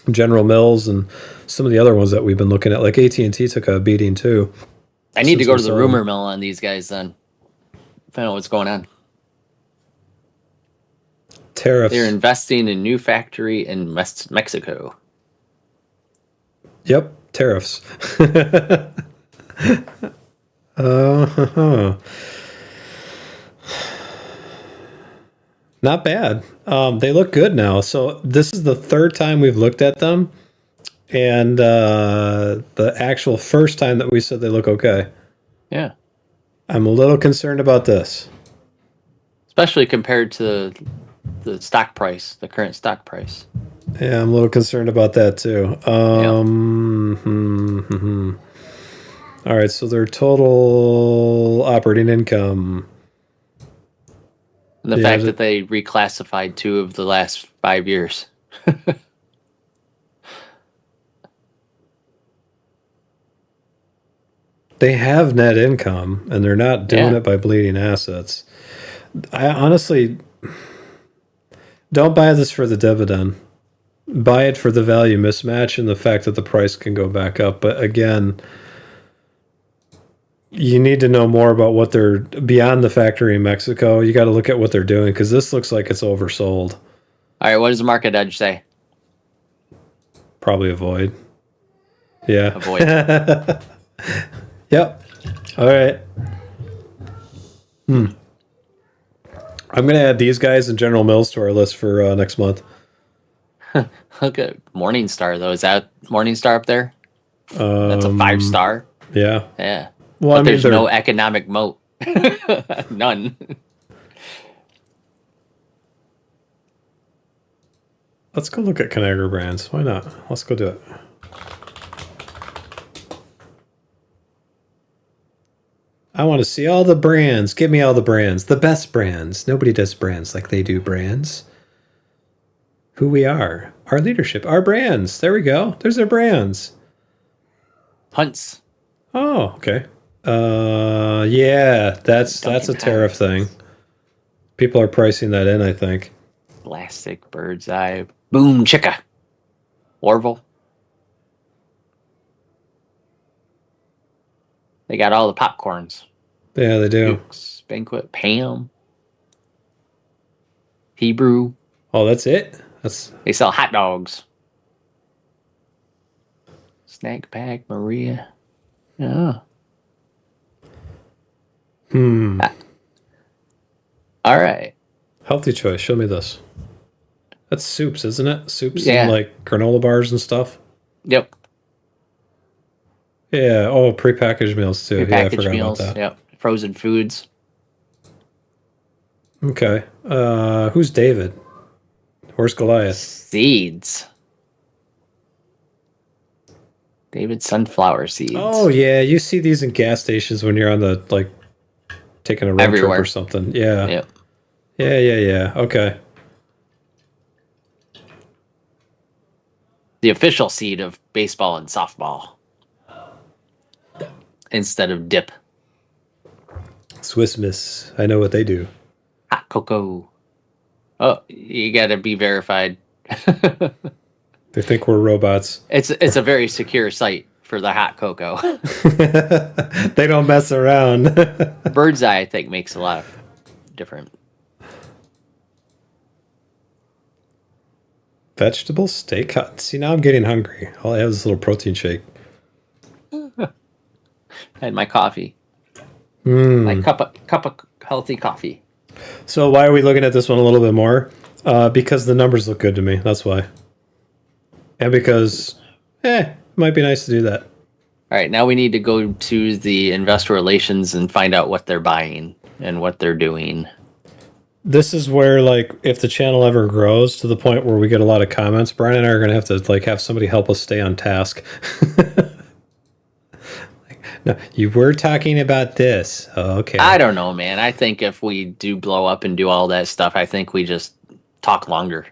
General Mills and some of the other ones that we've been looking at. Like AT&T took a beating too. I need to go to the rumor mill on these guys then. Find out what's going on. Tariffs. They're investing in new factory in Mexico. Yep. Tariffs. uh Not bad. They look good now. So this is the third time we've looked at them, and the actual first time that we said they look okay. Yeah. I'm a little concerned about this. Especially compared to the stock price, the current stock price. Yeah, I'm a little concerned about that too. All right, so their total operating income. And the fact that they reclassified 2 of the last 5 years. They have net income, and they're not doing it by bleeding assets. I honestly don't buy this for the dividend. Buy it for the value mismatch and the fact that the price can go back up. But again, you need to know more about what they're beyond the factory in Mexico. You got to look at what they're doing because this looks like it's oversold. All right, what does the market edge say? Probably avoid. Yeah. Avoid. Yep. All right. I'm going to add these guys and General Mills to our list for next month. Look at Morningstar, though. Is that Morningstar up there? That's a 5-star. Yeah. Yeah. Well, but there's no economic moat. None. Let's go look at Conagra Brands. Why not? Let's go do it. I want to see all the brands. Give me all the brands. The best brands. Nobody does brands like they do brands. Who we are. Our leadership. Our brands. There we go. There's their brands. Hunts. Oh, okay. Yeah, that's a tariff thing. People are pricing that in, I think. Plastic, Bird's Eye, Boom Chicka, Orville. They got all the popcorns. Yeah, they do. Duke's Banquet, Pam, Hebrew. Oh, that's it? They sell hot dogs. Snack Pack, Maria. Yeah. All right. Healthy choice. Show me this. That's soups, isn't it? Soups Yeah. and like granola bars and stuff. Yep. Yeah. Oh, prepackaged meals too. Yeah, I forgot meals. about that. Yep. Frozen foods. Okay. Who's David? Where's Goliath? Seeds. David Sunflower Seeds. Oh yeah, you see these in gas stations when you're on the like taking a road trip or something. Yeah. Yep. Yeah. Okay. The official seed of baseball and softball. Instead of dip. Swiss Miss. I know what they do. Hot cocoa. Oh, you got to be verified. They think we're robots. It's a very secure site for the hot cocoa. They don't mess around. Bird's Eye, I think, makes a lot of different. Vegetable steak. See, now I'm getting hungry. I'll have this little protein shake. I had my coffee. My cup of healthy coffee. So why are we looking at this one a little bit more? Because the numbers look good to me. That's why. And because, it might be nice to do that. All right, now we need to go to the investor relations and find out what they're buying and what they're doing. This is where, like, if the channel ever grows to the point where we get a lot of comments, Brian and I are going to have to, like, have somebody help us stay on task. No, you were talking about this. Oh, okay. I don't know, man. I think if we do blow up and do all that stuff, I think we just talk longer.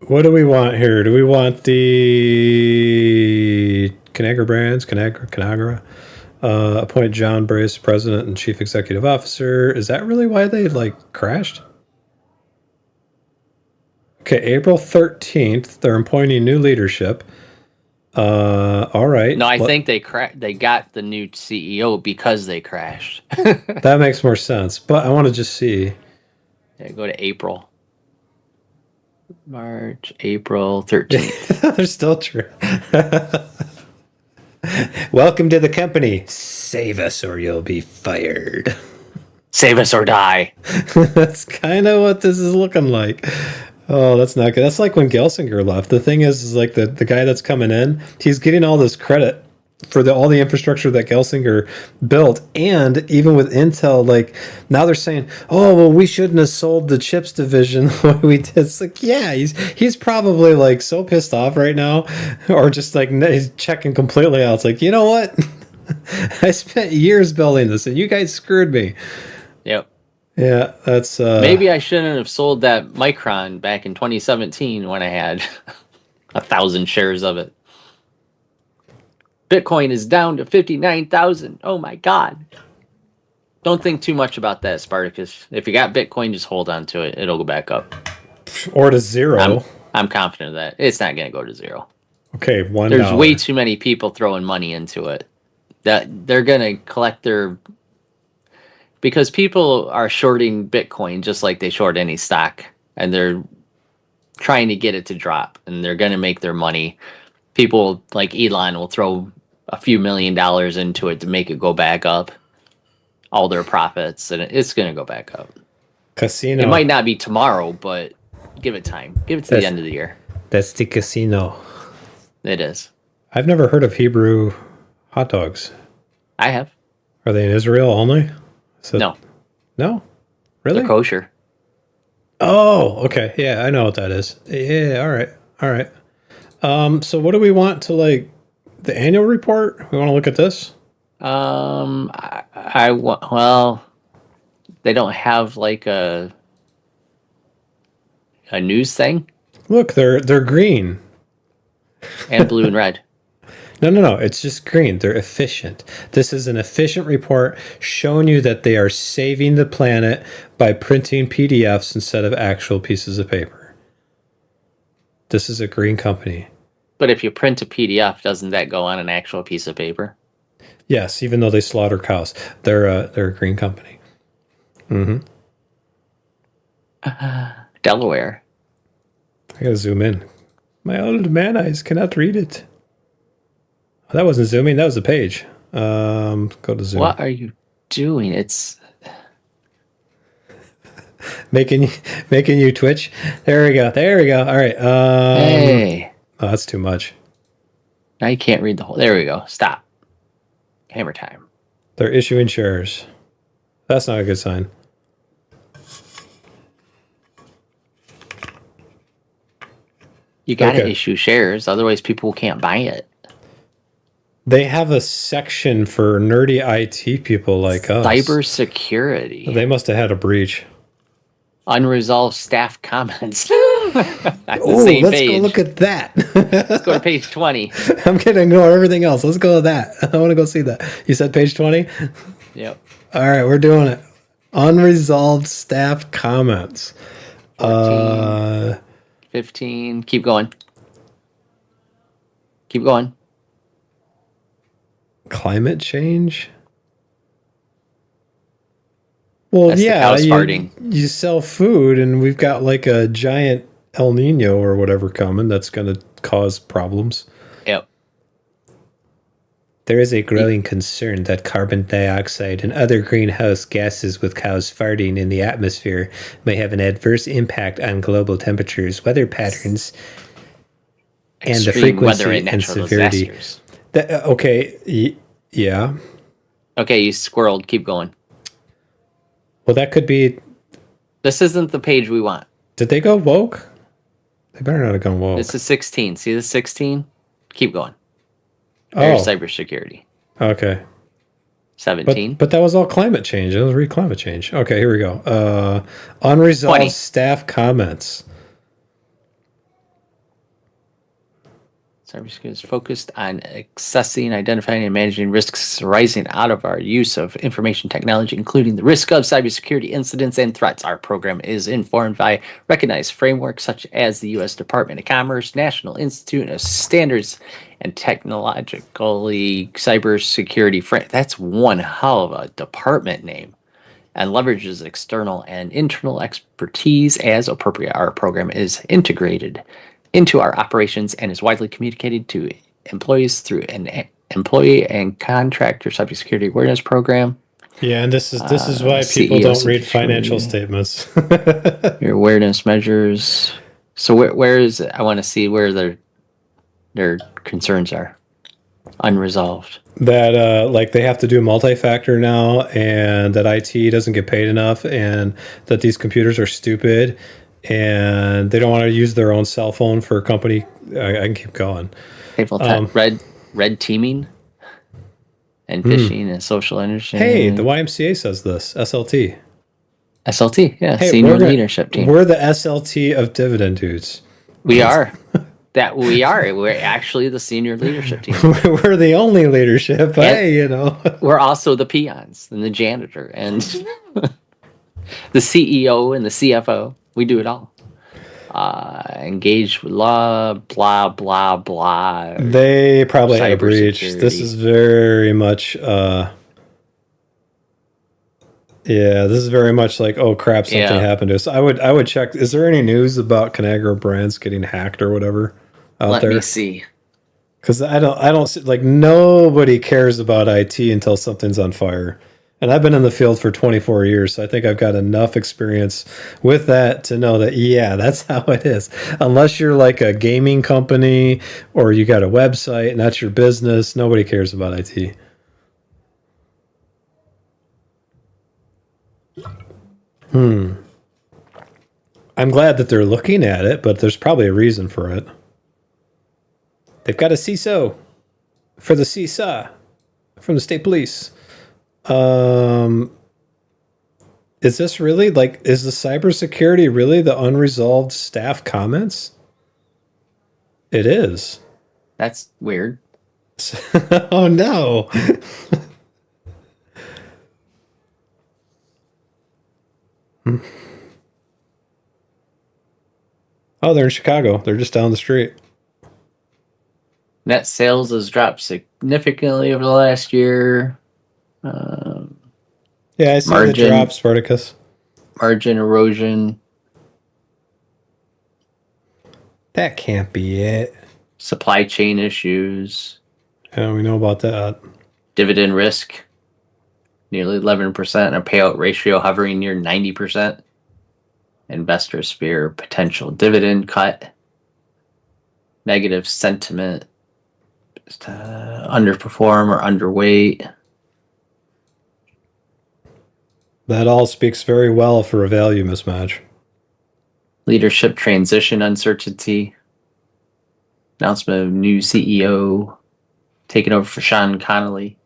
What do we want here? Do we want the Conagra Brands, Conagra? Appoint John Brace President and Chief Executive Officer. Is that really why they, like, crashed? Okay, April 13th, they're appointing new leadership. All right. No, I think they got the new CEO because they crashed. That makes more sense. But I want to just see. Yeah, go to April. March, April 13th. They're still true. Welcome to the company. Save us or you'll be fired. Save us or die. That's kind of what this is looking like. Oh, that's not good. That's like when Gelsinger left. The thing is like the guy that's coming in, he's getting all this credit for all the infrastructure that Gelsinger built. And even with Intel, like now they're saying, oh, well, we shouldn't have sold the chips division the way we did. It's like, yeah, he's probably like so pissed off right now, or just like he's checking completely out. It's like, you know what? I spent years building this and you guys screwed me. Yep. Yeah, that's maybe I shouldn't have sold that Micron back in 2017 when I had 1,000 shares of it. Bitcoin is down to 59,000. Oh my God. Don't think too much about that, Spartacus. If you got Bitcoin, just hold on to it. It'll go back up. or to zero. I'm confident of that. It's not going to go to zero. Okay, $1. There's way too many people throwing money into it. That they're going to collect their... Because people are shorting Bitcoin just like they short any stock. And they're trying to get it to drop. And they're going to make their money. People like Elon will throw a few $1 million into it to make it go back up. All their profits. And it's going to go back up. Casino. It might not be tomorrow, but give it time. Give it to the end of the year. That's the casino. It is. I've never heard of Hebrew hot dogs. I have. Are they in Israel only? No. No? Really? They're kosher. Oh, okay. Yeah, I know what that is. Yeah, all right. All right. So what do we want to like the annual report? We want to look at this? Well, they don't have like a news thing Look, they're green. and blue and red. No. It's just green. They're efficient. This is an efficient report showing you that they are saving the planet by printing PDFs instead of actual pieces of paper. This is a green company. But if you print a PDF, doesn't that go on an actual piece of paper? Yes, even though they slaughter cows, they're a green company. Mm-hmm. Delaware. I gotta zoom in. My old man eyes cannot read it. Oh, that wasn't zooming. That was the page. Go to zoom. What are you doing? It's making you twitch. There we go. All right. hey. Oh, that's too much. Now you can't read the whole. There we go. Stop. Hammer time. They're issuing shares. That's not a good sign. You got to issue shares, otherwise people can't buy it. They have a section for nerdy IT people like us. Cybersecurity. They must have had a breach. Unresolved staff comments. Oh, let's go look at that. Let's go to page 20. I'm gonna ignore everything else. Let's go with that. I want to go see that. You said page 20? Yep. All right, we're doing it. Unresolved staff comments. 14, 15. Keep going. Keep going. Climate change? Well, That's yeah, the cows farting. You sell food, and we've got like a giant El Nino or whatever coming that's going to cause problems. Yep. There is a growing concern that carbon dioxide and other greenhouse gases with cows farting in the atmosphere may have an adverse impact on global temperatures, weather patterns, and the frequency and severity. Yeah. Okay, you squirreled. Keep going. Well, that could be... This isn't the page we want. Did they go woke? They better not have gone woke. This is 16. See the 16? Keep going. There's cybersecurity. Okay. 17. But that was all climate change. It was read climate change. Okay, here we go. Unresolved 20. Staff comments. Cybersecurity is focused on assessing, identifying, and managing risks arising out of our use of information technology, including the risk of cybersecurity incidents and threats. Our program is informed by recognized frameworks such as the U.S. Department of Commerce, National Institute of Standards, and Technologically Cybersecurity. That's one hell of a department name. and leverages external and internal expertise as appropriate. Our program is integrated into our operations and is widely communicated to employees through an employee and contractor cybersecurity awareness program. Yeah, and this is why people CEO don't read security. financial statements. Your awareness measures. So where is it? I want to see where their concerns are unresolved. That like they have to do multi-factor now, and that IT doesn't get paid enough, and that these computers are stupid, and they don't want to use their own cell phone for company. I can keep going. Table 10. Red teaming and phishing and social engineering. Hey, the YMCA says this. SLT. SLT, yeah, Hey, senior leadership team. We're the SLT of dividend dudes. We are. We're actually the senior leadership team. We're the only leadership. Hey, you know. We're also the peons and the janitor and the CEO and the CFO. We do it all. Engaged with law, blah, blah, blah. They probably had a breach. This is very much... yeah, this is very much like, oh crap, something happened to us. I would check. Is there any news about Conagra Brands getting hacked or whatever out there? Let me see. Because I don't see, like, nobody cares about IT until something's on fire. And I've been in the field for 24 years, so I think I've got enough experience with that to know that, yeah, that's how it is. Unless you're like a gaming company or you got a website and that's your business, nobody cares about IT. I'm glad that they're looking at it, but there's probably a reason for it. They've got a CISO for the CISA from the state police. Is this really like, is the cybersecurity really the unresolved staff comments? It is. That's weird. Oh no. Oh, they're in Chicago. They're just down the street. Net sales has dropped significantly over the last year. Yeah, I see the drop, Spartacus. Margin erosion. That can't be it. Supply chain issues. Yeah, we know about that. Dividend risk. Nearly 11%. And a payout ratio hovering near 90%. Investors fear potential dividend cut. Negative sentiment. Underperform or underweight. That all speaks very well for a value mismatch. Leadership transition uncertainty. Announcement of new CEO taking over for Sean Connolly.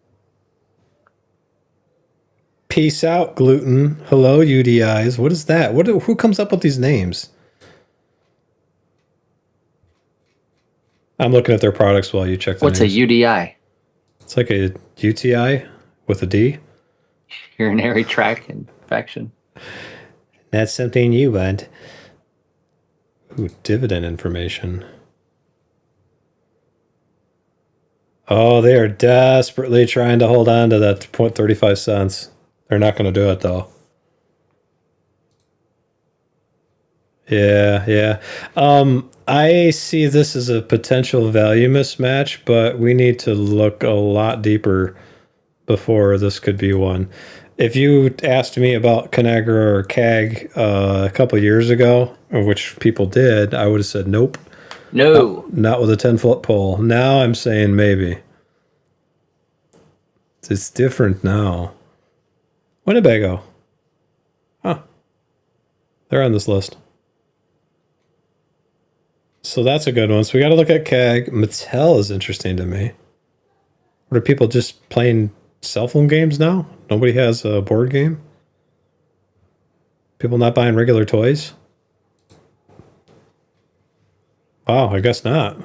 Peace out, gluten. Hello, UDIs. What is that? Who comes up with these names? I'm looking at their products while you check the What's names. a UDI? It's like a UTI with a D. Urinary tract infection. That's something you want. Ooh, dividend information. Oh, they are desperately trying to hold on to that 0.35 cents. They're not going to do it, though. Yeah. I see this as a potential value mismatch, but we need to look a lot deeper before this could be one. If you asked me about Conagra or CAG a couple years ago, which people did, I would have said nope. No. Not with a 10-foot pole. Now I'm saying maybe. It's different now. Winnebago. Huh. They're on this list. So that's a good one. So we got to look at CAG. Mattel is interesting to me. What, are people just playing cell phone games now? Nobody has a board game? People not buying regular toys? Wow, I guess not.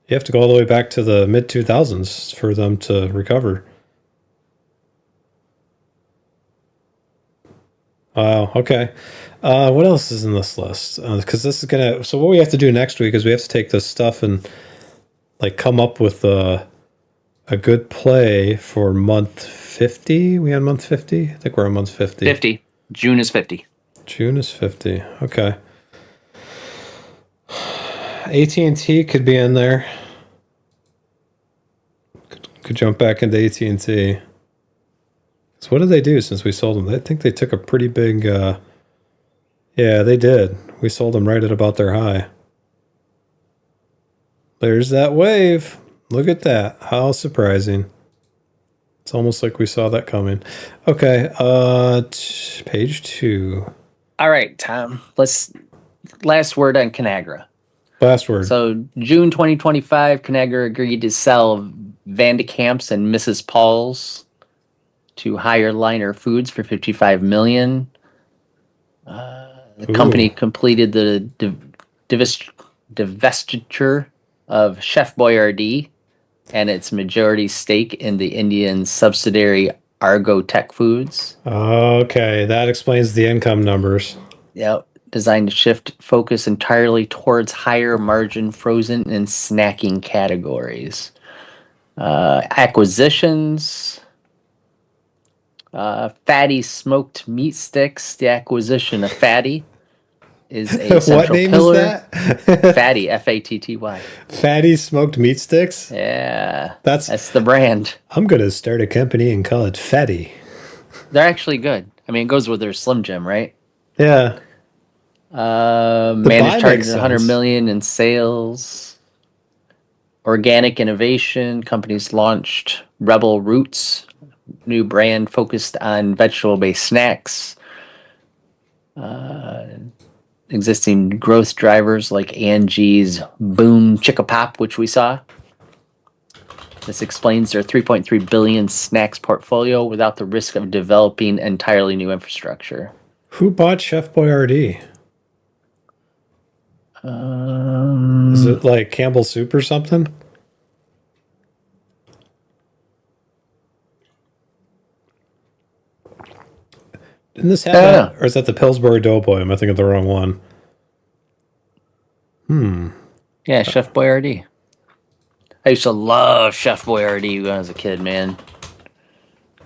You have to go all the way back to the mid-2000s for them to recover. Wow, okay. What else is in this list? Because this is gonna... So what we have to do next week is we have to take this stuff and like come up with a good play for month 50? We on month 50? I think we're on month 50. 50. June is 50. June is 50. Okay. AT&T could be in there. Could jump back into AT&T. So what did they do since we sold them? I think they took a pretty big... yeah, they did. We sold them right at about their high. There's that wave. Look at that. How surprising. It's almost like we saw that coming. Okay, page 2. All right, Tom. Last word on Conagra. Last word. So June 2025, Conagra agreed to sell Van de Kamp's and Mrs. Paul's to Higher Liner Foods for $55 million. The company completed the divestiture of Chef Boyardee and its majority stake in the Indian subsidiary Argo Tech Foods. Okay, that explains the income numbers. Yep. Designed to shift focus entirely towards higher margin frozen and snacking categories. Acquisitions. Fatty smoked meat sticks. The acquisition of Fatty is a central what name pillar. Is that? Fatty, Fatty. Fatty smoked meat sticks? Yeah. That's the brand. I'm going to start a company and call it Fatty. They're actually good. I mean, it goes with their Slim Jim, right? Yeah. Managed targeted 100 million in sales. Organic innovation. Companies launched Rebel Roots, new brand focused on vegetable-based snacks. Existing growth drivers like Angie's Boom Chicka Pop, which we saw. This explains their 3.3 billion snacks portfolio without the risk of developing entirely new infrastructure. Who bought Chef Boyardee? Is it like Campbell's Soup or something? Didn't this have that? Or is that the Pillsbury Doughboy? Am I thinking of the wrong one? Yeah, Chef Boyardee. I used to love Chef Boyardee when I was a kid, man.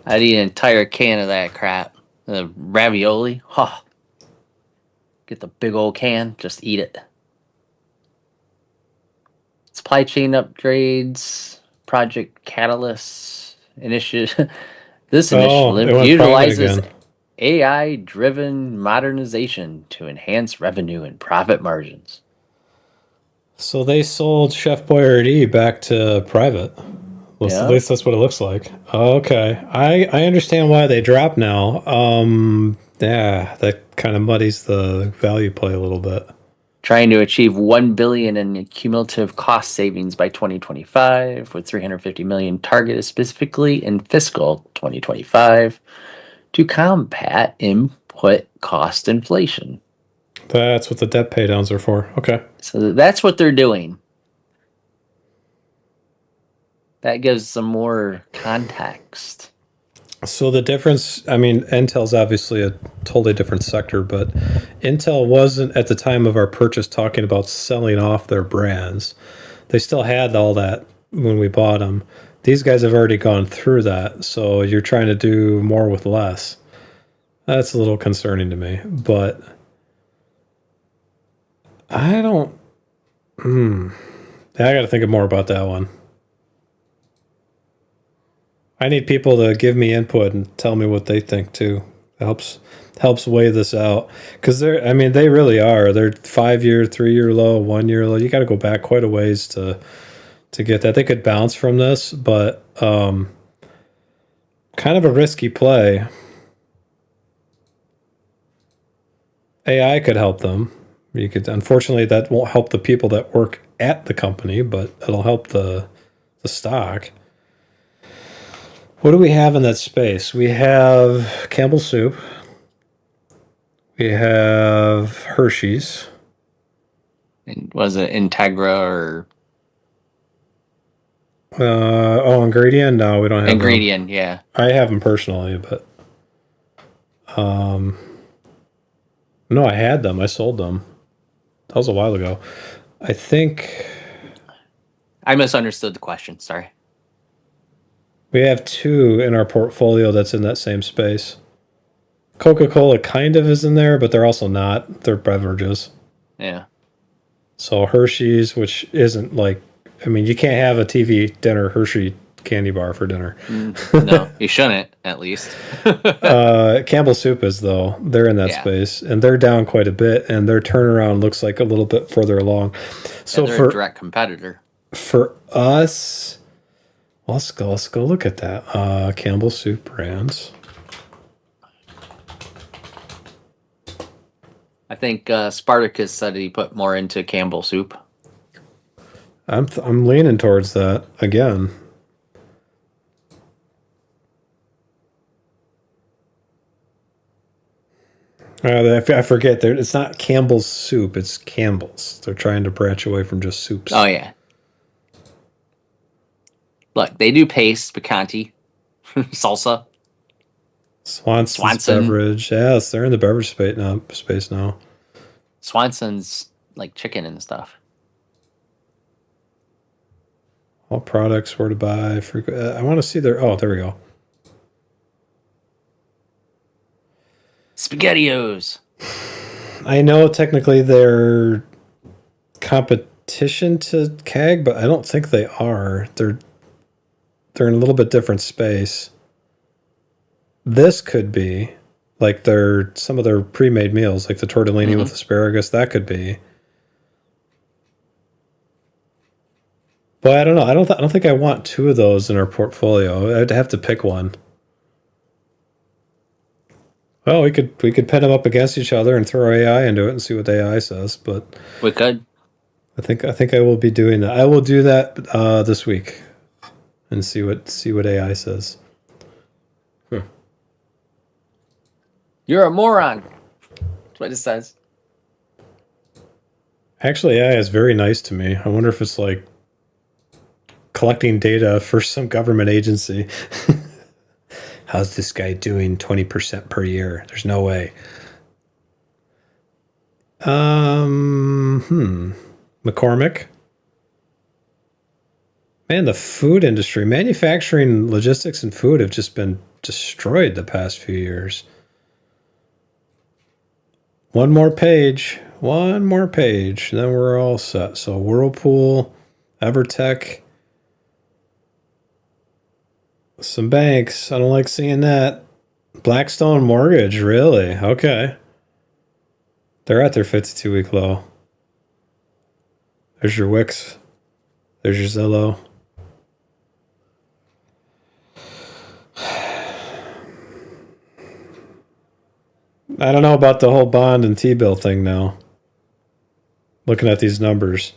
I'd eat an entire can of that crap. The ravioli. Oh. Get the big old can, just eat it. Supply chain upgrades, Project Catalyst initiative. This initiative utilizes AI-driven modernization to enhance revenue and profit margins. So they sold Chef Boyardee back to private. At least that's what it looks like. Okay. I understand why they dropped now. Yeah, that kind of muddies the value play a little bit. Trying to achieve $1 billion in cumulative cost savings by 2025, with $350 million targeted specifically in fiscal 2025 to combat input cost inflation. That's what the debt paydowns are for. Okay. So that's what they're doing. That gives some more context. So the difference, I mean, Intel's obviously a totally different sector, but Intel wasn't at the time of our purchase talking about selling off their brands. They still had all that when we bought them. These guys have already gone through that, so you're trying to do more with less. That's a little concerning to me, but I don't... I got to think more about that one. I need people to give me input and tell me what they think too. It helps weigh this out, because they really are. They're 5-year, 3-year low, 1-year low. You got to go back quite a ways to get that. They could bounce from this, but kind of a risky play. AI could help them. Unfortunately, that won't help the people that work at the company, but it'll help the stock. What do we have in that space? We have Campbell's Soup. We have Hershey's. And was it Integra or... Ingredient? No, we don't have Ingredient, them. yeah. I have them personally, but... No, I had them. I sold them. That was a while ago. I think... I misunderstood the question, sorry. We have two in our portfolio that's in that same space. Coca-Cola kind of is in there, but they're also not. They're beverages. Yeah. So Hershey's, which isn't like, I mean, you can't have a TV dinner Hershey candy bar for dinner. No, you shouldn't, at least. Campbell Soup is, though. They're in that Yeah. space, and they're down quite a bit, and their turnaround looks like a little bit further along. So They're a direct competitor. For us, let's go look at that. Campbell Soup brands. I think Spartacus said he put more into Campbell Soup. I'm leaning towards that again. I forget. It's not Campbell's Soup. It's Campbell's. They're trying to branch away from just soups. Oh, yeah. Look, they do paste, picante, salsa. Swanson's beverage. Yes, they're in the beverage space now. Swanson's like chicken and stuff. All products where to buy. I want to see their. Oh, there we go. SpaghettiOs. I know technically they're competition to CAG, but I don't think they are. They're in a little bit different space. This could be like some of their pre-made meals, like the tortellini with asparagus. That could be. But I don't know. I don't think I want two of those in our portfolio. I'd have to pick one. Well, we could pit them up against each other and throw AI into it and see what the AI says. But we could. I think I will be doing that. I will do that this week and see what AI says. You're a moron. That's what it says. Actually, AI is very nice to me. I wonder if it's like collecting data for some government agency. How's this guy doing 20% per year? There's no way. McCormick. Man, the food industry, manufacturing, logistics, and food have just been destroyed the past few years. One more page, and then we're all set. So Whirlpool, Evertech, some banks. I don't like seeing that. Blackstone Mortgage, really? Okay. They're at their 52-week low. There's your Wix. There's your Zillow. I don't know about the whole bond and T-bill thing now. Looking at these numbers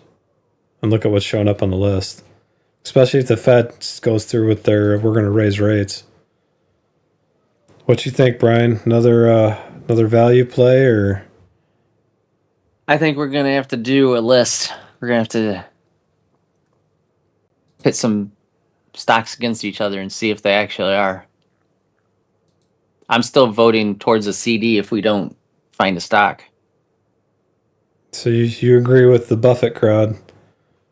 and look at what's showing up on the list. Especially if the Fed goes through with we're going to raise rates. What you think, Brian? Another value play, or? I think we're going to have to do a list. We're going to have to pit some stocks against each other and see if they actually are. I'm still voting towards a CD if we don't find a stock. So you agree with the Buffett crowd?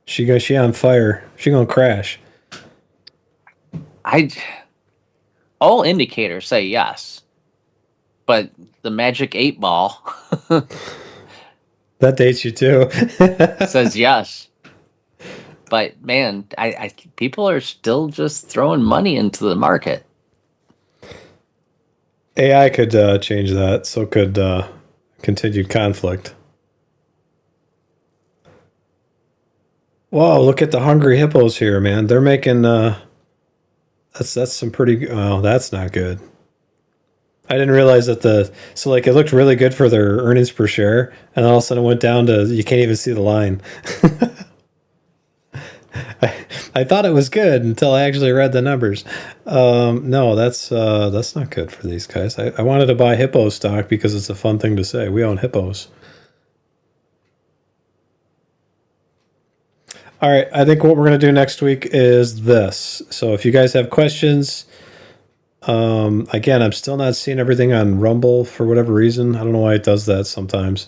She on fire. She gonna crash. All indicators say yes, but the magic 8-ball that dates you too. says yes. But man, I people are still just throwing money into the market. AI could change that. So could continued conflict. Whoa, look at the hungry hippos here, man. They're making that's some pretty that's not good. I didn't realize that it looked really good for their earnings per share, and all of a sudden it went down to you can't even see the line. I thought it was good until I actually read the numbers. No, that's not good for these guys. I wanted to buy hippo stock because it's a fun thing to say. We own hippos. All right, I think what we're going to do next week is this. So if you guys have questions, again, I'm still not seeing everything on Rumble for whatever reason. I don't know why it does that sometimes.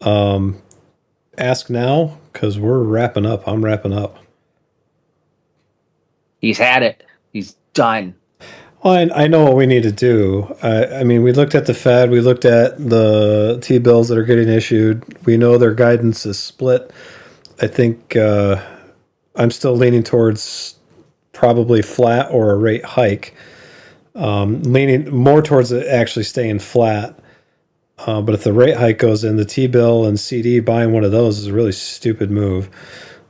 Ask now, because we're wrapping up. I'm wrapping up. He's had it. He's Done. Well, I know what we need to do. I mean, we looked at the Fed. We looked at the T-bills that are getting issued. We know their guidance is split. I think I'm still leaning towards probably flat or a rate hike. Leaning more towards it actually staying flat. But if the rate hike goes in, the T-bill and CD buying one of those is a really stupid move.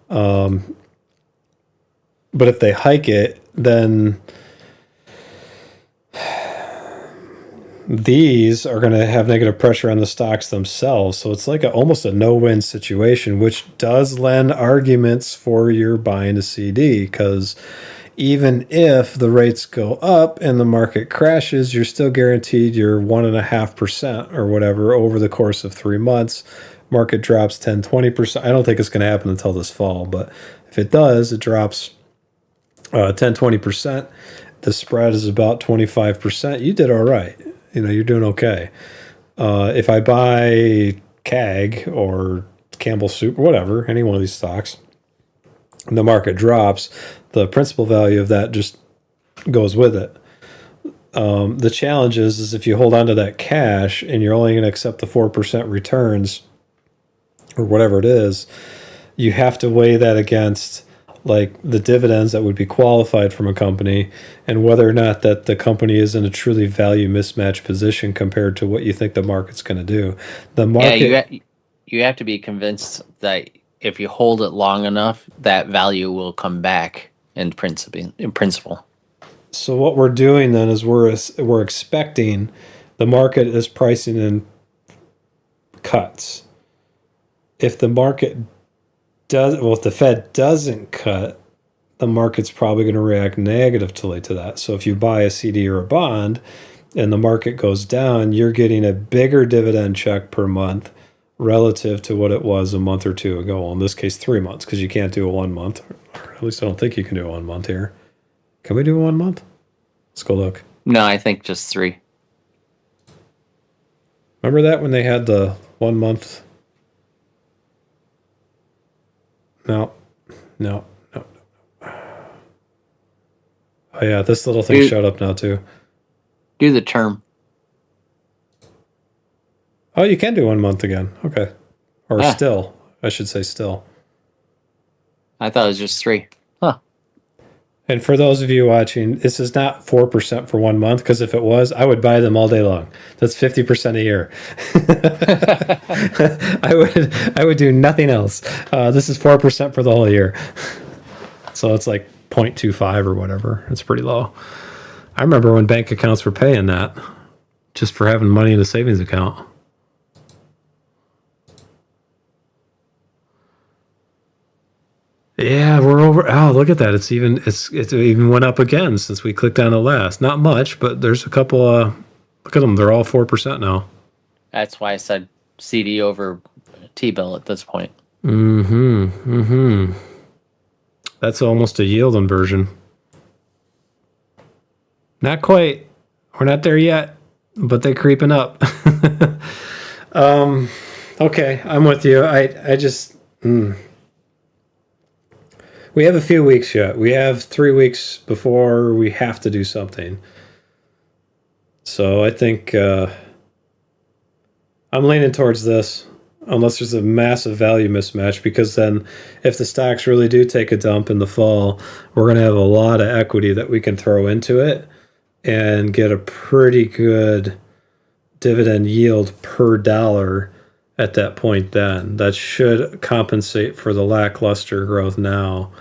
But if they hike it, then these are going to have negative pressure on the stocks themselves. So it's like almost a no-win situation, which does lend arguments for your buying a CD, because even if the rates go up and the market crashes, you're still guaranteed your 1.5% or whatever over the course of 3 months. Market drops 10, 20%. I don't think it's going to happen until this fall, but if it does, it drops 10, 20%. The spread is about 25%. You did all right. You're doing okay. If I buy CAG or Campbell Soup or whatever, any one of these stocks, and the market drops, the principal value of that just goes with it. The challenge is if you hold on to that cash and you're only going to accept the 4% returns or whatever it is, you have to weigh that against like the dividends that would be qualified from a company, and whether or not that the company is in a truly value mismatch position compared to what you think the market's going to do. The market, you have to be convinced that if you hold it long enough, that value will come back in principle. So what we're doing then is we're expecting the market is pricing in cuts. If the market if the Fed doesn't cut, the market's probably going to react negatively to that. So if you buy a CD or a bond and the market goes down, you're getting a bigger dividend check per month relative to what it was a month or two ago. Well, in this case, 3 months, because you can't do a 1 month. Or at least I don't think you can do a 1 month here. Can we do a 1 month? Let's go look. No, I think just 3. Remember that when they had the 1 month? No. Oh yeah, this little thing showed up now too. Do the term. Oh, you can do 1 month again. Okay. Or still. I should say still. I thought it was just 3. Huh. And for those of you watching, this is not 4% for 1 month, because if it was, I would buy them all day long. That's 50% a year. I would do nothing else. This is 4% for the whole year. So it's like 0.25 or whatever. It's pretty low. I remember when bank accounts were paying that just for having money in a savings account. Yeah, we're over. Oh, look at that! It even went up again since we clicked on it last. Not much, but there's a couple. Look at them; they're all 4% now. That's why I said CD over T-bill at this point. That's almost a yield inversion. Not quite. We're not there yet, but they're creeping up. Okay, I'm with you. I just. We have a few weeks yet. We have 3 weeks before we have to do something. So I think I'm leaning towards this, unless there's a massive value mismatch, because then if the stocks really do take a dump in the fall, we're going to have a lot of equity that we can throw into it and get a pretty good dividend yield per dollar at that point then. That should compensate for the lackluster growth now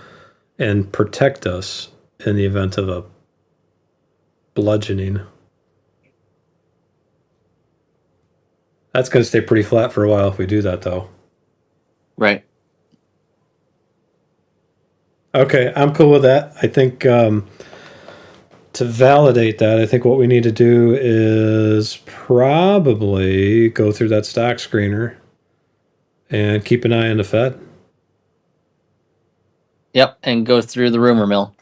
and protect us in the event of a bludgeoning. That's going to stay pretty flat for a while if we do that, though. Right. Okay, I'm cool with that. I think to validate that, I think what we need to do is probably go through that stock screener and keep an eye on the Fed. Yep, and go through the rumor mill.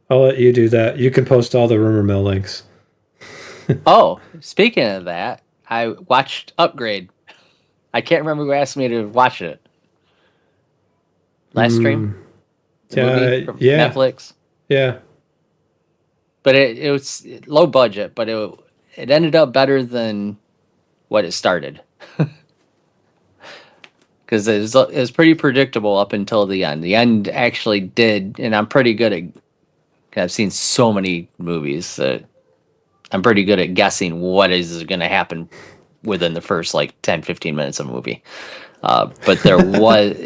I'll let you do that. You can post all the rumor mill links. Oh, speaking of that, I watched Upgrade. I can't remember who asked me to watch it. Last stream? The movie from Netflix? Yeah. but it was low budget, but it ended up better than what it started. Because it was pretty predictable up until the end. The end actually did, and I'm pretty good at. I've seen so many movies that I'm pretty good at guessing what is going to happen within the first like 10, 15 minutes of a movie. But there was,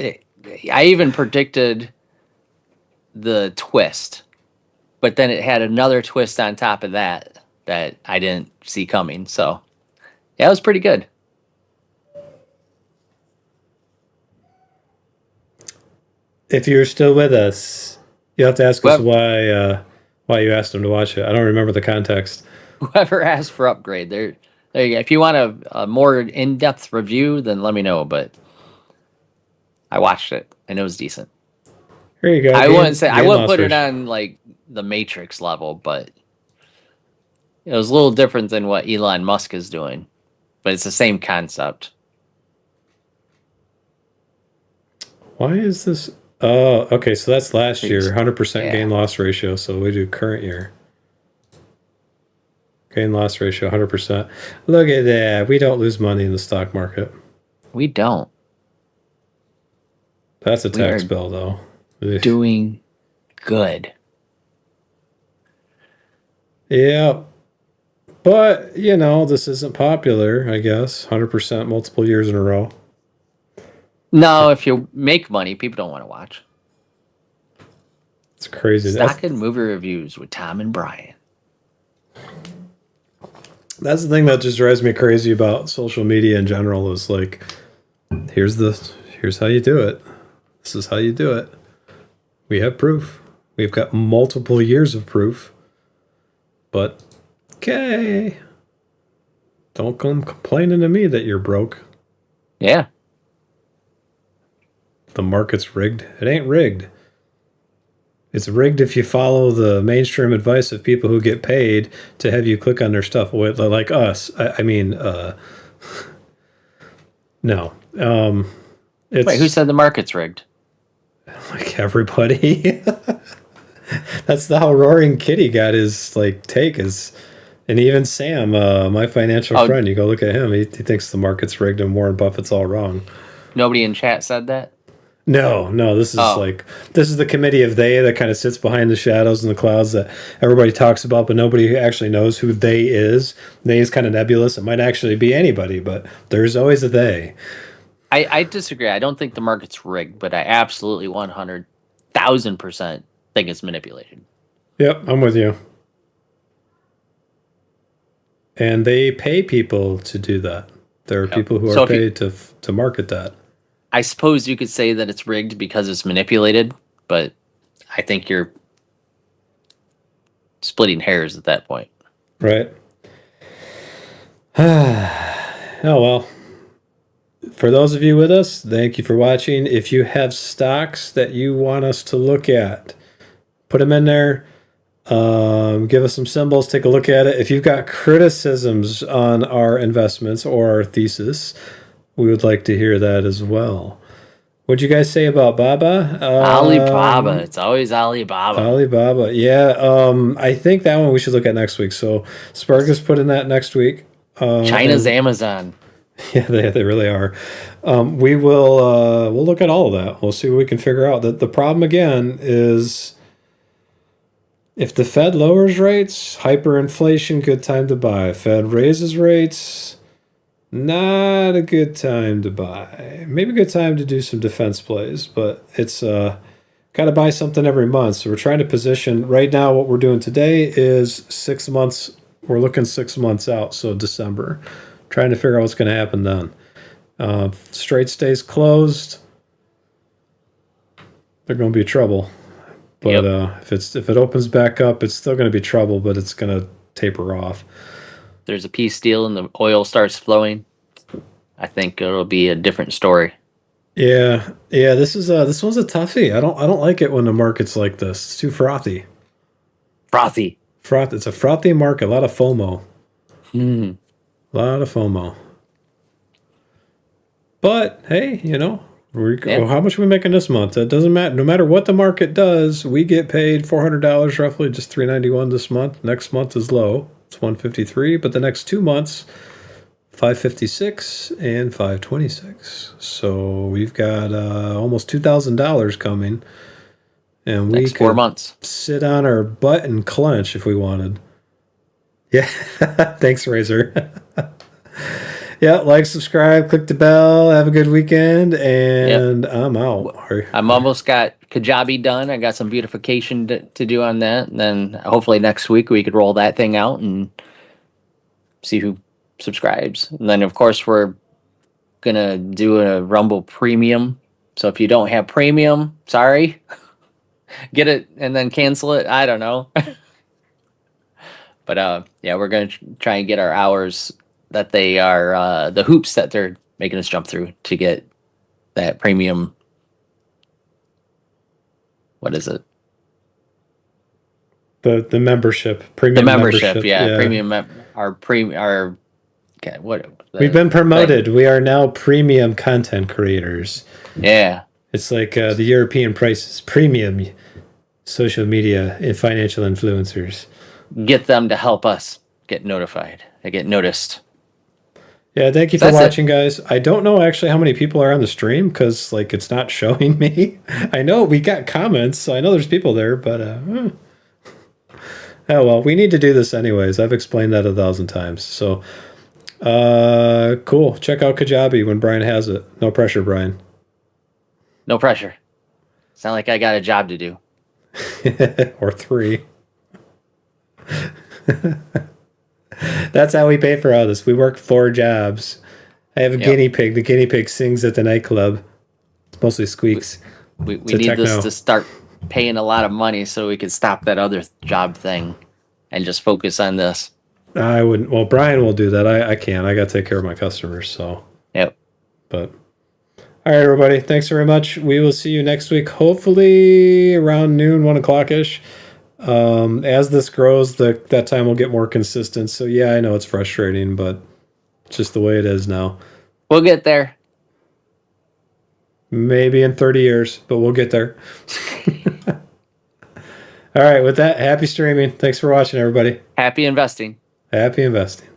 I even predicted the twist, but then it had another twist on top of that that I didn't see coming. So yeah, it was pretty good. If you're still with us, you have to ask us Whoever, why you asked him to watch it. I don't remember the context. whoever asked for upgrade, there you go. If you want a more in-depth review, then let me know. But I watched it and it was decent. Here you go. I wouldn't say I wouldn't put it on like the Matrix level, but it was a little different than what Elon Musk is doing. But it's the same concept. Why is this? Oh, okay. So that's last year, 100% gain loss ratio. So we do current year. Gain loss ratio, 100%. Look at that. We don't lose money in the stock market. We don't. That's a tax bill, though. Doing good. Yeah. But, you know, this isn't popular, I guess. 100% multiple years in a row. No, if you make money, people don't want to watch. It's crazy. Stock and movie reviews with Tom and Brian. That's the thing that just drives me crazy about social media in general is like, here's how you do it. This is how you do it. We have proof. We've got multiple years of proof. But, okay. Don't come complaining to me that you're broke. Yeah. The market's rigged. It ain't rigged. It's rigged if you follow the mainstream advice of people who get paid to have you click on their stuff, like us. I mean, no. Wait, who said the market's rigged? Like everybody. That's how Roaring Kitty got his take is, and even Sam, my financial friend. You go look at him. He thinks the market's rigged and Warren Buffett's all wrong. Nobody in chat said that. No. This is this is the committee of they that kind of sits behind the shadows and the clouds that everybody talks about, but nobody actually knows who they is. They is kind of nebulous. It might actually be anybody, but there's always a they. I disagree. I don't think the market's rigged, but I absolutely 100,000% think it's manipulated. Yep, I'm with you. And they pay people to do that. There are people who are paid to market that. I suppose you could say that it's rigged because it's manipulated, but I think you're splitting hairs at that point. Right. Oh, well. For those of you with us, thank you for watching. If you have stocks that you want us to look at, put them in there. Give us some symbols. Take a look at it. If you've got criticisms on our investments or our thesis, we would like to hear that as well. What'd you guys say about Baba? Alibaba. It's always Alibaba. Alibaba. Yeah. I think that one we should look at next week. So Spargus put in that next week. China's Amazon. Yeah, they really are. We'll look at all of that. We'll see what we can figure out. The problem again is if the Fed lowers rates, hyperinflation, good time to buy. Fed raises rates, not a good time to buy. Maybe a good time to do some defense plays, but it's got to buy something every month. So we're trying to position. Right now, what we're doing today is 6 months. We're looking 6 months out, so December. Trying to figure out what's going to happen then. Straight stays closed, they're going to be trouble. But if it opens back up, it's still going to be trouble, but it's going to taper off. There's a peace deal and the oil starts flowing. I think it'll be a different story. Yeah. This one's a toughie. I don't like it when the market's like this. It's too frothy. Frothy. It's a frothy market. A lot of FOMO. A lot of FOMO. But hey, How much are we making this month? It doesn't matter. No matter what the market does, we get paid $400 roughly, just $391 this month. Next month is low. It's $153, but the next 2 months, $556 and $526. So we've got almost $2,000 coming, and we Next 4 months. sit on our butt and clench if we wanted. Yeah, thanks, Razor. Yeah, like, subscribe, click the bell. Have a good weekend, and I'm out. I'm almost got Kajabi done. I got some beautification to do on that, and then hopefully next week we could roll that thing out and see who subscribes. And then, of course, we're gonna do a Rumble Premium. So if you don't have Premium, sorry, get it and then cancel it. I don't know. But yeah, we're gonna try and get our hours that they are the hoops that they're making us jump through to get that premium. What is it? The membership, premium. The membership, yeah. Premium. Our okay, what? We've been promoted. We are now premium content creators. Yeah, it's like the European prices, premium social media and financial influencers. Get them to help us get notified. I get noticed. Yeah, thank you for watching, guys. I don't know actually how many people are on the stream because like it's not showing me. I know we got comments, so I know there's people there, but oh well, we need to do this anyways. I've explained that 1,000 times. So cool. Check out Kajabi when Brian has it. No pressure, Brian. No pressure. It's not like I got a job to do. Or 3. That's how we pay for all this. We work 4 jobs. I have a guinea pig. The guinea pig sings at the nightclub. It's mostly squeaks. We need this to start paying a lot of money so we can stop that other job thing and just focus on this. I wouldn't. Well, Brian will do that. I can't. I got to take care of my customers. So. Yep. But. All right, everybody. Thanks very much. We will see you next week. Hopefully around noon, 1 o'clock ish. As this grows, that time will get more consistent. So yeah, I know it's frustrating, but it's just the way it is now. We'll get there. Maybe in 30 years, but we'll get there. All right, with that, happy streaming. Thanks for watching, everybody. Happy investing. Happy investing.